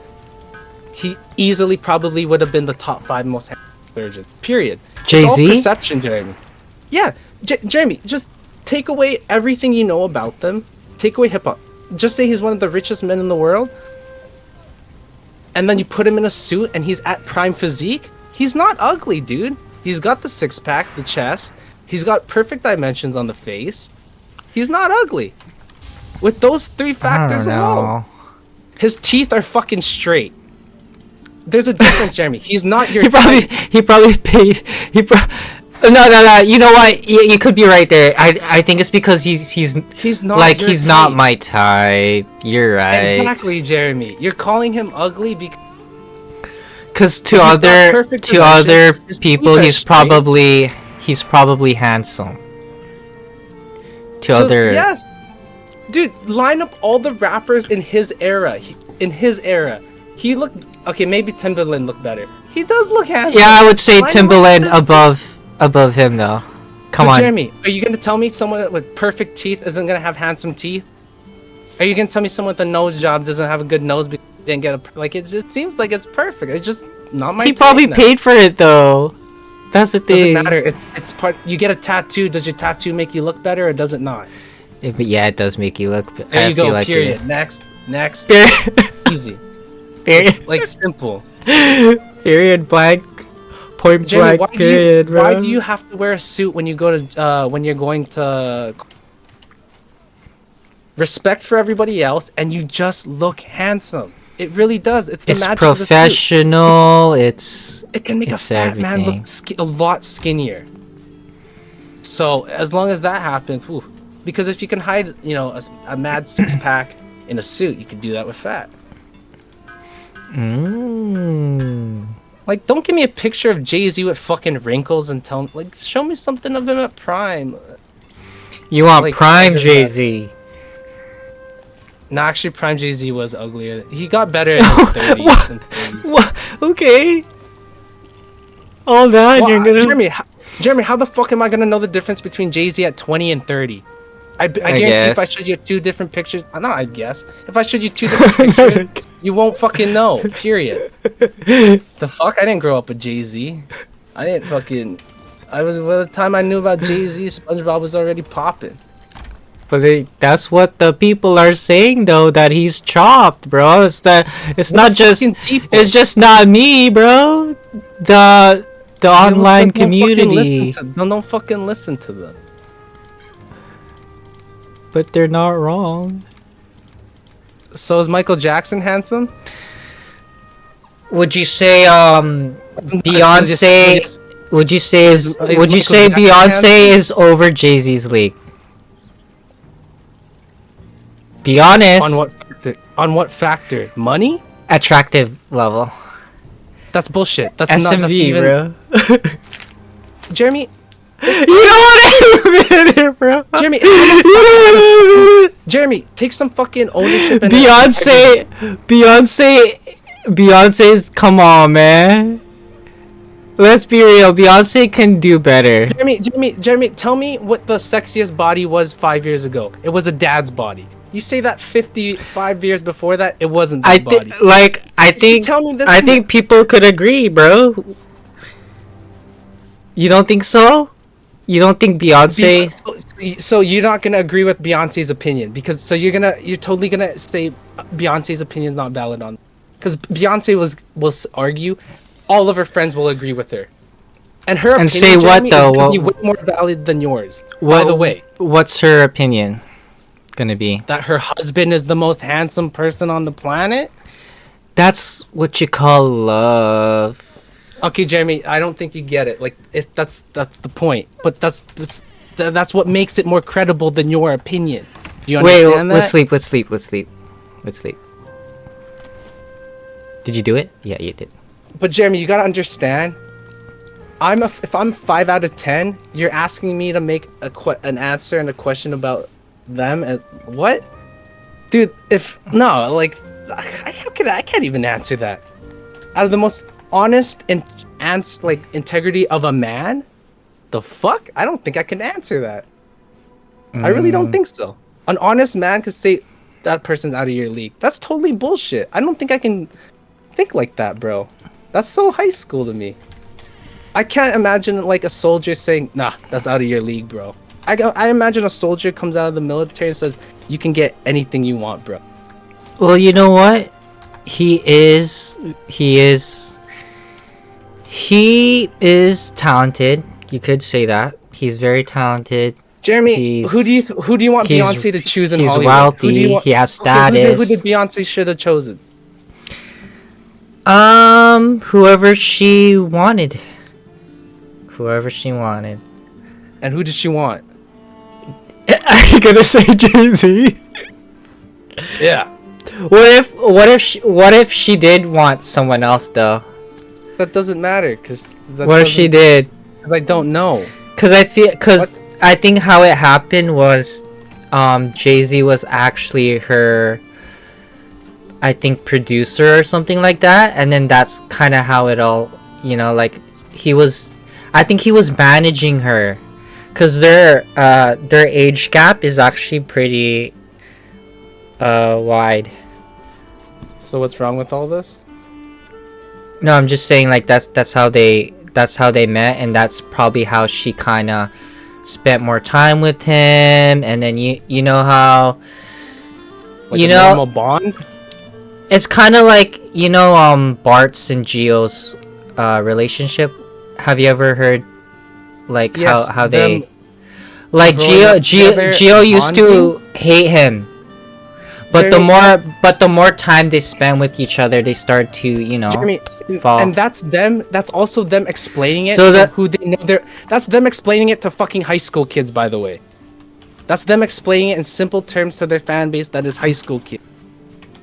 he easily probably would have been the top 5 most handsome surgeon. Period. Jay-Z? It's all perception, Jeremy. Yeah, Jeremy, just take away everything you know about them. Take away hip-hop. Just say he's one of the richest men in the world. And then you put him in a suit and he's at prime physique. He's not ugly, dude. He's got the six-pack, the chest. He's got perfect dimensions on the face. He's not ugly. With those 3 factors alone. His teeth are fucking straight. There's a difference, Jeremy. He's not your he probably paid no. You know what? You could be right there. I think it's because he's not like your he's type. not my type. You're right. Exactly, Jeremy. You're calling him ugly because to other people he's probably handsome. Yes, dude. Line up all the rappers in his era. He looked okay. Maybe Timbaland looked better. He does look handsome. Yeah, I would say Timbaland above him though. Come on, Jeremy. Are you gonna tell me someone with perfect teeth isn't gonna have handsome teeth? Are you gonna tell me someone with a nose job doesn't have a good nose because they didn't get a like? It just seems like it's perfect. It's just not my. He probably paid for it though. That's the thing. Doesn't matter. It's part. You get a tattoo. Does your tattoo make you look better or does it not? Yeah, it does make you look better. There you go. Period. Next. Easy. Period. Like simple. Period. Blank. Point Jeremy, blank. Period. Why do you have to wear a suit when you go to when you're going to respect for everybody else and you just look handsome? It really does. It's the magic professional. Of the suit. It can make a fat man look a lot skinnier. So as long as that happens, whew, because if you can hide, a mad 6-pack in a suit, you can do that with fat. Like, don't give me a picture of Jay-Z with fucking wrinkles and tell me, like, show me something of him at prime. You want prime Jay-Z? No, actually, prime Jay-Z was uglier. He got better in his 30s. What? Okay. All that, well, you're gonna... Jeremy, how the fuck am I gonna know the difference between Jay-Z at 20 and 30? I guarantee if I showed you 2 different pictures... I guess. If I showed you 2 different pictures, you won't fucking know. Period. The fuck? I didn't grow up with Jay-Z. I didn't fucking... by the time I knew about Jay-Z, SpongeBob was already popping. But that's what the people are saying, though, that he's chopped, bro. It's just not me, bro. The online community. Don't fucking listen to them. But they're not wrong. So is Michael Jackson handsome? Would you say Beyonce? Would you say Beyonce is over Jay-Z's league? Be honest. On what factor? Money? Attractive level. That's bullshit. That's SMV, not. That's even, bro. Jeremy. You don't want to admit it, bro. Jeremy. Jeremy, take some fucking ownership. And Beyonce's. Come on, man. Let's be real. Beyonce can do better. Jeremy, tell me what the sexiest body was 5 years ago. It was a dad's body. You say that 55 years before that, it wasn't that body. I think people could agree, bro. You don't think so? You don't think Beyonce? So you're not gonna agree with Beyonce's opinion because you're totally gonna say Beyonce's opinion is not valid on, because Beyonce will argue, all of her friends will agree with her, and her opinion, say what Jeremy, though? is gonna be way more valid than yours. By the way, what's her opinion gonna be? That her husband is the most handsome person on the planet. That's what you call love. Okay, Jeremy, I don't think you get it. Like, that's the point. But that's what makes it more credible than your opinion. Do you understand that? Let's sleep. Did you do it? Yeah, you did. But Jeremy, you gotta understand. If I'm 5 out of 10, you're asking me to make an answer and a question about them. And what, dude? I can't even answer that. Out of the most honest and integrity of a man, the fuck? I don't think I can answer that. I really don't think so. An honest man could say that person's out of your league. That's totally bullshit. I don't think I can think like that, bro. That's so high school to me. I can't imagine like a soldier saying, "Nah, that's out of your league, bro." I imagine a soldier comes out of the military and says, "You can get anything you want, bro." Well, you know what? He is talented. You could say that. He's very talented. Jeremy, who do you want Beyonce to choose in Hollywood? He's wealthy. He has status. Who did Beyonce should have chosen? Whoever she wanted. Whoever she wanted. And who did she want? Are you gonna say Jay-Z? Yeah. What if she did want someone else though? That doesn't matter, cause. What if she did? Cause I don't know. Cause I think how it happened was, Jay-Z was actually her, I think, producer or something like that, and then that's kind of how it all, like I think he was managing her, cause their age gap is actually pretty wide. So what's wrong with all this? No, I'm just saying like that's how they met, and that's probably how she kind of spent more time with him, and then you know how like a normal bond. It's kind of like Bart's and Gio's relationship. Have you ever heard like how they like Gio used to hate him, but the more time they spend with each other, they start to Jeremy, fall. And that's also them explaining it to who they know. That's them explaining it to fucking high school kids, by the way. That's them explaining it in simple terms to their fan base that is high school kids.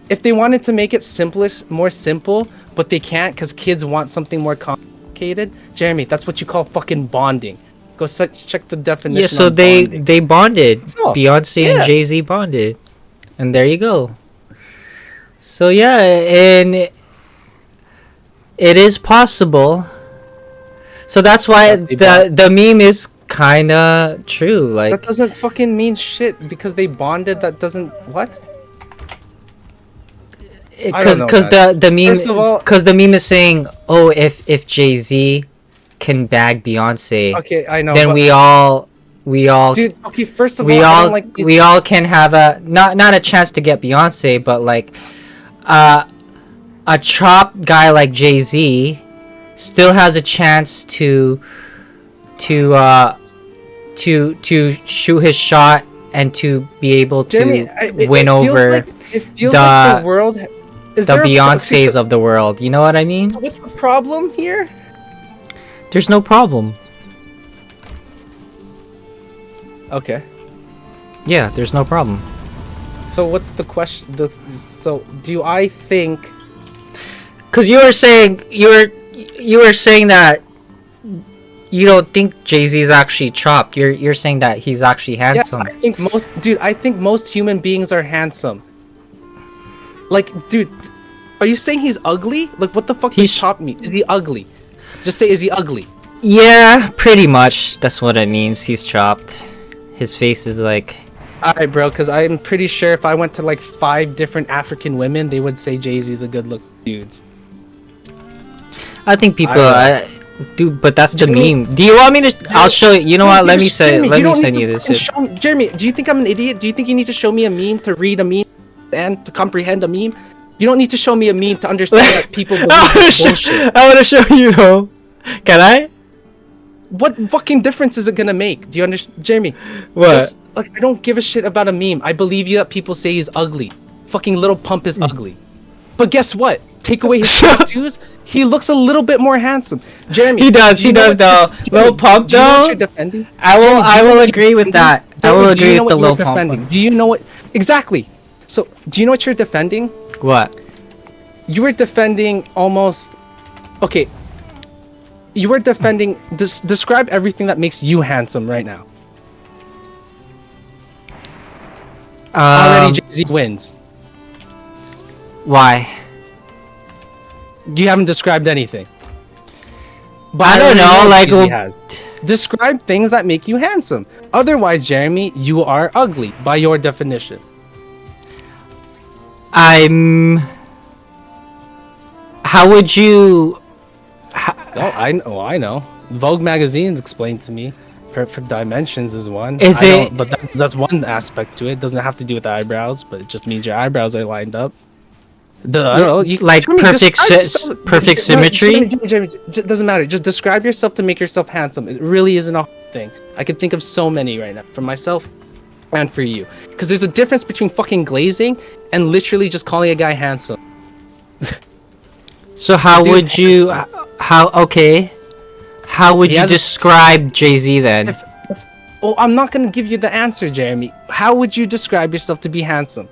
If they wanted to make it more simple, but they can't because kids want something more complicated, Jeremy, that's what you call fucking bonding. Go check the definition. Yeah, so they bonded. So, Beyonce and Jay-Z bonded. And there you go. So yeah, and it is possible. So that's why the meme is kind of true. Like that doesn't fucking mean shit because they bonded. That doesn't what? Because the meme is saying, oh, if Jay-Z can bag Beyonce, okay, I know. Then we all. Dude, okay. First of all, we all can have a not a chance to get Beyonce, but like, a chopped guy like Jay-Z still has a chance to shoot his shot and to be able to win over the world. The Beyoncés of the world. You know what I mean? So what's the problem here? There's no problem. Okay. Yeah, there's no problem. So what's the question? So do I think? Because you were saying that you don't think Jay-Z's actually chopped. You're saying that he's actually handsome. Yes, I think most human beings are handsome. Like, dude, are you saying he's ugly? Like, what the fuck does chopped mean? Is he ugly? Just say, is he ugly? Yeah, pretty much. That's what it means. He's chopped. His face is like... Alright, bro, because I'm pretty sure if I went to like 5 different African women, they would say Jay-Z's a good looking dude. I think people... Dude, but that's the meme. Do you want me to... I'll show you. You know what? Let me send you this shit. Jeremy, do you think I'm an idiot? Do you think you need to show me a meme to read a meme and to comprehend a meme? You don't need to show me a meme to understand that people believe bullshit. I want to show you though. Can I? What fucking difference is it gonna make? Do you understand, Jeremy? What? I don't give a shit about a meme. I believe you that people say he's ugly. Fucking Little Pump is ugly. But guess what? Take away his tattoos, he looks a little bit more handsome. Jeremy, he does though. Little Pump though. I will agree with that. I will agree with the Little Pump. Do you know what exactly? So, do you know what you're defending? What? You were defending almost... Okay. You were defending... Describe everything that makes you handsome right now. Already Jay-Z wins. Why? You haven't described anything. But I don't know, like... Describe things that make you handsome. Otherwise, Jeremy, you are ugly by your definition. How would you? I know. Vogue magazines explained to me. Perfect dimensions is one. But that's one aspect to it. It doesn't have to do with the eyebrows, but it just means your eyebrows are lined up. I don't know. Perfect symmetry. Jeremy, it doesn't matter. Just describe yourself to make yourself handsome. It really isn't a thing. I can think of so many right now for myself and for you. Because there's a difference between fucking glazing and literally just calling a guy handsome. So how would you? How would you describe Jay-Z then? I'm not gonna give you the answer, Jeremy. How would you describe yourself to be handsome?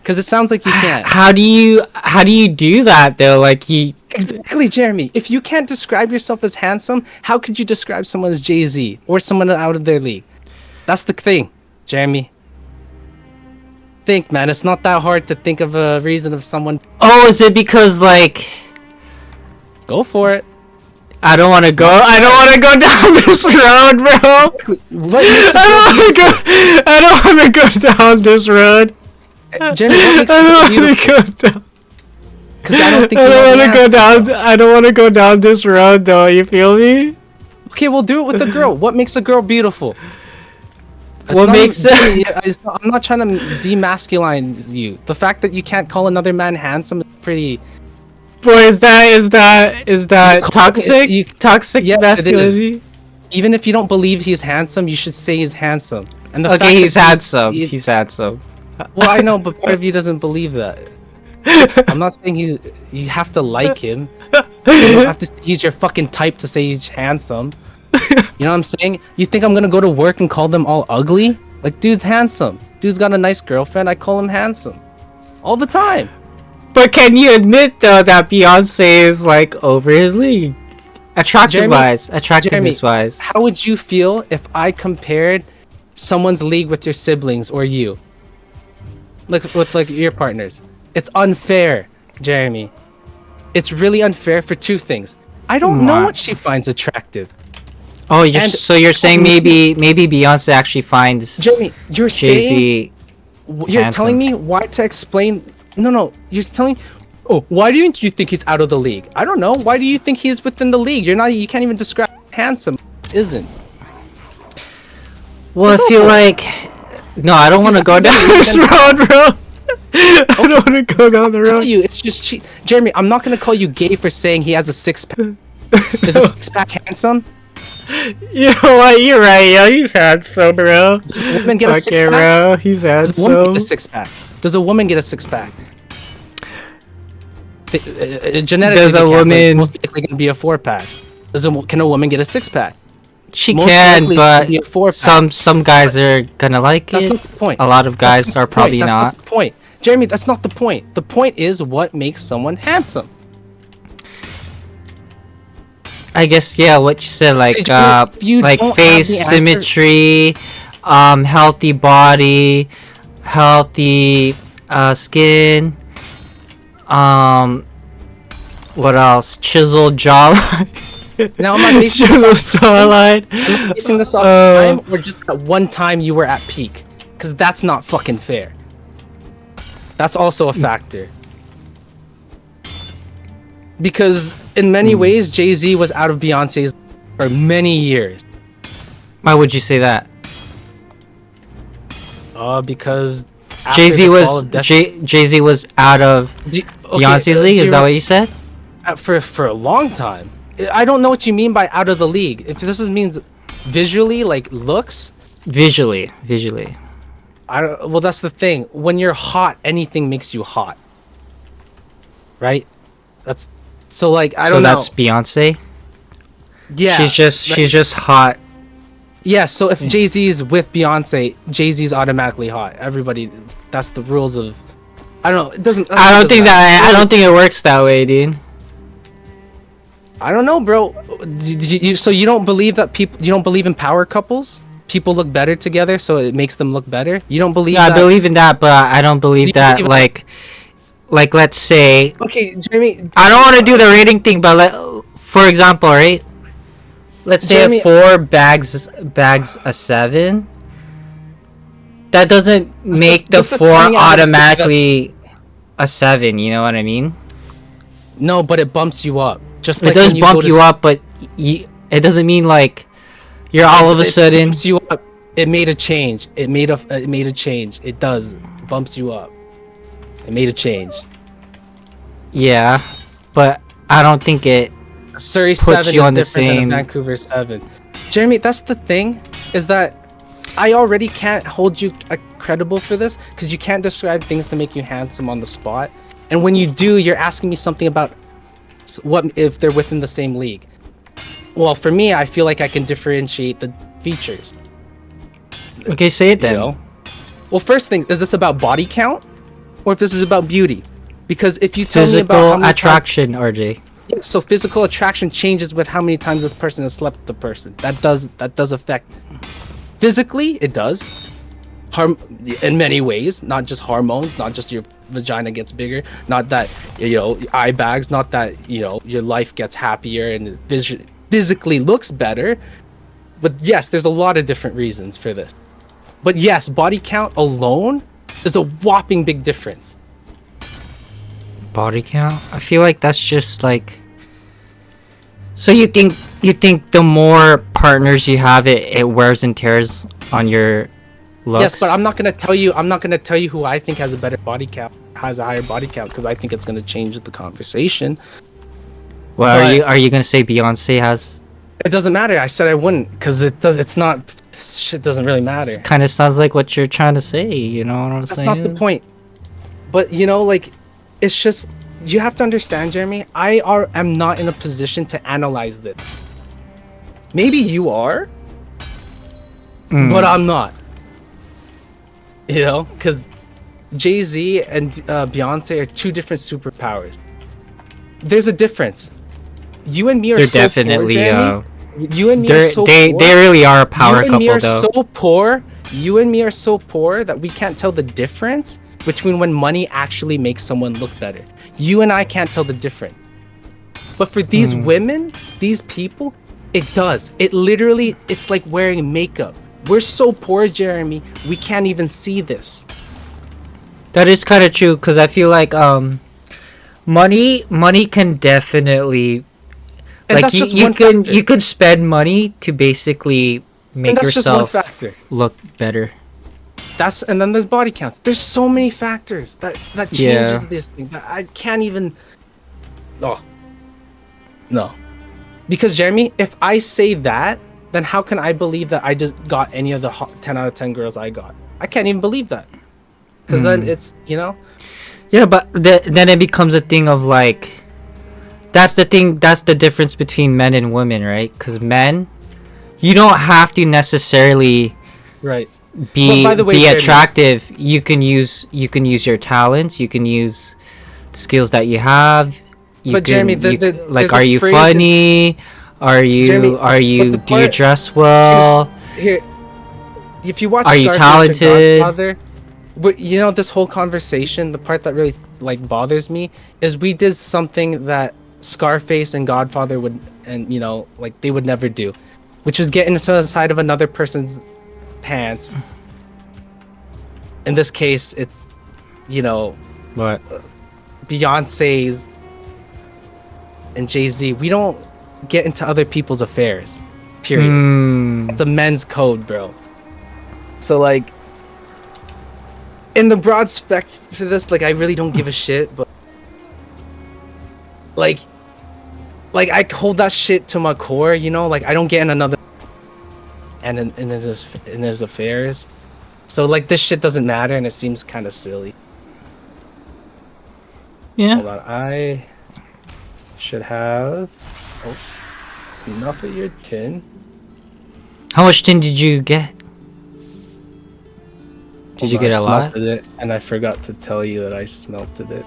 Because it sounds like you can't. How do you do that though? Like Exactly, Jeremy. If you can't describe yourself as handsome, how could you describe someone as Jay-Z or someone out of their league? That's the thing, Jeremy. Think, man. It's not that hard to think of a reason of someone. Oh, is it because like? Go for it. I don't want to go. I don't want to go down this road, bro. I don't want to go down this road. Jeremy, what makes you beautiful? Because I don't think I don't want to go down. I don't want to go down this road, though. You feel me? Okay, we'll do it with a girl. What makes a girl beautiful? What makes I'm not trying to demasculine you. The fact that you can't call another man handsome is pretty. Boy, is that toxic? Toxic masculinity? Even if you don't believe he's handsome, you should say he's handsome. And he's handsome. He's handsome. Well, I know, but part of you doesn't believe that. I'm not saying you have to like him. You don't have to say he's your fucking type to say he's handsome. You know what I'm saying? You think I'm gonna go to work and call them all ugly? Like, dude's handsome. Dude's got a nice girlfriend. I call him handsome. All the time. But can you admit, though, that Beyonce is, like, over his league? Attractiveness-wise. How would you feel if I compared someone's league with your siblings or you? Like, with, like, your partners. It's unfair, Jeremy. It's really unfair for two things. I don't know what she finds attractive. Oh, so you're saying maybe Beyonce actually finds Jeremy, you're Jay-Z you're telling me why to explain... No, you're telling... Oh, why do you think he's out of the league? I don't know. Why do you think he's within the league? You can't even describe handsome. Isn't. Well, I feel like... No, I don't want to go down this road, bro. I don't want to go down the road. I tell you, it's just cheap. Jeremy, I'm not going to call you gay for saying he has a six-pack. Is a six-pack handsome? You know what? You're right, yo. He's handsome, bro. Does a woman get a six-pack? Bro. He's handsome. Does a woman get a six-pack? Does a woman get a six-pack? Genetically, does a woman most likely going to be a four-pack? Can a woman get a six-pack? She can, but some guys are gonna like it. That's not the point. A lot of guys are probably not. That's not the point. Jeremy, that's not the point. The point is what makes someone handsome. I guess, yeah, what you said, like face symmetry, healthy body, healthy skin, what else? Chiseled jawline. Now, am I basing this off time or just at one time you were at peak? Because that's not fucking fair. That's also a factor. Because in many ways, Jay-Z was out of Beyonce's for many years. Why would you say that? Because Jay-Z was out of Beyonce's league. Is that what you said? For a long time. I don't know what you mean by out of the league. If this means visually, like looks. Visually. Well, that's the thing. When you're hot, anything makes you hot. Right? That's so like I don't know. So that's Beyonce. Yeah. She's just hot. Yeah. So if Jay-Z's with Beyonce, Jay-Z's automatically hot. Everybody. That's the rules of. I don't know. It doesn't. I don't think it works that way, dude. I don't know, bro. So you don't believe that people? You don't believe in power couples? People look better together, so it makes them look better. You don't believe? Yeah, I believe in that, but I don't believe that. Like, let's say. Okay, Jeremy. I don't want to do the rating thing, but for example, right? let's say Jeremy, a 4 bags a 7, that doesn't make the 4 automatically a 7. You know what I mean? No, but it bumps you up. Just It like does when you bump go to you up, but it doesn't mean like you're all of a sudden. Bumps you up. It made a change. It made a change. It does. It bumps you up. It made a change. Yeah, but I don't think it Surrey puts 7 you is on the different than same. a Vancouver 7. Jeremy, that's the thing, is that I already can't hold you credible for this because you can't describe things to make you handsome on the spot. And when you do, you're asking me something about what if they're within the same league. Well, for me, I feel like I can differentiate the features. Okay, say it then. You know? Well, first thing, is this about body count or if this is about beauty? Because if you tell me about how Physical many attraction, RJ. so physical attraction changes with how many times this person has slept with the person. That does affect. Physically, it does. In many ways, not just hormones, not just your vagina gets bigger, not that eye bags, not that your life gets happier and physically looks better. But yes, there's a lot of different reasons for this. But yes, body count alone is a whopping big difference. Body count? I feel like that's just like. So you think the more partners you have, it wears and tears on your looks? Yes, but I'm not gonna tell you who I think has a better body count, has a higher body count, because I think it's gonna change the conversation. Well, are you gonna say Beyonce has? It doesn't matter. I said I wouldn't, because it's not. Shit doesn't really matter. It kind of sounds like what you're trying to say. You know what I'm saying? That's not the point. But it's just you have to understand, Jeremy. I am not in a position to analyze this. Maybe you are, but I'm not. Because Jay-Z and Beyonce are two different superpowers. There's a difference. You and me are so definitely poor, Jeremy. You and me are so they poor. They really are a power couple, though. You and me are though. so poor. You and me are so poor that we can't tell the difference between when money actually makes someone look better. You and I can't tell the difference. But for these women, these people, it does. It's like wearing makeup. We're so poor, Jeremy, we can't even see this. That is kind of true, because I feel like money can definitely, And like, that's just you one can factor. you could spend money to basically make And that's just one yourself factor. look better. And then there's body counts. There's so many factors that changes this thing that I can't even. Oh, no, because Jeremy, if I say that, then how can I believe that I just got any of the 10 out of 10 girls I got? I can't even believe that, because then it's Yeah, but then it becomes a thing of like, that's the difference between men and women, right? Because men, you don't have to necessarily right. be By the way, be Jeremy, attractive. You can use your talents. You can use skills that you have. Jeremy, like, are you funny? Are you Jeremy, do you dress well? Here, if you watch Are you Scarface or talented? Godfather, but this whole conversation, the part that really bothers me is we did something that Scarface and Godfather would, and they would never do, which is get into the side of another person's pants. In this case, it's What? Beyonce's and Jay-Z. We don't get into other people's affairs. Period. It's a men's code, bro. So in the broad spectrum for this, I really don't give a shit, but I hold that shit to my core, I don't get in another and in his affairs. So this shit doesn't matter, and it seems kind of silly. Yeah. Hold on, I should have enough of your tin. How much tin did you get? Did you get a lot? It, and I forgot to tell you that I smelted it.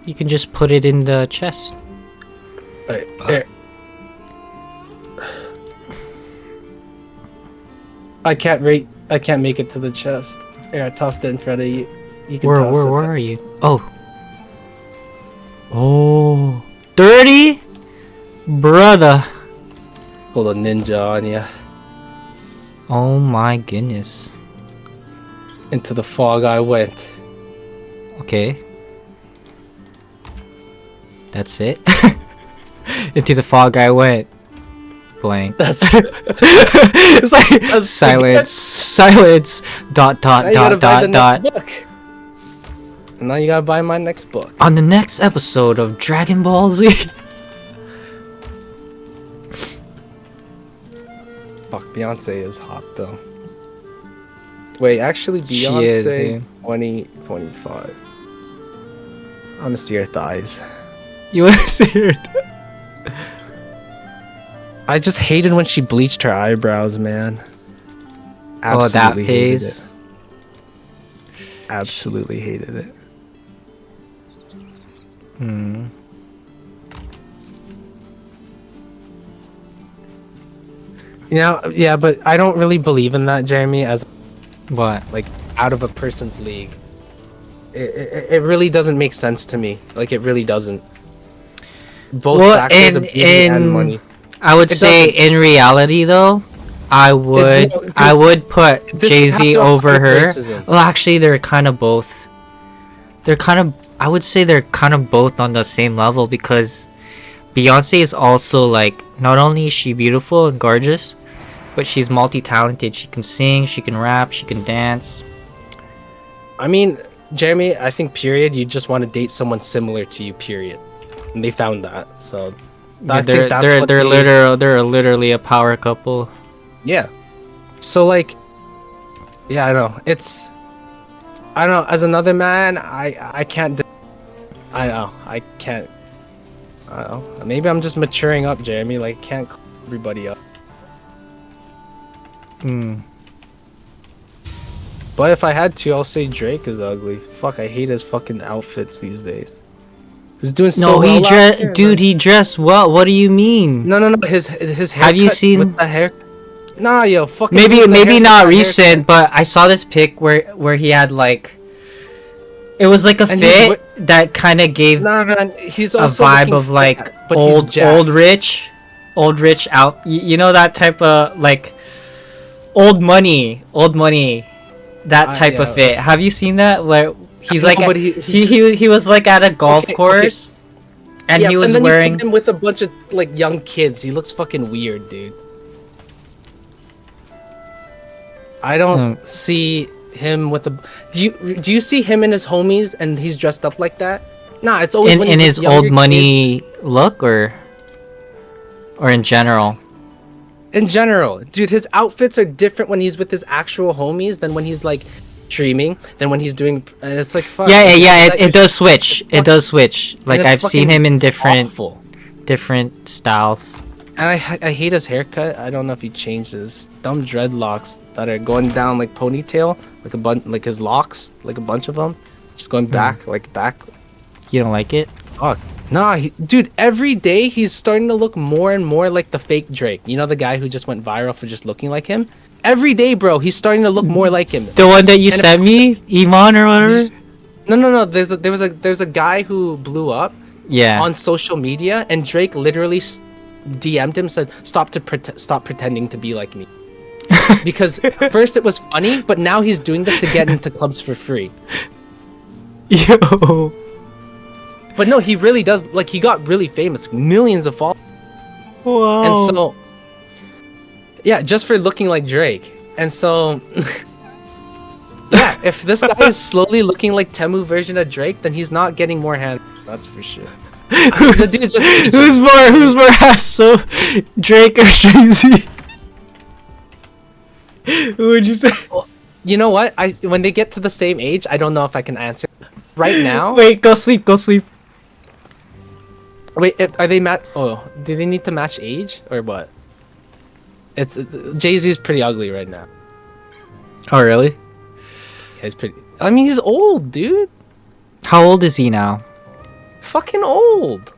You can just put it in the chest. Right there. I can't make it to the chest. Here, I tossed it in front of you. You can toss it. Where are you? Oh. 30? Brother. Pull a ninja on ya. Oh my goodness. Into the fog I went. Okay. That's it. Into the fog I went. Blank. That's It's like That's silence. Silence. Dot now you gotta dot buy the dot next dot. book. And now you gotta buy my next book. On the next episode of Dragon Ball Z. Fuck, Beyonce is hot though. Wait, actually, She is, Beyonce dude. 2025. I wanna see her thighs. You wanna see her? I just hated when she bleached her eyebrows, man. Oh, that Absolutely hated phase. it. Absolutely hated it. Hmm. You know, yeah, but I don't really believe in that, Jeremy, as What? like out of a person's league. It really doesn't make sense to me. Like, it really doesn't. Both Well, factors of beauty and money. I would It say doesn't. in reality though, I would I would put this Jay have Z to over apply her. racism. Well, actually, they're kind of both. They're kind of. I would say they're kind of both on the same level because Beyonce is also like not only is she beautiful and gorgeous, but she's multi-talented. She can sing, she can rap, she can dance. I mean, Jeremy, I think period, you just want to date someone similar to you, period. And they found that. So I think that's what they're literally a power couple. Yeah. So like, yeah, I know. It's, I don't know. As another man, I can't. I know. I can't. I don't know. Maybe I'm just maturing up, Jeremy. Like, can't call everybody up. Hmm. But if I had to, I'll say Drake is ugly. Fuck, I hate his fucking outfits these days. He's doing so No, well he last dressed, year, dude. man. He dressed well. What do you mean? No. His haircut. Have you seen- with the hair? Nah, yo, fucking. Maybe leave the hair with not the recent, haircut. but I saw this pic where he had like, it was like a And he's fit that kind of gave Nah, man, he's a also vibe looking of like fat, but he's jacked. old rich out. You know that type of like old money, that type of yeah, fit. Have you seen that? Where he's No, like, but he was like at a golf Okay, course, and Yeah, he was and then wearing. you put him with a bunch of like young kids. He looks fucking weird, dude. I don't see him with a. Do you see him and his homies and he's dressed up like that? Nah, it's always when in he's his with younger old money look or in general. in general, dude, his outfits are different when he's with his actual homies than when he's like streaming. Than when he's doing. It's like fuck. Yeah, Like, it does switch. It does switch. Like it's I've seen fucking him in different awful. styles. And I hate his haircut. I don't know if he changed his dumb dreadlocks that are going down like ponytail, like a bunch, like his locks, like a bunch of them, just going back, like back. You don't like it? Fuck. Nah, dude. Every day he's starting to look more and more like the fake Drake. You know, the guy who just went viral for just looking like him. Every day, bro, he's starting to look more like him. The one that you And sent me, Iman or whatever. No. There's a guy who blew up Yeah. on social media, and Drake literally DM'd him, said, stop pretending to be like me. Because first it was funny, but now he's doing this to get into clubs for free. Yo. But no, he really does. Like, he got really famous, millions of followers. Wow. And so, yeah, just for looking like Drake. And so, yeah, if this guy is slowly looking like Temu version of Drake, then he's not getting more hand. That's for sure. The dude's just aging. who's more ass? So Drake or Jay-Z? Who would you say? You know what? When they get to the same age, I don't know if I can answer. Right now, Wait, go sleep. wait, are they Oh, do they need to match age or what? It's Jay-Z's pretty ugly right now. Oh really? Yeah, he's pretty. I mean, he's old, dude. How old is he now? Fucking old.